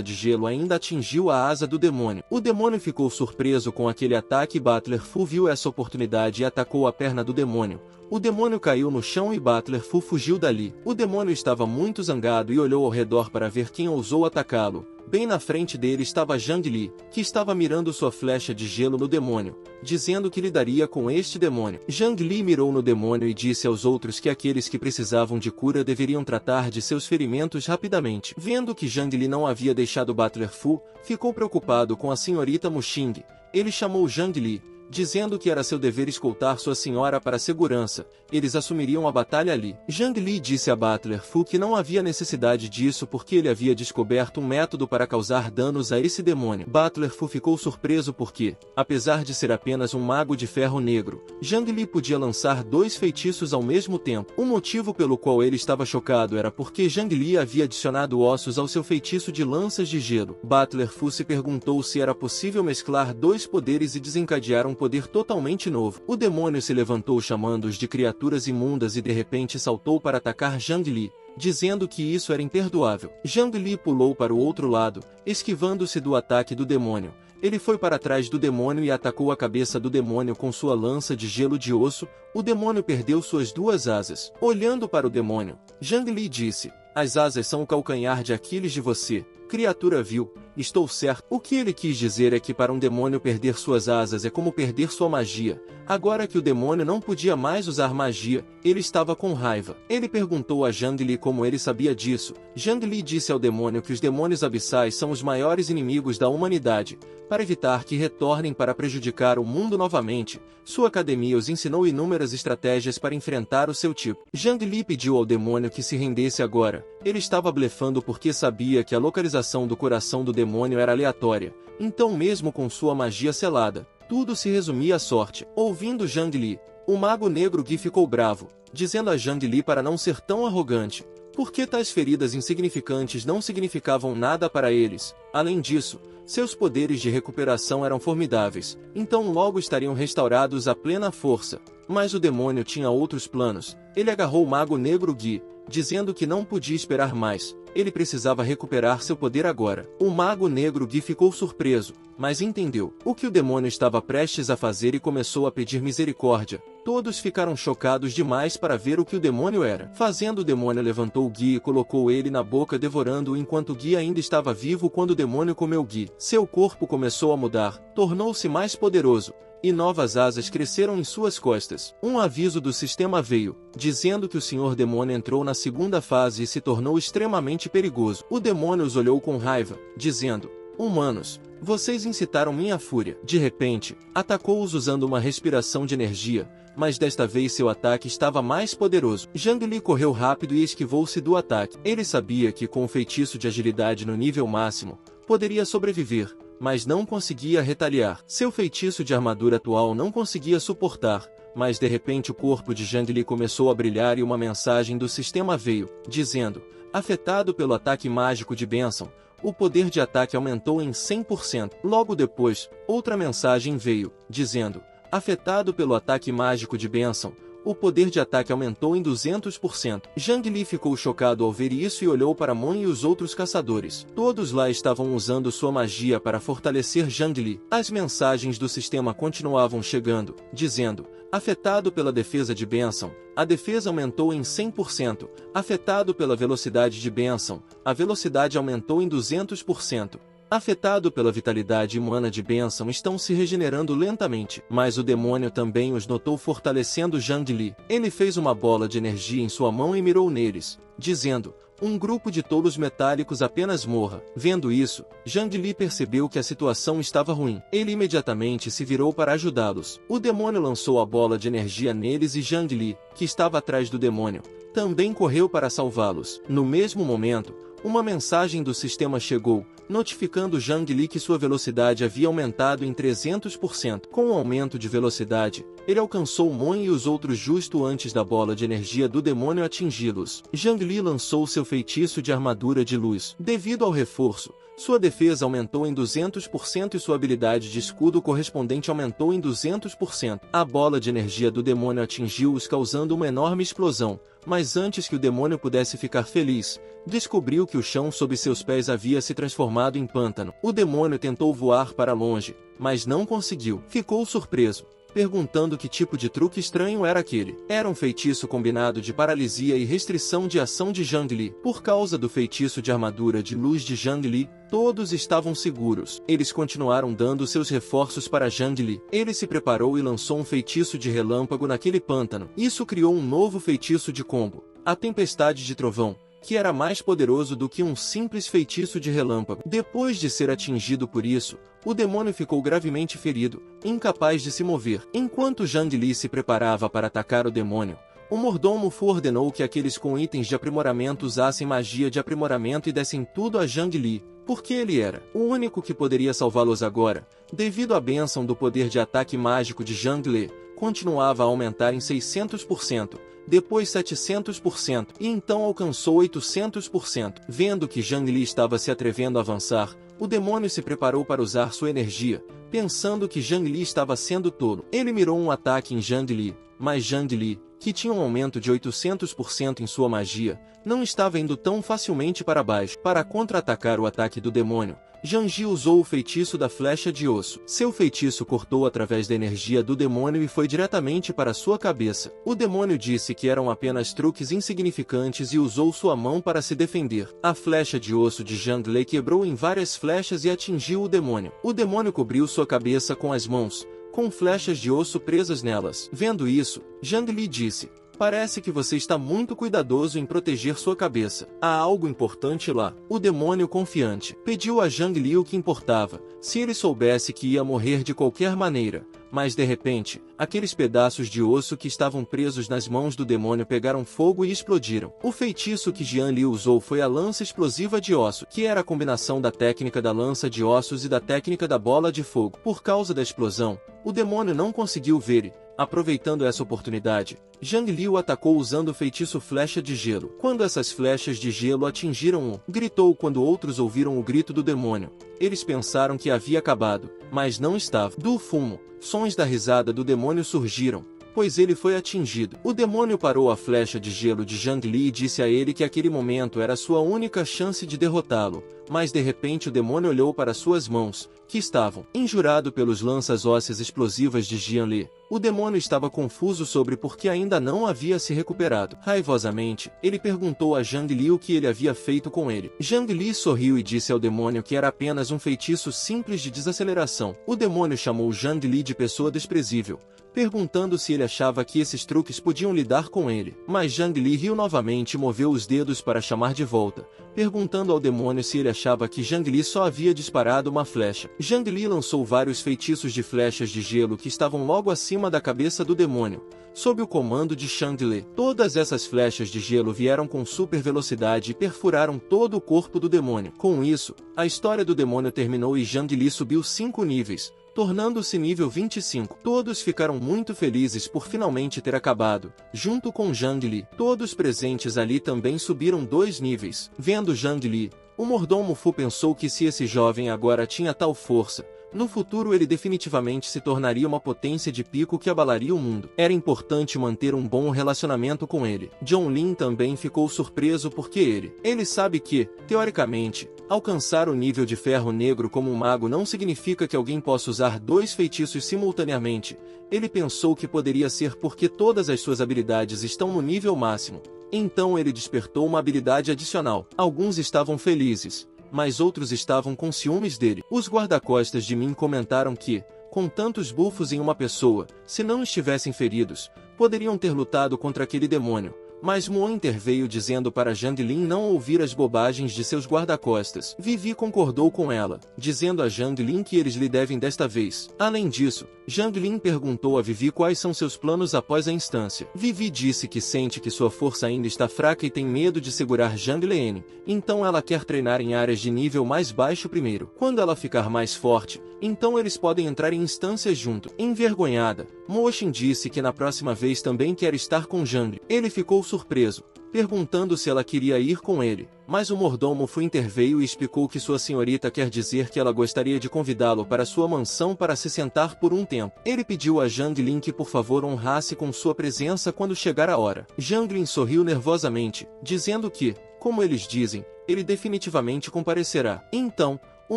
de gelo ainda atingiu a asa do demônio. O demônio ficou surpreso com aquele ataque e Butler Fu viu essa oportunidade e atacou a perna do demônio. O demônio caiu no chão e Butler Fu fugiu dali. O demônio estava muito zangado e olhou ao redor para ver quem ousou atacá-lo. Bem na frente dele estava Zhang Li, que estava mirando sua flecha de gelo no demônio, dizendo que lidaria com este demônio. Zhang Li mirou no demônio e disse aos outros que aqueles que precisavam de cura deveriam tratar de seus ferimentos rapidamente. Vendo que Zhang Li não havia deixado Butler Fu, ficou preocupado com a senhorita Muxing. Ele chamou Zhang Li, dizendo que era seu dever escoltar sua senhora para a segurança. Eles assumiriam a batalha ali. Zhang Li disse a Butler Fu que não havia necessidade disso porque ele havia descoberto um método para causar danos a esse demônio. Butler Fu ficou surpreso porque, apesar de ser apenas um mago de ferro negro, Zhang Li podia lançar 2 feitiços ao mesmo tempo. O motivo pelo qual ele estava chocado era porque Zhang Li havia adicionado ossos ao seu feitiço de lanças de gelo. Butler Fu se perguntou se era possível mesclar 2 poderes e desencadear um poder totalmente novo. O demônio se levantou chamando-os de criaturas imundas e de repente saltou para atacar Zhang Li, dizendo que isso era imperdoável. Zhang Li pulou para o outro lado, esquivando-se do ataque do demônio. Ele foi para trás do demônio e atacou a cabeça do demônio com sua lança de gelo de osso. O demônio perdeu suas 2 asas. Olhando para o demônio, Zhang Li disse: "As asas são o calcanhar de Aquiles de você, criatura vil." Estou certo. O que ele quis dizer é que para um demônio perder suas asas é como perder sua magia. Agora que o demônio não podia mais usar magia, ele estava com raiva. Ele perguntou a Zhang Li como ele sabia disso. Zhang Li disse ao demônio que os demônios abissais são os maiores inimigos da humanidade. Para evitar que retornem para prejudicar o mundo novamente, sua academia os ensinou inúmeras estratégias para enfrentar o seu tipo. Zhang Li pediu ao demônio que se rendesse agora. Ele estava blefando porque sabia que a localização do coração do demônio era aleatória. Então, mesmo com sua magia selada, tudo se resumia à sorte. Ouvindo Zhang Li, o mago negro Gui ficou bravo, dizendo a Zhang Li para não ser tão arrogante, porque tais feridas insignificantes não significavam nada para eles. Além disso, seus poderes de recuperação eram formidáveis, então logo estariam restaurados à plena força. Mas o demônio tinha outros planos. Ele agarrou o mago negro Gui, dizendo que não podia esperar mais. Ele precisava recuperar seu poder agora. O mago negro Gui ficou surpreso, mas entendeu o que o demônio estava prestes a fazer e começou a pedir misericórdia. Todos ficaram chocados demais para ver o que o demônio era. Fazendo, o demônio levantou Gui e colocou ele na boca, devorando-o enquanto Gui ainda estava vivo. Quando o demônio comeu Gui, seu corpo começou a mudar, tornou-se mais poderoso. e novas asas cresceram em suas costas. Um aviso do sistema veio, dizendo que o Senhor Demônio entrou na segunda fase e se tornou extremamente perigoso. O demônio os olhou com raiva, dizendo: humanos, vocês incitaram minha fúria. De repente, atacou-os usando uma respiração de energia, mas desta vez seu ataque estava mais poderoso. Zhang Li correu rápido e esquivou-se do ataque. Ele sabia que com o feitiço de agilidade no nível máximo, poderia sobreviver, mas não conseguia retaliar. Seu feitiço de armadura atual não conseguia suportar, mas de repente o corpo de Zhang Li começou a brilhar e uma mensagem do sistema veio, dizendo: afetado pelo ataque mágico de bênção, o poder de ataque aumentou em 100%. Logo depois, outra mensagem veio, dizendo: afetado pelo ataque mágico de bênção, o poder de ataque aumentou em 200%. Zhang Li ficou chocado ao ver isso e olhou para Mon e os outros caçadores. Todos lá estavam usando sua magia para fortalecer Zhang Li. As mensagens do sistema continuavam chegando, dizendo: afetado pela defesa de bênção, a defesa aumentou em 100%. Afetado pela velocidade de bênção, a velocidade aumentou em 200%. Afetado pela vitalidade humana de bênção, estão se regenerando lentamente. Mas o demônio também os notou fortalecendo Zhang Li. Ele fez uma bola de energia em sua mão e mirou neles, dizendo: um grupo de tolos metálicos apenas morra. Vendo isso, Zhang Li percebeu que a situação estava ruim. Ele imediatamente se virou para ajudá-los. O demônio lançou a bola de energia neles e Zhang Li, que estava atrás do demônio, também correu para salvá-los. No mesmo momento, uma mensagem do sistema chegou, notificando Zhang Li que sua velocidade havia aumentado em 300%. Com o aumento de velocidade, ele alcançou Mon e os outros justo antes da bola de energia do demônio atingi-los. Zhang Li lançou seu feitiço de armadura de luz. Devido ao reforço, sua defesa aumentou em 200% e sua habilidade de escudo correspondente aumentou em 200%. A bola de energia do demônio atingiu-os, causando uma enorme explosão. Mas antes que o demônio pudesse ficar feliz, descobriu que o chão sob seus pés havia se transformado em pântano. O demônio tentou voar para longe, mas não conseguiu. Ficou surpreso, perguntando que tipo de truque estranho era aquele. Era um feitiço combinado de paralisia e restrição de ação de Zhang Li. Por causa do feitiço de armadura de luz de Zhang Li, todos estavam seguros. Eles continuaram dando seus reforços para Zhang Li. Ele se preparou e lançou um feitiço de relâmpago naquele pântano. Isso criou um novo feitiço de combo, a Tempestade de Trovão, que era mais poderoso do que um simples feitiço de relâmpago. Depois de ser atingido por isso, o demônio ficou gravemente ferido, incapaz de se mover. Enquanto Zhang Li se preparava para atacar o demônio, o mordomo Fu ordenou que aqueles com itens de aprimoramento usassem magia de aprimoramento e dessem tudo a Zhang Li, porque ele era o único que poderia salvá-los agora. Devido à bênção do poder de ataque mágico de Zhang Li, continuava a aumentar em 600%. Depois 700%, e então alcançou 800%. Vendo que Zhang Li estava se atrevendo a avançar, o demônio se preparou para usar sua energia, pensando que Zhang Li estava sendo tolo. Ele mirou um ataque em Zhang Li, mas Zhang Li, que tinha um aumento de 800% em sua magia, não estava indo tão facilmente para baixo. Para contra-atacar o ataque do demônio, Zhang Li usou o feitiço da flecha de osso. Seu feitiço cortou através da energia do demônio e foi diretamente para sua cabeça. O demônio disse que eram apenas truques insignificantes e usou sua mão para se defender. A flecha de osso de Zhang Li quebrou em várias flechas e atingiu o demônio. O demônio cobriu sua cabeça com as mãos, com flechas de osso presas nelas. Vendo isso, Zhang Li disse: parece que você está muito cuidadoso em proteger sua cabeça. Há algo importante lá. O demônio confiante pediu a Zhang Li o que importava, se ele soubesse que ia morrer de qualquer maneira. Mas de repente, aqueles pedaços de osso que estavam presos nas mãos do demônio pegaram fogo e explodiram. O feitiço que Zhang Li usou foi a lança explosiva de osso, que era a combinação da técnica da lança de ossos e da técnica da bola de fogo. Por causa da explosão, o demônio não conseguiu ver. Aproveitando essa oportunidade, Zhang Li o atacou usando o feitiço flecha de gelo. Quando essas flechas de gelo atingiram-o, gritou quando outros ouviram o grito do demônio. Eles pensaram que havia acabado, mas não estava. Do fumo, sons da risada do demônio surgiram, pois ele foi atingido. O demônio parou a flecha de gelo de Zhang Li e disse a ele que aquele momento era sua única chance de derrotá-lo. Mas de repente o demônio olhou para suas mãos, que estavam injurado pelos lanças ósseas explosivas de Jian Li. O demônio estava confuso sobre por que ainda não havia se recuperado. Raivosamente, ele perguntou a Zhang Li o que ele havia feito com ele. Zhang Li sorriu e disse ao demônio que era apenas um feitiço simples de desaceleração. O demônio chamou Zhang Li de pessoa desprezível, perguntando se ele achava que esses truques podiam lidar com ele. Mas Zhang Li riu novamente e moveu os dedos para chamar de volta, perguntando ao demônio se ele achava que Zhang Li só havia disparado uma flecha. Zhang Li lançou vários feitiços de flechas de gelo que estavam logo acima da cabeça do demônio, sob o comando de Zhang Li. Todas essas flechas de gelo vieram com super velocidade e perfuraram todo o corpo do demônio. Com isso, a história do demônio terminou e Zhang Li subiu 5 níveis, tornando-se nível 25. Todos ficaram muito felizes por finalmente ter acabado. Junto com Zhang Li, todos presentes ali também subiram 2 níveis. Vendo Zhang Li, o mordomo Fu pensou que se esse jovem agora tinha tal força, no futuro ele definitivamente se tornaria uma potência de pico que abalaria o mundo. Era importante manter um bom relacionamento com ele. John Lin também ficou surpreso porque ele sabe que, teoricamente, alcançar o nível de ferro negro como um mago não significa que alguém possa usar 2 feitiços simultaneamente. Ele pensou que poderia ser porque todas as suas habilidades estão no nível máximo. Então ele despertou uma habilidade adicional. Alguns estavam felizes, mas outros estavam com ciúmes dele. Os guarda-costas de Min comentaram que, com tantos bufos em uma pessoa, se não estivessem feridos, poderiam ter lutado contra aquele demônio. Mas Mo interveio dizendo para Zhang Lin não ouvir as bobagens de seus guarda-costas. Vivi concordou com ela, dizendo a Zhang Lin que eles lhe devem desta vez. Além disso, Zhang Lin perguntou a Vivi quais são seus planos após a instância. Vivi disse que sente que sua força ainda está fraca e tem medo de segurar Zhang Lian, então ela quer treinar em áreas de nível mais baixo primeiro. Quando ela ficar mais forte, então eles podem entrar em instâncias junto. Envergonhada, Mo Xin disse que na próxima vez também quer estar com Zhang. Ele ficou surpreso, perguntando se ela queria ir com ele, mas o mordomo Fu interveio e explicou que sua senhorita quer dizer que ela gostaria de convidá-lo para sua mansão para se sentar por um tempo. Ele pediu a Zhang Lin que por favor honrasse com sua presença quando chegar a hora. Zhang Lin sorriu nervosamente, dizendo que, como eles dizem, ele definitivamente comparecerá. Então, o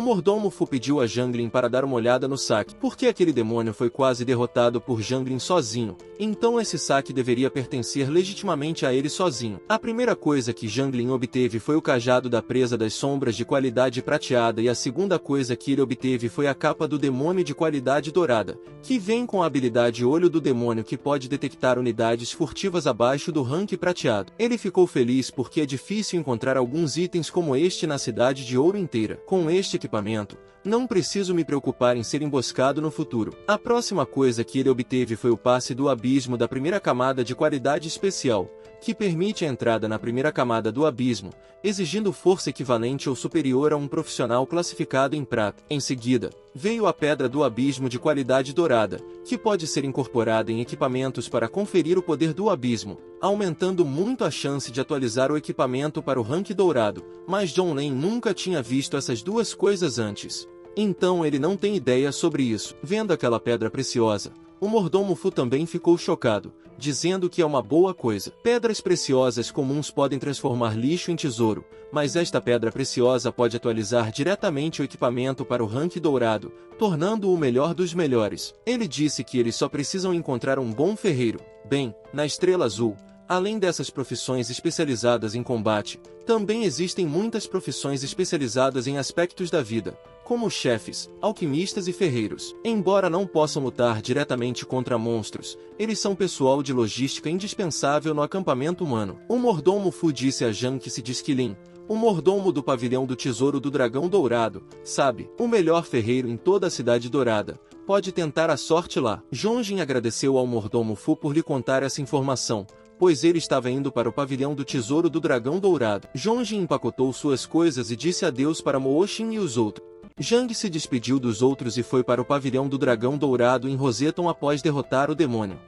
mordomo Fu pediu a Zhang Lin para dar uma olhada no saque, porque aquele demônio foi quase derrotado por Zhang Lin sozinho, então esse saque deveria pertencer legitimamente a ele sozinho. A primeira coisa que Zhang Lin obteve foi o cajado da presa das sombras de qualidade prateada e a segunda coisa que ele obteve foi a capa do demônio de qualidade dourada, que vem com a habilidade Olho do Demônio que pode detectar unidades furtivas abaixo do rank prateado. Ele ficou feliz porque é difícil encontrar alguns itens como este na cidade de Ouro inteira. Com este equipamento, não preciso me preocupar em ser emboscado no futuro. A próxima coisa que ele obteve foi o passe do abismo da primeira camada de qualidade especial, que permite a entrada na primeira camada do abismo, exigindo força equivalente ou superior a um profissional classificado em prata. Em seguida, veio a pedra do abismo de qualidade dourada, que pode ser incorporada em equipamentos para conferir o poder do abismo, aumentando muito a chance de atualizar o equipamento para o rank dourado, mas John Lin nunca tinha visto essas duas coisas antes. Então ele não tem ideia sobre isso. Vendo aquela pedra preciosa, o mordomo Fu também ficou chocado, dizendo que é uma boa coisa. Pedras preciosas comuns podem transformar lixo em tesouro, mas esta pedra preciosa pode atualizar diretamente o equipamento para o rank dourado, tornando-o o melhor dos melhores. Ele disse que eles só precisam encontrar um bom ferreiro. Bem, na Estrela Azul, além dessas profissões especializadas em combate, também existem muitas profissões especializadas em aspectos da vida, como chefes, alquimistas e ferreiros. Embora não possam lutar diretamente contra monstros, eles são pessoal de logística indispensável no acampamento humano. O mordomo Fu disse a Zhang que se diz que Lin, o mordomo do pavilhão do Tesouro do Dragão Dourado, sabe, o melhor ferreiro em toda a Cidade Dourada, pode tentar a sorte lá. Zhongjin agradeceu ao mordomo Fu por lhe contar essa informação, pois ele estava indo para o pavilhão do Tesouro do Dragão Dourado. Zhongjin empacotou suas coisas e disse adeus para Mo Xin e os outros. Zhang se despediu dos outros e foi para o pavilhão do Dragão Dourado em Roseton após derrotar o demônio.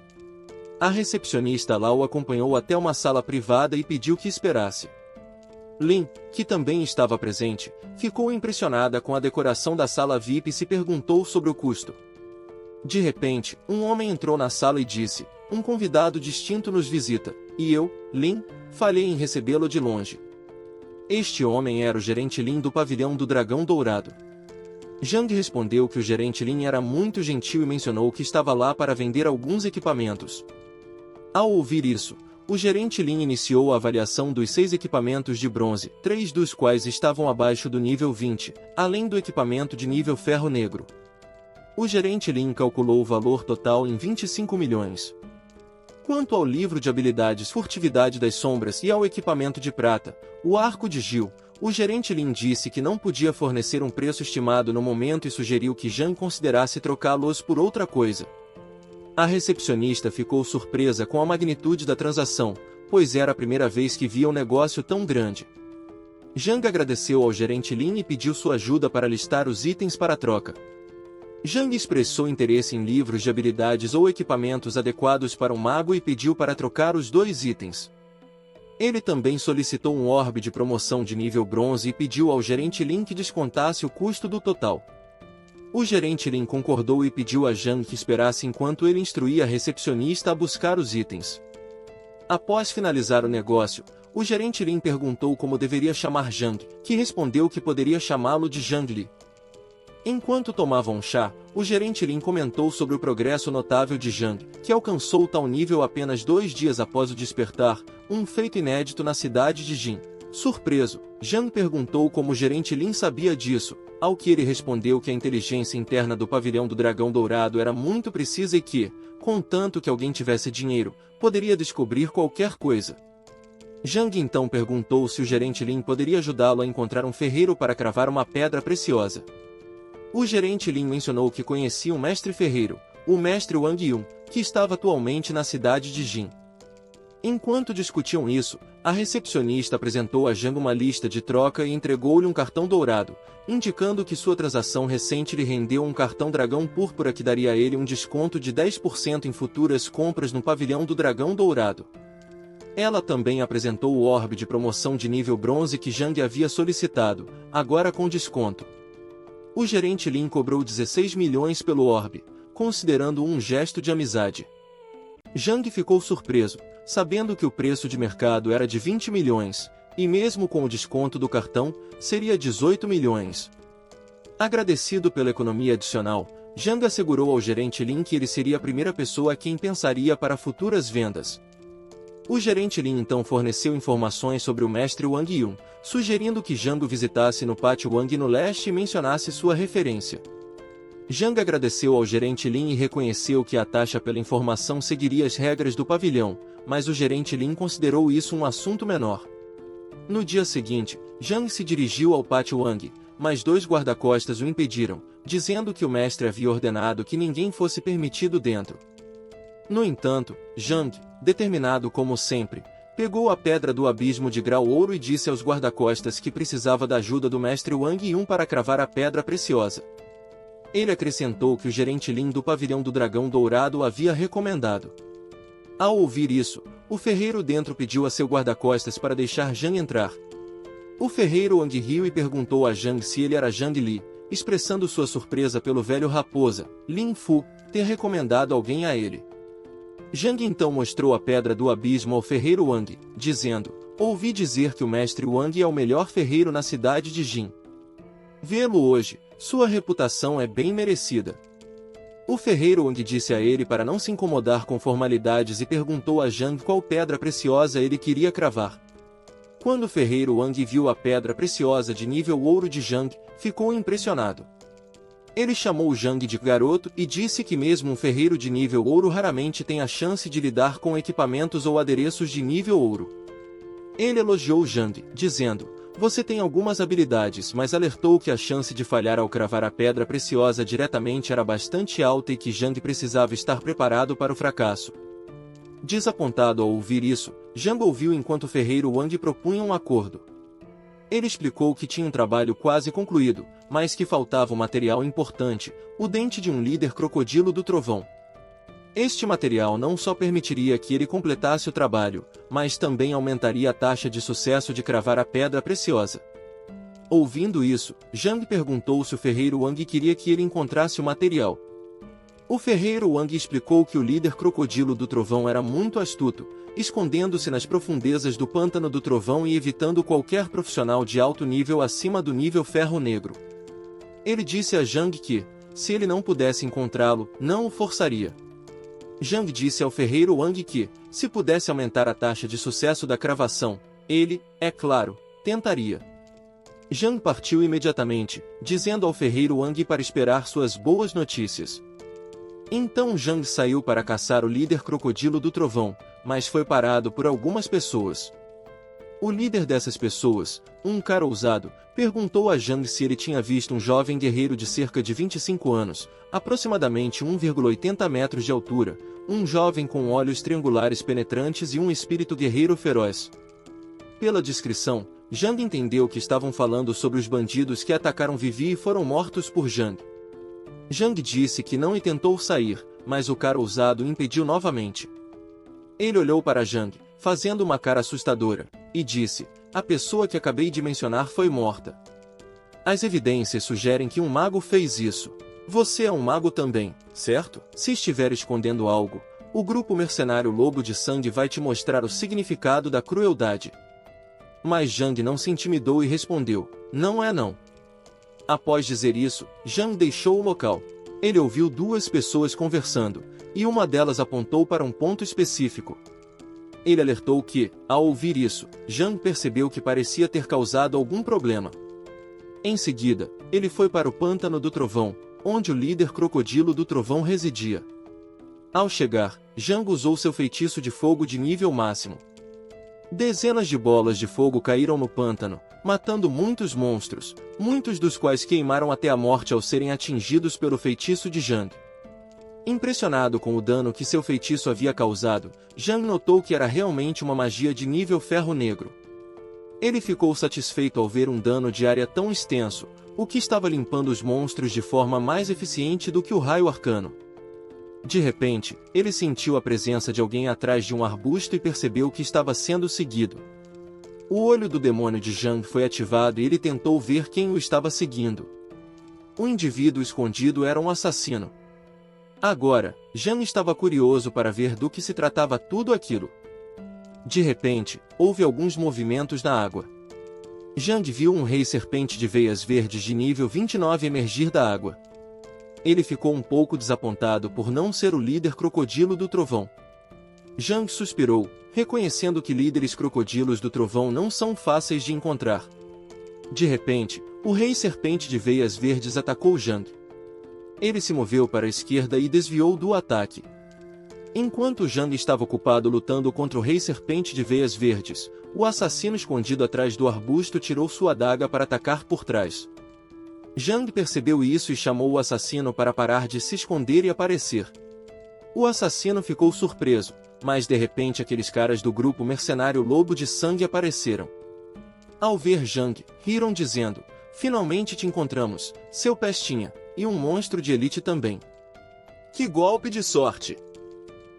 A recepcionista lá o acompanhou até uma sala privada e pediu que esperasse. Lin, que também estava presente, ficou impressionada com a decoração da sala VIP e se perguntou sobre o custo. De repente, um homem entrou na sala e disse: "Um convidado distinto nos visita, e eu, Lin, falhei em recebê-lo de longe." Este homem era o gerente Lin do pavilhão do Dragão Dourado. Zhang respondeu que o gerente Lin era muito gentil e mencionou que estava lá para vender alguns equipamentos. Ao ouvir isso, o gerente Lin iniciou a avaliação dos 6 equipamentos de bronze, 3 dos quais estavam abaixo do nível 20, além do equipamento de nível ferro negro. O gerente Lin calculou o valor total em 25 milhões. Quanto ao livro de habilidades Furtividade das Sombras e ao equipamento de prata, o Arco de Gil, o gerente Lin disse que não podia fornecer um preço estimado no momento e sugeriu que Zhang considerasse trocá-los por outra coisa. A recepcionista ficou surpresa com a magnitude da transação, pois era a primeira vez que via um negócio tão grande. Zhang agradeceu ao gerente Lin e pediu sua ajuda para listar os itens para troca. Zhang expressou interesse em livros de habilidades ou equipamentos adequados para um mago e pediu para trocar os 2 itens. Ele também solicitou um orbe de promoção de nível bronze e pediu ao gerente Lin que descontasse o custo do total. O gerente Lin concordou e pediu a Zhang que esperasse enquanto ele instruía a recepcionista a buscar os itens. Após finalizar o negócio, o gerente Lin perguntou como deveria chamar Zhang, que respondeu que poderia chamá-lo de Zhang Li. Enquanto tomavam chá, o gerente Lin comentou sobre o progresso notável de Zhang, que alcançou tal nível apenas 2 dias após o despertar, um feito inédito na cidade de Jin. Surpreso, Zhang perguntou como o gerente Lin sabia disso, ao que ele respondeu que a inteligência interna do pavilhão do dragão dourado era muito precisa e que, contanto que alguém tivesse dinheiro, poderia descobrir qualquer coisa. Zhang então perguntou se o gerente Lin poderia ajudá-lo a encontrar um ferreiro para cravar uma pedra preciosa. O gerente Lin mencionou que conhecia um mestre ferreiro, o mestre Wang Yun, que estava atualmente na cidade de Jin. Enquanto discutiam isso, a recepcionista apresentou a Zhang uma lista de troca e entregou-lhe um cartão dourado, indicando que sua transação recente lhe rendeu um cartão dragão púrpura que daria a ele um desconto de 10% em futuras compras no pavilhão do dragão dourado. Ela também apresentou o orbe de promoção de nível bronze que Zhang havia solicitado, agora com desconto. O gerente Lin cobrou 16 milhões pelo orbe, considerando um gesto de amizade. Zhang ficou surpreso, sabendo que o preço de mercado era de 20 milhões, e mesmo com o desconto do cartão, seria 18 milhões. Agradecido pela economia adicional, Zhang assegurou ao gerente Lin que ele seria a primeira pessoa a quem pensaria para futuras vendas. O gerente Lin então forneceu informações sobre o mestre Wang Yun, sugerindo que Zhang o visitasse no pátio Wang no leste e mencionasse sua referência. Zhang agradeceu ao gerente Lin e reconheceu que a taxa pela informação seguiria as regras do pavilhão, mas o gerente Lin considerou isso um assunto menor. No dia seguinte, Zhang se dirigiu ao pátio Wang, mas 2 guarda-costas o impediram, dizendo que o mestre havia ordenado que ninguém fosse permitido dentro. No entanto, Zhang, determinado como sempre, pegou a pedra do abismo de grau ouro e disse aos guarda-costas que precisava da ajuda do mestre Wang Yun para cravar a pedra preciosa. Ele acrescentou que o gerente Lin do pavilhão do dragão dourado o havia recomendado. Ao ouvir isso, o ferreiro dentro pediu a seu guarda-costas para deixar Zhang entrar. O ferreiro Wang riu e perguntou a Zhang se ele era Zhang Li, expressando sua surpresa pelo velho raposa, Lin Fu, ter recomendado alguém a ele. Zhang então mostrou a pedra do abismo ao ferreiro Wang, dizendo: ouvi dizer que o mestre Wang é o melhor ferreiro na cidade de Jin. Vê-lo hoje, sua reputação é bem merecida. O ferreiro Wang disse a ele para não se incomodar com formalidades e perguntou a Zhang qual pedra preciosa ele queria cravar. Quando o ferreiro Wang viu a pedra preciosa de nível ouro de Zhang, ficou impressionado. Ele chamou Zhang de garoto e disse que mesmo um ferreiro de nível ouro raramente tem a chance de lidar com equipamentos ou adereços de nível ouro. Ele elogiou Zhang, dizendo: você tem algumas habilidades, mas alertou que a chance de falhar ao cravar a pedra preciosa diretamente era bastante alta e que Zhang precisava estar preparado para o fracasso. Desapontado ao ouvir isso, Zhang ouviu enquanto o ferreiro Wang propunha um acordo. Ele explicou que tinha um trabalho quase concluído, mas que faltava um material importante, o dente de um líder crocodilo do trovão. Este material não só permitiria que ele completasse o trabalho, mas também aumentaria a taxa de sucesso de cravar a pedra preciosa. Ouvindo isso, Zhang perguntou se o ferreiro Wang queria que ele encontrasse o material. O ferreiro Wang explicou que o líder crocodilo do trovão era muito astuto, escondendo-se nas profundezas do pântano do trovão e evitando qualquer profissional de alto nível acima do nível ferro negro. Ele disse a Zhang que, se ele não pudesse encontrá-lo, não o forçaria. Zhang disse ao ferreiro Wang que, se pudesse aumentar a taxa de sucesso da cravação, ele, é claro, tentaria. Zhang partiu imediatamente, dizendo ao ferreiro Wang para esperar suas boas notícias. Então Zhang saiu para caçar o líder crocodilo do trovão, mas foi parado por algumas pessoas. O líder dessas pessoas, um cara ousado, perguntou a Zhang se ele tinha visto um jovem guerreiro de cerca de 25 anos, aproximadamente 1,80 metros de altura, um jovem com olhos triangulares penetrantes e um espírito guerreiro feroz. Pela descrição, Zhang entendeu que estavam falando sobre os bandidos que atacaram Vivi e foram mortos por Zhang. Zhang disse que não e tentou sair, mas o cara ousado o impediu novamente. Ele olhou para Zhang, fazendo uma cara assustadora, e disse, a pessoa que acabei de mencionar foi morta. As evidências sugerem que um mago fez isso. Você é um mago também, certo? Se estiver escondendo algo, o grupo mercenário Lobo de Sangue vai te mostrar o significado da crueldade. Mas Zhang não se intimidou e respondeu, não é não. Após dizer isso, Zhang deixou o local. Ele ouviu duas pessoas conversando, e uma delas apontou para um ponto específico. Ele alertou que, ao ouvir isso, Zhang percebeu que parecia ter causado algum problema. Em seguida, ele foi para o Pântano do Trovão, onde o líder crocodilo do trovão residia. Ao chegar, Zhang usou seu feitiço de fogo de nível máximo. Dezenas de bolas de fogo caíram no pântano, matando muitos monstros, muitos dos quais queimaram até a morte ao serem atingidos pelo feitiço de Zhang. Impressionado com o dano que seu feitiço havia causado, Zhang notou que era realmente uma magia de nível ferro negro. Ele ficou satisfeito ao ver um dano de área tão extenso, o que estava limpando os monstros de forma mais eficiente do que o raio arcano. De repente, ele sentiu a presença de alguém atrás de um arbusto e percebeu que estava sendo seguido. O olho do demônio de Zhang foi ativado e ele tentou ver quem o estava seguindo. O indivíduo escondido era um assassino. Agora, Zhang estava curioso para ver do que se tratava tudo aquilo. De repente, houve alguns movimentos na água. Zhang viu um rei serpente de veias verdes de nível 29 emergir da água. Ele ficou um pouco desapontado por não ser o líder crocodilo do trovão. Zhang suspirou, reconhecendo que líderes crocodilos do trovão não são fáceis de encontrar. De repente, o rei serpente de veias verdes atacou Zhang. Ele se moveu para a esquerda e desviou do ataque. Enquanto Zhang estava ocupado lutando contra o rei serpente de veias verdes, o assassino escondido atrás do arbusto tirou sua adaga para atacar por trás. Zhang percebeu isso e chamou o assassino para parar de se esconder e aparecer. O assassino ficou surpreso, mas de repente aqueles caras do grupo mercenário Lobo de Sangue apareceram. Ao ver Zhang, riram dizendo, finalmente te encontramos, seu pestinha, e um monstro de elite também. Que golpe de sorte!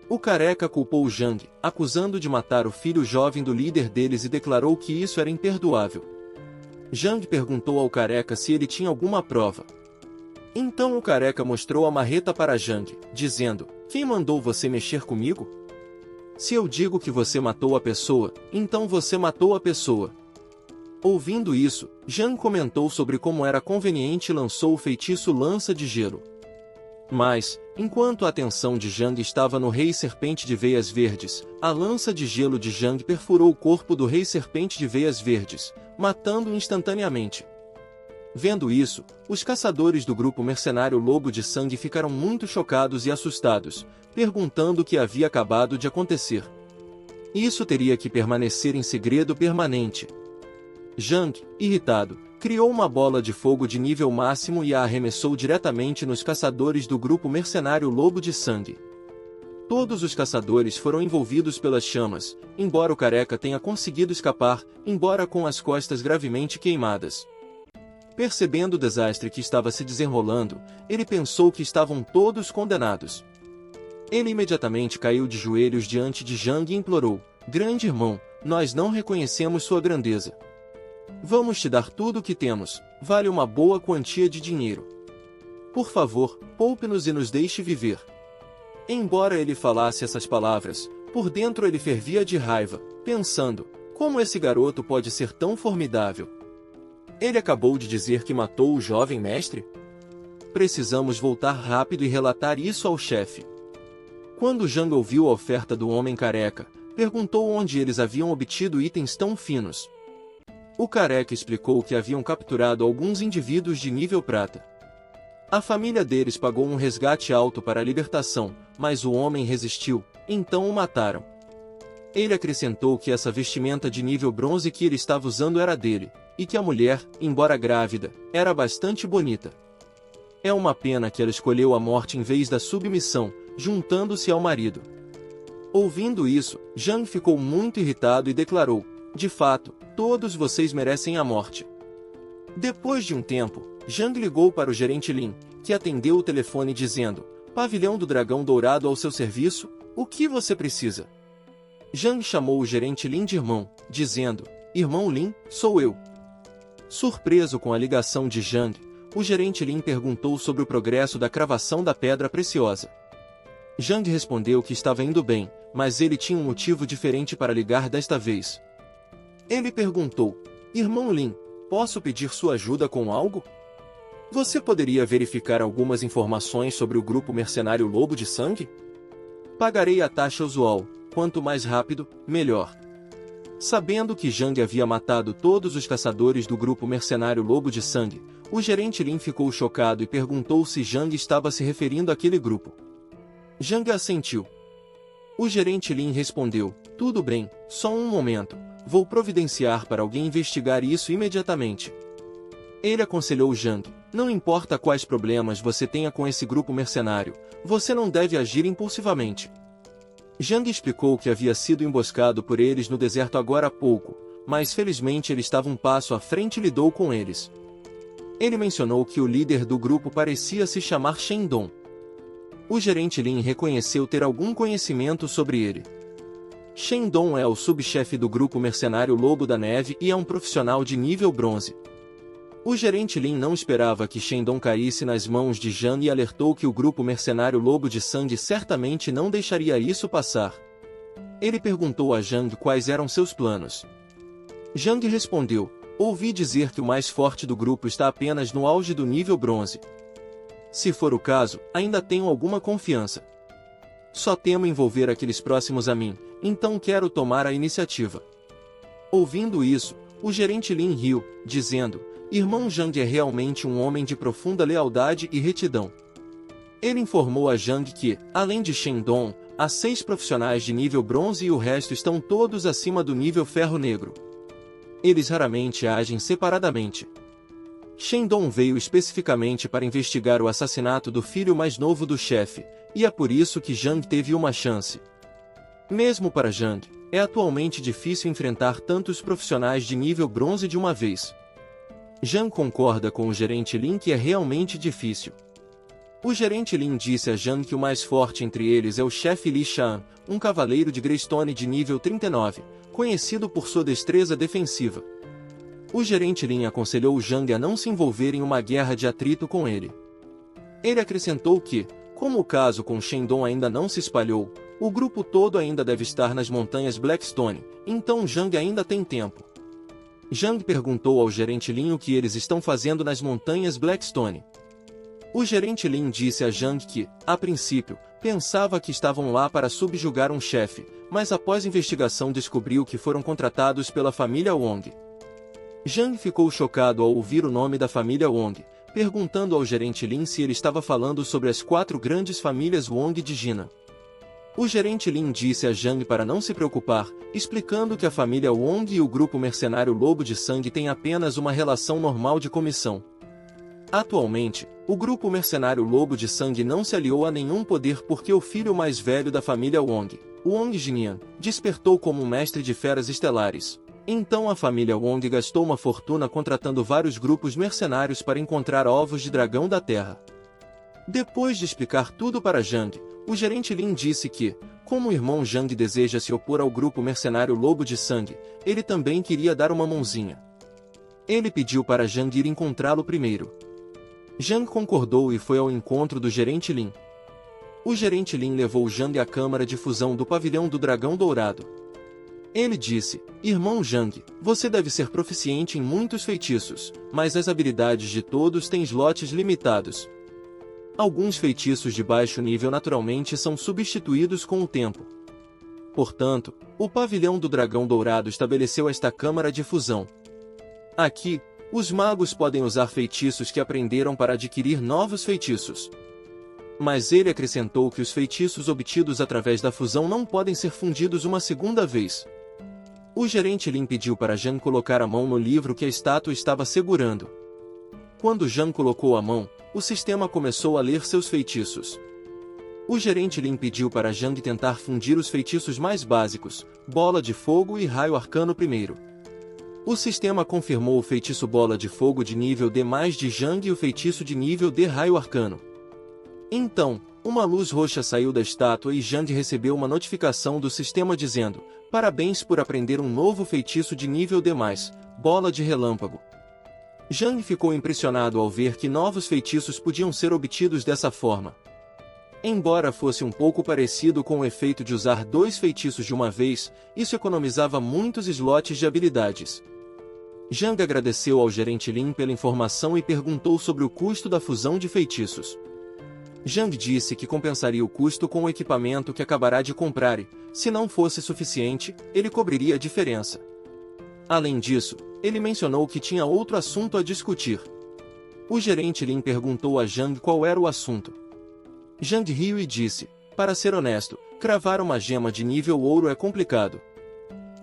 O careca culpou Zhang, acusando de matar o filho jovem do líder deles e declarou que isso era imperdoável. Zhang perguntou ao careca se ele tinha alguma prova. Então o careca mostrou a marreta para Zhang, dizendo, quem mandou você mexer comigo? Se eu digo que você matou a pessoa, então você matou a pessoa. Ouvindo isso, Zhang comentou sobre como era conveniente e lançou o feitiço Lança de Gelo. Mas, enquanto a atenção de Zhang estava no Rei Serpente de Veias Verdes, a lança de gelo de Zhang perfurou o corpo do Rei Serpente de Veias Verdes, matando-o instantaneamente. Vendo isso, os caçadores do grupo mercenário Lobo de Sangue ficaram muito chocados e assustados, perguntando o que havia acabado de acontecer. Isso teria que permanecer em segredo permanente. Zhang, irritado, criou uma bola de fogo de nível máximo e a arremessou diretamente nos caçadores do grupo mercenário Lobo de Sangue. Todos os caçadores foram envolvidos pelas chamas, embora o careca tenha conseguido escapar, embora com as costas gravemente queimadas. Percebendo o desastre que estava se desenrolando, ele pensou que estavam todos condenados. Ele imediatamente caiu de joelhos diante de Zhang e implorou, grande irmão, nós não reconhecemos sua grandeza. Vamos te dar tudo o que temos, vale uma boa quantia de dinheiro. Por favor, poupe-nos e nos deixe viver. Embora ele falasse essas palavras, por dentro ele fervia de raiva, pensando, como esse garoto pode ser tão formidável? Ele acabou de dizer que matou o jovem mestre? Precisamos voltar rápido e relatar isso ao chefe. Quando Zhang ouviu a oferta do homem careca, perguntou onde eles haviam obtido itens tão finos. O careca explicou que haviam capturado alguns indivíduos de nível prata. A família deles pagou um resgate alto para a libertação, mas o homem resistiu, então o mataram. Ele acrescentou que essa vestimenta de nível bronze que ele estava usando era dele, e que a mulher, embora grávida, era bastante bonita. É uma pena que ela escolheu a morte em vez da submissão, juntando-se ao marido. Ouvindo isso, Zhang ficou muito irritado e declarou: de fato, todos vocês merecem a morte. Depois de um tempo, Zhang ligou para o gerente Lin, que atendeu o telefone dizendo: Pavilhão do Dragão Dourado ao seu serviço, o que você precisa? Zhang chamou o gerente Lin de irmão, dizendo: Irmão Lin, sou eu. Surpreso com a ligação de Zhang, o gerente Lin perguntou sobre o progresso da cravação da pedra preciosa. Zhang respondeu que estava indo bem, mas ele tinha um motivo diferente para ligar desta vez. Ele perguntou: Irmão Lin, posso pedir sua ajuda com algo? Você poderia verificar algumas informações sobre o grupo mercenário Lobo de Sangue? Pagarei a taxa usual, quanto mais rápido, melhor. Sabendo que Zhang havia matado todos os caçadores do grupo mercenário Lobo de Sangue, o gerente Lin ficou chocado e perguntou se Zhang estava se referindo àquele grupo. Zhang assentiu. O gerente Lin respondeu: tudo bem, só um momento, vou providenciar para alguém investigar isso imediatamente. Ele aconselhou Zhang: não importa quais problemas você tenha com esse grupo mercenário, você não deve agir impulsivamente. Zhang explicou que havia sido emboscado por eles no deserto agora há pouco, mas felizmente ele estava um passo à frente e lidou com eles. Ele mencionou que o líder do grupo parecia se chamar Shendong. O gerente Lin reconheceu ter algum conhecimento sobre ele. Shendong é o subchefe do grupo mercenário Lobo da Neve e é um profissional de nível bronze. O gerente Lin não esperava que Shendong caísse nas mãos de Zhang e alertou que o grupo mercenário Lobo de Sangue certamente não deixaria isso passar. Ele perguntou a Zhang quais eram seus planos. Zhang respondeu: ouvi dizer que o mais forte do grupo está apenas no auge do nível bronze. Se for o caso, ainda tenho alguma confiança. Só temo envolver aqueles próximos a mim, então quero tomar a iniciativa. Ouvindo isso, o gerente Lin riu, dizendo: Irmão Zhang é realmente um homem de profunda lealdade e retidão. Ele informou a Zhang que, além de Shendong, há 6 profissionais de nível bronze e o resto estão todos acima do nível ferro negro. Eles raramente agem separadamente. Shendong veio especificamente para investigar o assassinato do filho mais novo do chefe, e é por isso que Zhang teve uma chance. Mesmo para Zhang, é atualmente difícil enfrentar tantos profissionais de nível bronze de uma vez. Zhang concorda com o gerente Lin que é realmente difícil. O gerente Lin disse a Zhang que o mais forte entre eles é o chefe Li Shan, um cavaleiro de Greystone de nível 39, conhecido por sua destreza defensiva. O gerente Lin aconselhou Zhang a não se envolver em uma guerra de atrito com ele. Ele acrescentou que, como o caso com Shendong ainda não se espalhou, o grupo todo ainda deve estar nas montanhas Blackstone, então Zhang ainda tem tempo. Zhang perguntou ao gerente Lin o que eles estão fazendo nas montanhas Blackstone. O gerente Lin disse a Zhang que, a princípio, pensava que estavam lá para subjugar um chefe, mas após investigação descobriu que foram contratados pela família Wong. Zhang ficou chocado ao ouvir o nome da família Wong, perguntando ao gerente Lin se ele estava falando sobre as 4 grandes famílias Wong de Jinan. O gerente Lin disse a Zhang para não se preocupar, explicando que a família Wong e o grupo mercenário Lobo de Sangue têm apenas uma relação normal de comissão. Atualmente, o grupo mercenário Lobo de Sangue não se aliou a nenhum poder porque o filho mais velho da família Wong, Wong Jinian, despertou como um mestre de feras estelares. Então a família Wong gastou uma fortuna contratando vários grupos mercenários para encontrar ovos de dragão da Terra. Depois de explicar tudo para Zhang, o gerente Lin disse que, como o irmão Zhang deseja se opor ao grupo mercenário Lobo de Sangue, ele também queria dar uma mãozinha. Ele pediu para Zhang ir encontrá-lo primeiro. Zhang concordou e foi ao encontro do gerente Lin. O gerente Lin levou Zhang à câmara de fusão do Pavilhão do Dragão Dourado. Ele disse: Irmão Zhang, você deve ser proficiente em muitos feitiços, mas as habilidades de todos têm slots limitados. Alguns feitiços de baixo nível naturalmente são substituídos com o tempo. Portanto, o pavilhão do dragão dourado estabeleceu esta câmara de fusão. Aqui, os magos podem usar feitiços que aprenderam para adquirir novos feitiços. Mas ele acrescentou que os feitiços obtidos através da fusão não podem ser fundidos uma segunda vez. O gerente Lin pediu para Zhang colocar a mão no livro que a estátua estava segurando. Quando Zhang colocou a mão, o sistema começou a ler seus feitiços. O gerente Lin pediu para Zhang tentar fundir os feitiços mais básicos, Bola de Fogo e Raio Arcano primeiro. O sistema confirmou o feitiço Bola de Fogo de nível D+ de Zhang e o feitiço de nível D Raio Arcano. Então, uma luz roxa saiu da estátua e Zhang recebeu uma notificação do sistema dizendo: Parabéns por aprender um novo feitiço de nível D+, Bola de Relâmpago. Zhang ficou impressionado ao ver que novos feitiços podiam ser obtidos dessa forma. Embora fosse um pouco parecido com o efeito de usar 2 feitiços de uma vez, isso economizava muitos slots de habilidades. Zhang agradeceu ao gerente Lin pela informação e perguntou sobre o custo da fusão de feitiços. Zhang disse que compensaria o custo com o equipamento que acabará de comprar e, se não fosse suficiente, ele cobriria a diferença. Além disso, ele mencionou que tinha outro assunto a discutir. O gerente Lin perguntou a Zhang qual era o assunto. Zhang riu e disse: Para ser honesto, cravar uma gema de nível ouro é complicado.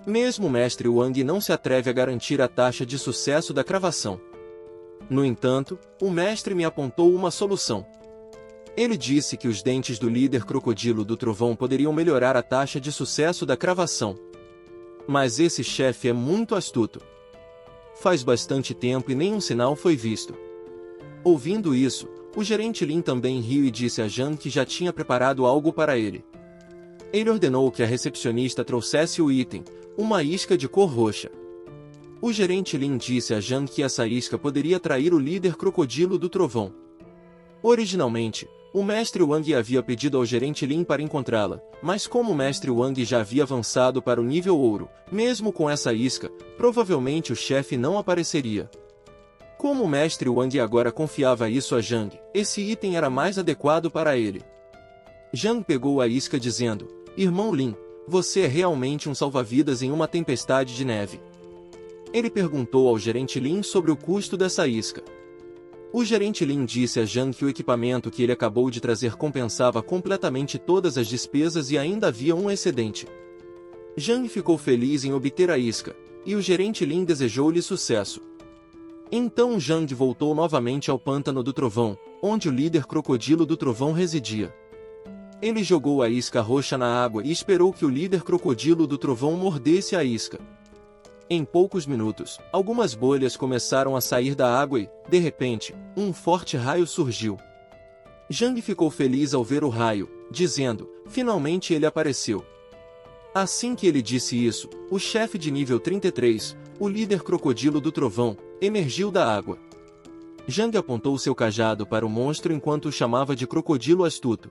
Mesmo o mestre Wang não se atreve a garantir a taxa de sucesso da cravação. No entanto, o mestre me apontou uma solução. Ele disse que os dentes do líder crocodilo do trovão poderiam melhorar a taxa de sucesso da cravação. Mas esse chefe é muito astuto. Faz bastante tempo e nenhum sinal foi visto. Ouvindo isso, o gerente Lin também riu e disse a Zhang que já tinha preparado algo para ele. Ele ordenou que a recepcionista trouxesse o item, uma isca de cor roxa. O gerente Lin disse a Zhang que essa isca poderia atrair o líder crocodilo do trovão. Originalmente, o mestre Wang havia pedido ao gerente Lin para encontrá-la, mas como o mestre Wang já havia avançado para o nível ouro, mesmo com essa isca, provavelmente o chefe não apareceria. Como o mestre Wang agora confiava isso a Zhang, esse item era mais adequado para ele. Zhang pegou a isca dizendo: Irmão Lin, você é realmente um salva-vidas em uma tempestade de neve. Ele perguntou ao gerente Lin sobre o custo dessa isca. O gerente Lin disse a Zhang que o equipamento que ele acabou de trazer compensava completamente todas as despesas e ainda havia um excedente. Zhang ficou feliz em obter a isca, e o gerente Lin desejou-lhe sucesso. Então Zhang voltou novamente ao Pântano do Trovão, onde o líder crocodilo do trovão residia. Ele jogou a isca roxa na água e esperou que o líder crocodilo do trovão mordesse a isca. Em poucos minutos, algumas bolhas começaram a sair da água e, de repente, um forte raio surgiu. Zhang ficou feliz ao ver o raio, dizendo: finalmente ele apareceu. Assim que ele disse isso, o chefe de nível 33, o líder crocodilo do trovão, emergiu da água. Zhang apontou seu cajado para o monstro enquanto o chamava de crocodilo astuto.